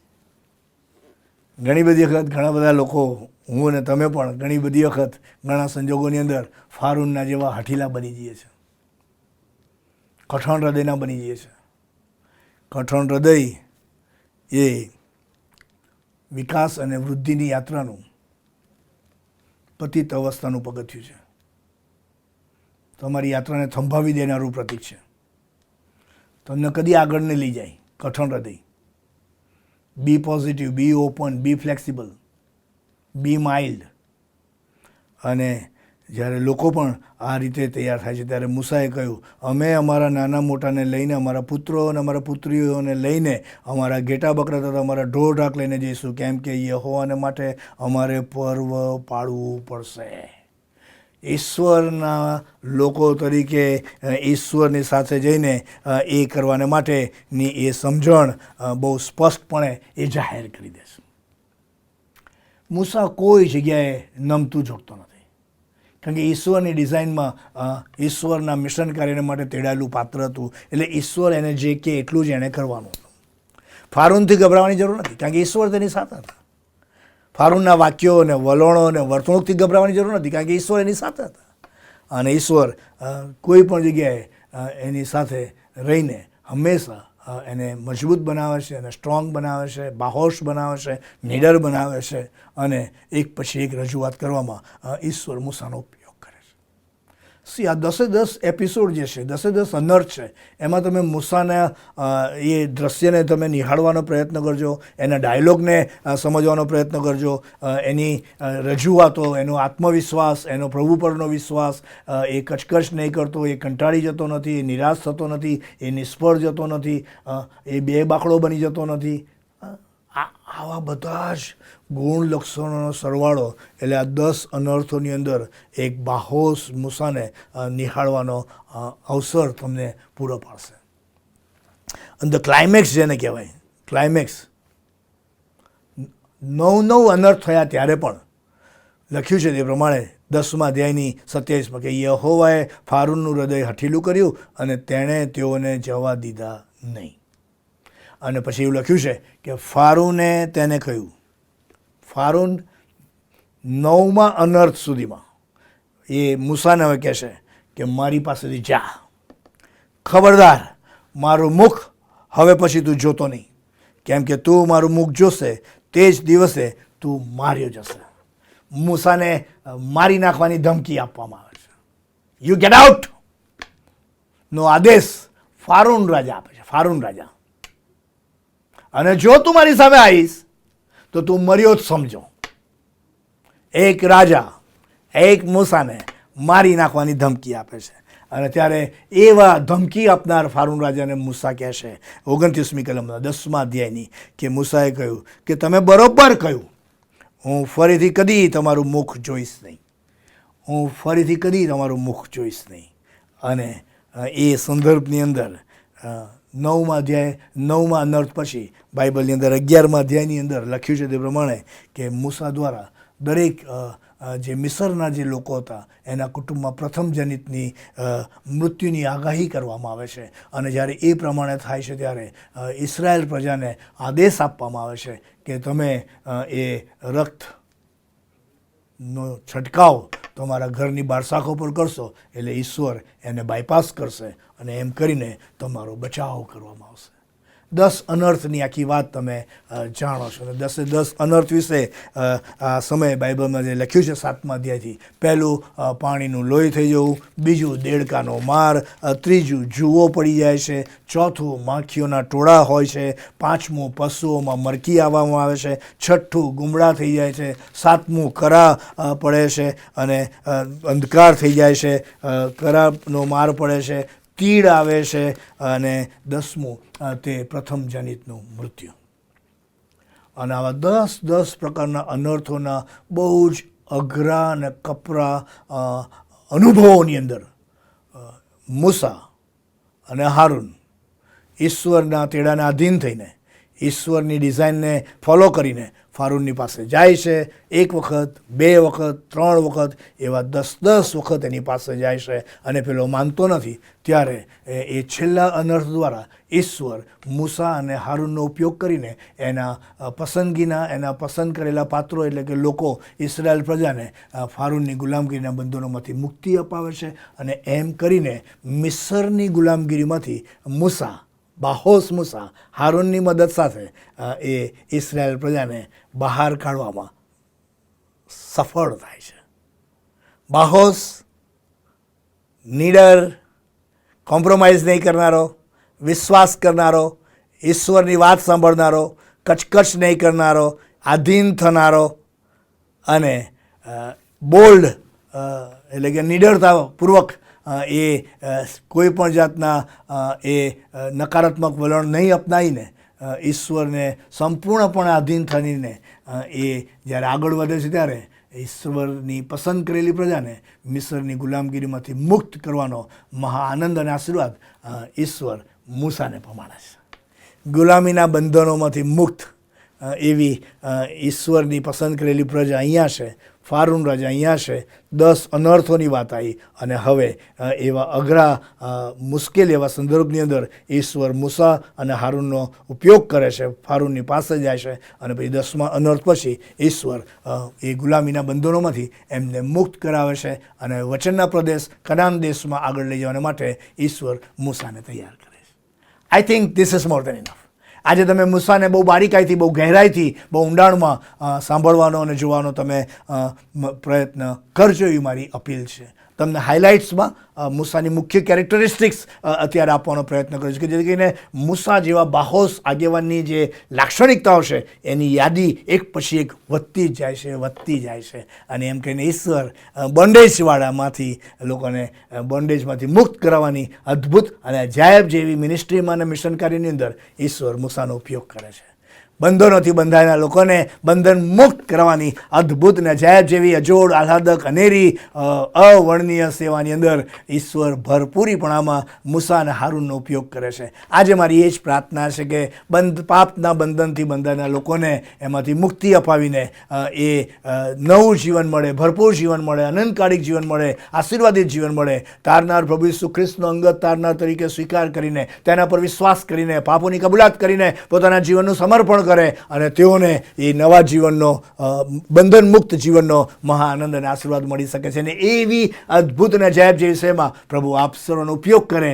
ઘણી બધી વખત ઘણા બધા લોકો, હું અને તમે પણ ઘણી બધી વખત ઘણા સંજોગોની અંદર ફારૂનના જેવા હઠીલા બની જઈએ છીએ, કઠણ હૃદયના બની જઈએ છીએ. કઠણ હૃદય એ વિકાસ અને વૃદ્ધિની યાત્રાનું પતિત અવસ્થાનું પગથિયું છે. તમારી યાત્રાને થંભાવી દેનારું પ્રતીક છે. તમને કદી આગળ નહીં લઈ જાય કઠણ હૃદય. B positive, B open, be flexible, B mild. અને જ્યારે લોકો પણ આ રીતે તૈયાર થાય છે ત્યારે મૂસાએ કહ્યું, અમે અમારા નાના મોટાને લઈને, અમારા પુત્રો અને અમારા પુત્રીઓને લઈને, અમારા ઘેટા બકરા તથા અમારા ઢોર ઢાક લઈને જઈશું, કેમ કે યહોવાને માટે અમારે પર્વ પાળવું પડશે. ઈશ્વરના લોકો તરીકે ઈશ્વરની સાથે જઈને એ કરવાને માટેની એ સમજણ બહુ સ્પષ્ટપણે એ જાહેર કરી દેશે. મૂસા કોઈ જગ્યાએ નમતું જોડતો નથી, કારણ કે ઈશ્વરની ડિઝાઇનમાં ઈશ્વરના મિશન કાર્યને માટે તેડાયેલું પાત્ર હતું. એટલે ઈશ્વર એને જે કે એટલું જ એણે કરવાનું હતું. ફારૂનથી ગભરાવાની જરૂર નથી, કારણ કે ઈશ્વર તેની સાથે હતા. ફારૂનના વાક્યો અને વલણો અને વર્તણૂકથી ગભરાવાની જરૂર નથી, કારણ કે ઈશ્વર એની સાથે હતા. અને ઈશ્વર કોઈ પણ જગ્યાએ એની સાથે રહીને હંમેશા એને મજબૂત બનાવે છે, એને સ્ટ્રોંગ બનાવે છે, બાહોશ બનાવે છે, નીડર બનાવે છે. અને એક પછી એક રજૂઆત કરવામાં ઈશ્વર મૂસાનો ઉપયોગ કરે છે. સી આ 10 એપિસોડ જે છે 10 અનર્થ છે એમાં તમે મૂસાના એ દ્રશ્યને તમે નિહાળવાનો પ્રયત્ન કરજો, એના ડાયલોગને સમજવાનો પ્રયત્ન કરજો, એની રજૂઆતો, એનો આત્મવિશ્વાસ, એનો પ્રભુ પરનો વિશ્વાસ, એ કચકચ નહીં કરતો, એ કંટાળી જતો નથી, એ નિરાશ થતો નથી, એ નિષ્ફળ જતો નથી, એ બે બાકડો બની જતો નથી. આવા બધા જ ગુણ લક્ષણોનો સરવાળો એટલે આ 10 અનર્થોની અંદર એક બાહોશ મૂસાને નિહાળવાનો અવસર તમને પૂરો પાડશે. અને ધ ક્લાઇમેક્સ જેને કહેવાય, ક્લાઇમેક્સ 9 અનર્થ થયા ત્યારે પણ લખ્યું છે તે પ્રમાણે 10મા અધ્યાયની 27માં કે યહોવાએ ફારૂનનું હૃદય હઠીલું કર્યું અને તેણે તેઓને જવા દીધા નહીં. અને પછી એવું લખ્યું છે કે ફારૂને તેને કહ્યું, ફારૂન 9મા અનર્થ સુધીમાં એ મૂસાને હવે કહેશે કે મારી પાસેથી જા, ખબરદાર મારું મુખ હવે પછી તું જોતો નહીં, કેમ કે તું મારું મુખ જોશે તે જ દિવસે તું માર્યો જશે. મૂસાને મારી નાખવાની ધમકી આપવામાં આવે છે. યુ ગેટ આઉટ નો આદેશ ફારૂન રાજા આપે છે, ફારૂન રાજા. અને જો તું મારી સામે આવીશ તો તું મર્યો જ સમજો. એક રાજા એક મૂસાને મારી નાખવાની ધમકી આપે છે. અને ત્યારે એવા ધમકી આપનાર ફારૂન રાજાને મૂસા કહેશે 29મી કલમના 10મા અધ્યાયની કે મૂસાએ કહ્યું કે તમે બરોબર કહ્યું, હું ફરીથી કદી તમારું મુખ જોઈશ નહીં, હું ફરીથી કદી તમારું મુખ જોઈશ નહીં. અને એ સંદર્ભની અંદર 9મા અધ્યાય 9મા અનર્થ પછી બાઇબલની અંદર 11મા અધ્યાયની અંદર લખ્યું છે તે પ્રમાણે કે મૂસા દ્વારા દરેક જે મિસરના જે લોકો હતા એના કુટુંબમાં પ્રથમ જનિતની મૃત્યુની આગાહી કરવામાં આવે છે. અને જ્યારે એ પ્રમાણે થાય છે ત્યારે ઇસરાયેલ પ્રજાને આદેશ આપવામાં આવે છે કે તમે એ રક્તનો છંટકાવ તમારા ઘરની બારશાખો પર કરશો એટલે ઈશ્વર એને બાયપાસ કરશે અને એમ કરીને તમારો બચાવ કરવામાં આવશે. 10 અનર્થની આખી વાત તમે જાણો છો. અને 10 અનર્થ વિશે આ સમયે બાઇબલમાં જે લખ્યું છે 7મા અધ્યાયથી, પહેલું પાણીનું લોહી થઈ જવું, બીજું દેડકાનો માર, ત્રીજું જુઓ પડી જાય છે, ચોથું માખીઓના ટોળા હોય છે, પાંચમું પશુઓમાં મરકી આવવામાં આવે છે, છઠ્ઠું ગુમડા થઈ જાય છે, સાતમું કરા પડે છે અને અંધકાર થઈ જાય છે, કરાનો માર પડે છે, તીડ આવે છે, અને 10મું તે પ્રથમ જનિતનું મૃત્યુ. અને આવા 10 પ્રકારના અનર્થોના બહુ જ અઘરા અને કપરા અનુભવોની અંદર મૂસા અને હારૂન ઈશ્વરના તેડાને આધીન થઈને, ઈશ્વરની ડિઝાઇનને ફોલો કરીને ફારૂનની પાસે જાય છે. 1 વખત, 2 વખત, 3 વખત, એવા 10 વખત એની પાસે જાય છે. અને પેલો માનતો નથી ત્યારે એ છેલ્લા અનર્થ દ્વારા ઈશ્વર મૂસા અને હારૂનનો ઉપયોગ કરીને એના પસંદગીના, એના પસંદ કરેલા પાત્રો એટલે કે લોકો, ઇસરાયેલ પ્રજાને ફારૂનની ગુલામગીરીના બંધનોમાંથી મુક્તિ અપાવે છે. અને એમ કરીને મિસરની ગુલામગીરીમાંથી મૂસા, બાહોશ મૂસા હારૂનની મદદ સાથે એ ઇસરાયેલ પ્રજાને બહાર કાઢવામાં સફળ થાય છે. બાહોશ, નીડર, કોમ્પ્રોમાઇઝ નહીં કરનારો, વિશ્વાસ કરનારો, ઈશ્વરની વાત સાંભળનારો, કચકચ નહીં કરનારો, આધીન થનારો અને બોલ્ડ એટલે કે નિડરતાપૂર્વક એ કોઈ પણ જાતના એ નકારાત્મક વલણ નહીં અપનાવીને ઈશ્વરને સંપૂર્ણપણે આધીન થઈને એ જ્યારે આગળ વધે છે ત્યારે ઈશ્વરની પસંદ કરેલી પ્રજાને મિસરની ગુલામગીરીમાંથી મુક્ત કરવાનો મહા આનંદ અને આશીર્વાદ ઈશ્વર મૂસાને પમાડે છે. ગુલામીના બંધનોમાંથી મુક્ત એવી ઈશ્વરની પસંદ કરેલી પ્રજા અહીંયા છે. ફારૂન રાજા અહીંયા છે. 10 અનર્થોની વાત આવી અને હવે એવા અઘરા મુશ્કેલ એવા સંદર્ભની અંદર ઈશ્વર મૂસા અને હારૂનનો ઉપયોગ કરે છે. ફારૂનની પાસે જાય છે અને પછી 10મા અનર્થ પછી ઈશ્વર એ ગુલામીના બંધનોમાંથી એમને મુક્ત કરાવે છે અને વચનના પ્રદેશ કનાન દેશમાં આગળ લઈ જવા માટે ઈશ્વર મૂસાને તૈયાર કરે છે. I think this is more then enough. આજે તમે મૂસાને બહુ બારીકાઈથી, બહુ ગહેરાઈથી, બહુ ઊંડાણમાં સાંભળવાનો અને જોવાનો તમે પ્રયત્ન કરજો એવી મારી અપીલ છે. તમને હાઇલાઇટ્સમાં મૂસાની મુખ્ય કેરેક્ટરિસ્ટિક્સ અત્યારે આપવાનો પ્રયત્ન કર્યો છે કે જેથી કરીને મૂસા જેવા બાહોશ આગેવાનની જે લાક્ષણિકતાઓ છે એની યાદી એક પછી એક વધતી જ જાય છે અને એમ કહીને ઈશ્વર બોન્ડેજવાળામાંથી લોકોને બોન્ડેજમાંથી મુક્ત કરાવવાની અદ્ભુત અને અજાયબ જેવી મિનિસ્ટ્રીમાં અને મિશન કાર્યની અંદર ઈશ્વર મૂસાનો ઉપયોગ કરે છે. બંધનોથી બંધાયેલા લોકોને બંધન મુક્ત કરવાની અદ્ભુત અને અજાયબ જેવી અજોડ આહલાદક અનેરી અવર્ણનીય સેવાની અંદર ઈશ્વર ભરપૂરીપણામાં મૂસા અને હારૂનનો ઉપયોગ કરે છે. આજે મારી એ જ પ્રાર્થના છે કે પાપના બંધનથી બંધાયેલા લોકોને એમાંથી મુક્તિ અપાવીને એ નવું જીવન મળે, ભરપૂર જીવન મળે, અનંતકાળિક જીવન મળે, આશીર્વાદિત જીવન મળે. તારનાર પ્રભુ ઈસુ ખ્રિસ્તનો અંગત તારનાર તરીકે સ્વીકાર કરીને તેના પર વિશ્વાસ કરીને પાપોની કબૂલાત કરીને પોતાના જીવનનું સમર્પણ કરે અને તેઓને એ નવા જીવનનો બંધન મુક્ત જીવનનો મહા આનંદ અને આશીર્વાદ મળી શકે છે. અને એવી અદ્ભુત અને અજાયબ જે વિષયમાં પ્રભુ આપ સર્વનો ઉપયોગ કરે,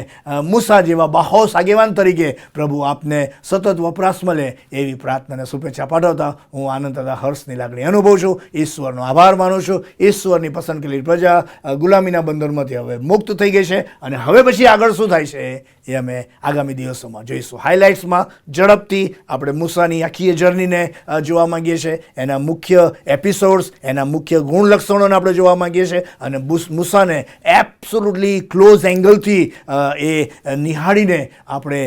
મૂસા જેવા બાહોશ આગેવાન તરીકે પ્રભુ આપને સતત વપરાશ મળે એવી પ્રાર્થનાને શુભેચ્છા પાઠવતા હું આનંદ તથા હર્ષની લાગણી અનુભવું છું. ઈશ્વરનો આભાર માનું છું. ઈશ્વરની પસંદ કરેલી પ્રજા ગુલામીના બંધનમાંથી હવે મુક્ત થઈ ગઈ છે અને હવે પછી આગળ શું થાય છે એ અમે આગામી દિવસોમાં જોઈશું. હાઇલાઇટ્સમાં ઝડપથી આપણે મૂસાની આખી જર્નીને જોવા માંગીએ છીએ, એના મુખ્ય એપિસોડ્સ, એના મુખ્ય ગુણ લક્ષણોને આપણે જોવા માંગીએ છીએ અને મૂસાને એબ્સોલ્યુટલી ક્લોઝ એંગલથી એ નિહાળીને આપણે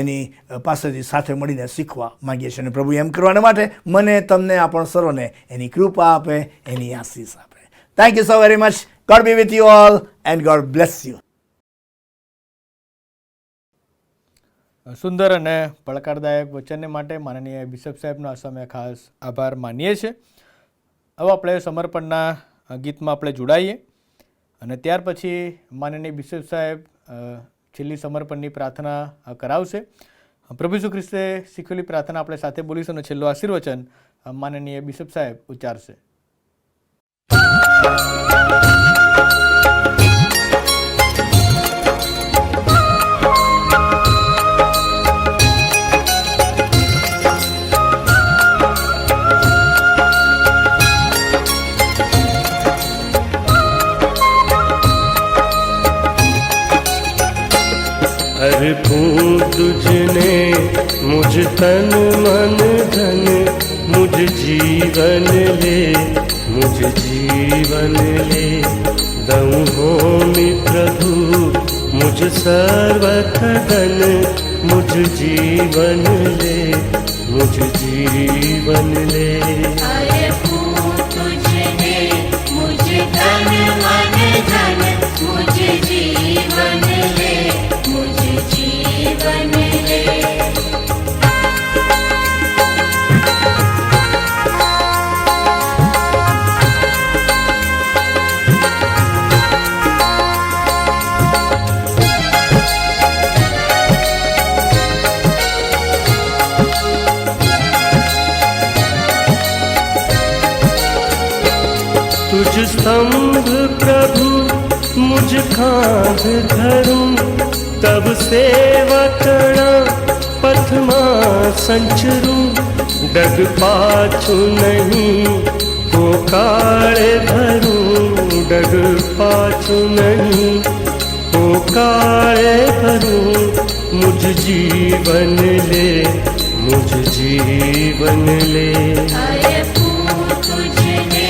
એની પાસેથી સાથે મળીને શીખવા માંગીએ છીએ. અને પ્રભુ એમ કરવાના માટે મને, તમને, આપણ સર્વને એની કૃપા આપે, એની આશીષ આપે. Thank you so very much. God be with you all and God bless you. સુંદર અને પડકારદાયક વચનને માટે માનનીય બિશપ સાહેબનો આ સમયે ખાસ આભાર માનીએ છીએ. હવે આપણે સમર્પણના ગીતમાં આપણે જોડાઈએ અને ત્યાર પછી માનનીય બિશપ સાહેબ છેલ્લી સમર્પણની પ્રાર્થના કરાવશે. પ્રભુ ઈસુ ખ્રિસ્તે શીખવેલી પ્રાર્થના આપણે સાથે બોલીશું અને છેલ્લું આશીર્વચન માનનીય બિશપ સાહેબ ઉચ્ચારશે. अर्पूं तुझने मुझ तन मन धन, मुझ जीवन ले, मुझ जीवन ले. दऊं होमी प्रभु मुझ सर्वथ धन, मुझ जीवन ले, मुझ जीवन ले. अर्पूं तुझने मुझ तन मन धन, मुझ जीवन ले, मुझ जीवन ले. तुझ स्तंभ प्रभु मुझ कांध धरूं, तब सेवकणा पथमा संचरूं. डग पाछू नहीं को काले भरूं, डग पाछू नहीं को काले भरूं. मुझ जीवन ले, मुझ जीवन ले. अर्पूं तुझने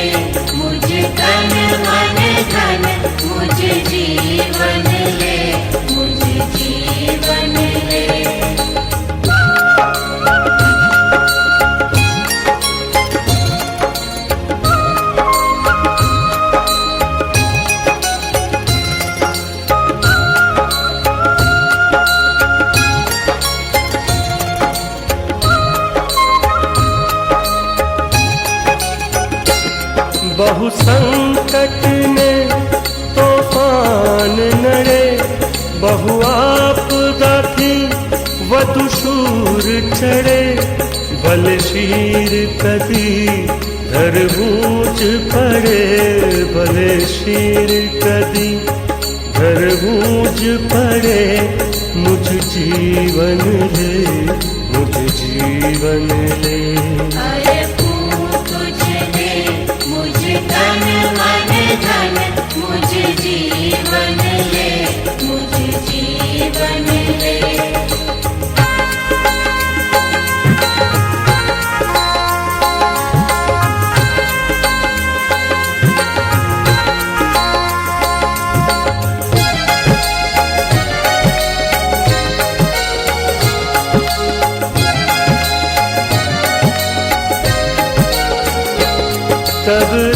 मुझ तन मन धन, मुझ जीवन ले, मुझ जीवन ले. बहु संकट ने तूफान नड़े, बहु आपदा थी वधु शूर चढ़े. भले शीर कदी धरबूज पड़े, भले शीर कदी धरबूज पड़े. मुझ जीवन ले, मुझ जीवन ले. अर्पूं तुझने मुझ तन मन धन, मुझ जीवन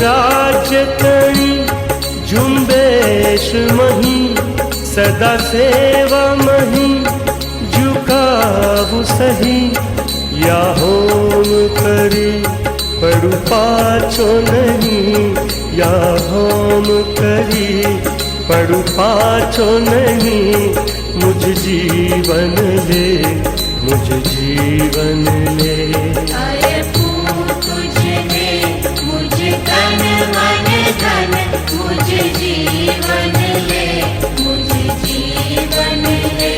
राज्य करी झुंबेश मही सदा सेवा मही झुकाव सही या होम કરી પડું પાછો નહીં યા હોમ કરી પડું પાછો નહીં મુझ જીવન લે મુझ જીવન લે अरे फूल तुझने मुझे तन मन धन मुझे जीवन ले मुझे जीवन ले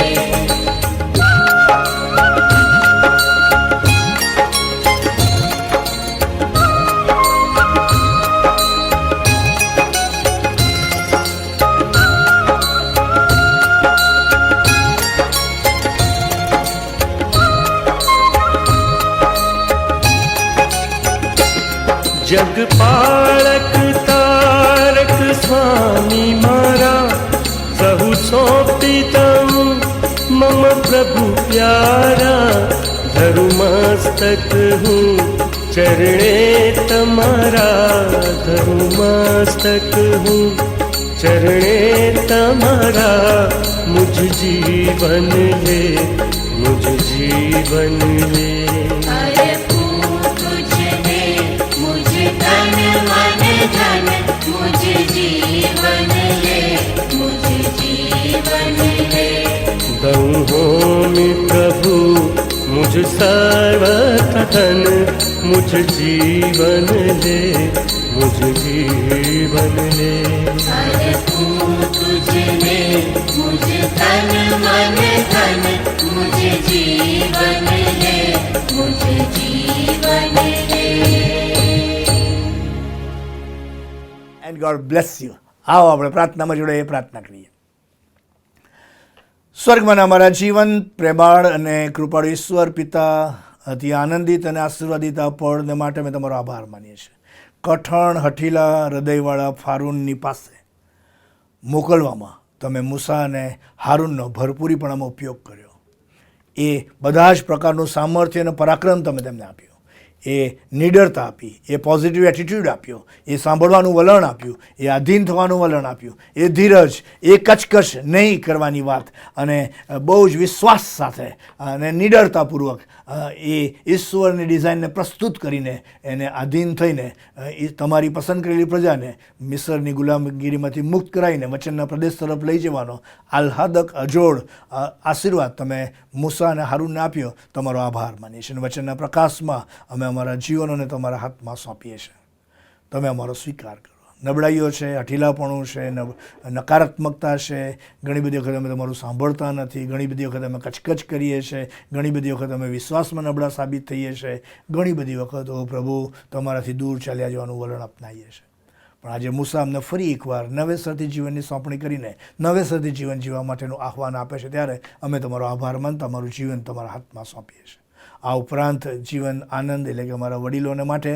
જગપાળક તારક સ્વામી મારા સહુ સોંપી દઉં મમ પ્રભુ પ્યારા ધરું મસ્તક હું ચરણે તમારા ધરું મસ્તક હું ચરણે તમારા મુझ જીવન લે મુझ જીવન લે अरे फूल तुझने मुझे तन मन धन मुझे जीवन ले मुझे जीवन ले दऊं होम प्रभु मुझ सर्व तन मुझ जीवन ले मुझ जीवन ले अरे फूल तुझने मुझे तन मन धन मुझे जीवन ले मुझे जीवन ले એન્ડ ગોડ બ્લેસ યુ. આવો આપણે પ્રાર્થનામાં જોડે પ્રાર્થના કરીએ. સ્વર્ગમાં અમારા જીવન પ્રેમાળ અને કૃપાળુ ઈશ્વર પિતા અતિ આનંદિત અને આશીર્વાદિત આ પળને માટે અમે તમારો આભાર માનીએ છીએ. કઠણ હઠીલા હૃદયવાળા ફારૂનની પાસે મોકલવામાં તમે મૂસા અને હારૂનનો ભરપૂરીપણામાં ઉપયોગ કર્યો. એ બધા જ પ્રકારનું સામર્થ્ય અને પરાક્રમ તમે તેમને આપ્યો. એ નિડરતા આપી, એ પોઝિટિવ એટીટ્યૂડ આપ્યો, એ સાંભળવાનું વલણ આપ્યું, એ આધીન થવાનું વલણ આપ્યું, એ ધીરજ, એ કચકચ નહીં કરવાની વાત અને બહુ જ વિશ્વાસ સાથે અને નિડરતાપૂર્વક એ ઈશ્વરની ડિઝાઇનને પ્રસ્તુત કરીને એને આધીન થઈને એ તમારી પસંદ કરેલી પ્રજાને મિસરની ગુલામગીરીમાંથી મુક્ત કરાવીને વચનના પ્રદેશ તરફ લઈ જવાનો આહ્લાદક અજોડ આશીર્વાદ તમે મૂસા અને હારૂનને આપ્યો. તમારો આભાર માનીએ છીએ અને વચનના પ્રકાશમાં અમે અમારા જીવનોને તમારા હાથમાં સોંપીએ છીએ. તમે અમારો સ્વીકાર કરો. નબળાઈઓ છે, હઠીલાપણું છે, નકારાત્મકતા છે, ઘણી બધી વખત અમે તમારું સાંભળતા નથી, ઘણી બધી વખત અમે કચકચ કરીએ છીએ, ઘણી બધી વખત અમે વિશ્વાસમાં નબળા સાબિત થઈએ છીએ, ઘણી બધી વખત ઓ પ્રભુ તમારાથી દૂર ચાલ્યા જવાનું વલણ અપનાવીએ છીએ. પણ આજે મૂસા અમને ફરી એકવાર નવેસરથી જીવનની સોંપણી કરીને નવેસરથી જીવન જીવવા માટેનું આહ્વાન આપે છે ત્યારે અમે તમારો આભાર માનતા અમારું જીવન તમારા હાથમાં સોંપીએ છીએ. આ ઉપરાંત જીવન આનંદ એટલે કે અમારા વડીલોને માટે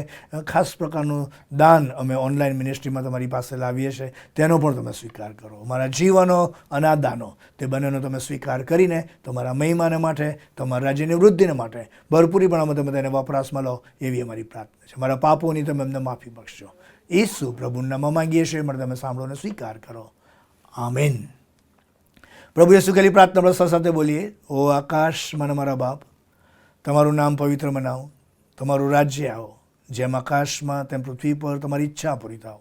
ખાસ પ્રકારનું દાન અમે ઓનલાઈન મિનિસ્ટ્રીમાં તમારી પાસે લાવીએ છીએ. તેનો પણ તમે સ્વીકાર કરો. અમારા જીવનો અને આ દાનો તે બંનેનો તમે સ્વીકાર કરીને તમારા મહિમાને માટે, તમારા રાજ્યની વૃદ્ધિને માટે ભરપૂરીપણામાં તમે તેને વપરાશમાં લો એવી અમારી પ્રાર્થના છે. અમારા પાપોની તમે અમને માફી બક્ષજો. ઈસુ પ્રભુના નામમાં માંગીએ છીએ, માટે તમે સાંભળો અને સ્વીકાર કરો. આમેન. પ્રભુ યેસુ કહેલી પ્રાર્થના આપણે સાથે બોલીએ. ઓ આકાશમાં મારા બાપ, તમારું નામ પવિત્ર મનાવો, તમારું રાજ્ય આવો, જેમ આકાશમાં તેમ પૃથ્વી પર તમારી ઈચ્છા પૂરી થાવ.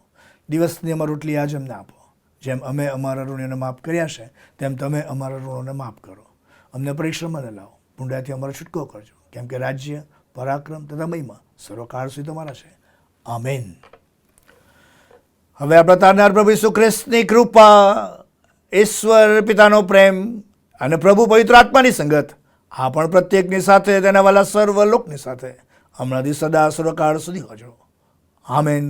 દિવસની અમારી રોટલી આજ અમને આપો. જેમ અમે અમારા ઋણોને માફ કર્યા છે તેમ તમે અમારા ઋણોને માફ કરો. અમને પરીક્ષામાં ન લાવો, ભૂંડાથી અમારો છૂટકો કરજો, કેમ કે રાજ્ય, પરાક્રમ તથા મહિમા સર્વકાળ સુધી તમારા છે. આમેન. હવે આપણા તારનાર પ્રભુ ઈસુ ખ્રિસ્તની કૃપા, ઈશ્વર પિતાનો પ્રેમ અને પ્રભુ પવિત્ર આત્માની સંગત આ પણ પ્રત્યેકની સાથે તેના વાલા સર્વ લોકની સાથે હમણાંથી સદા સર્વકાળ સુધી હોજો. આમેન.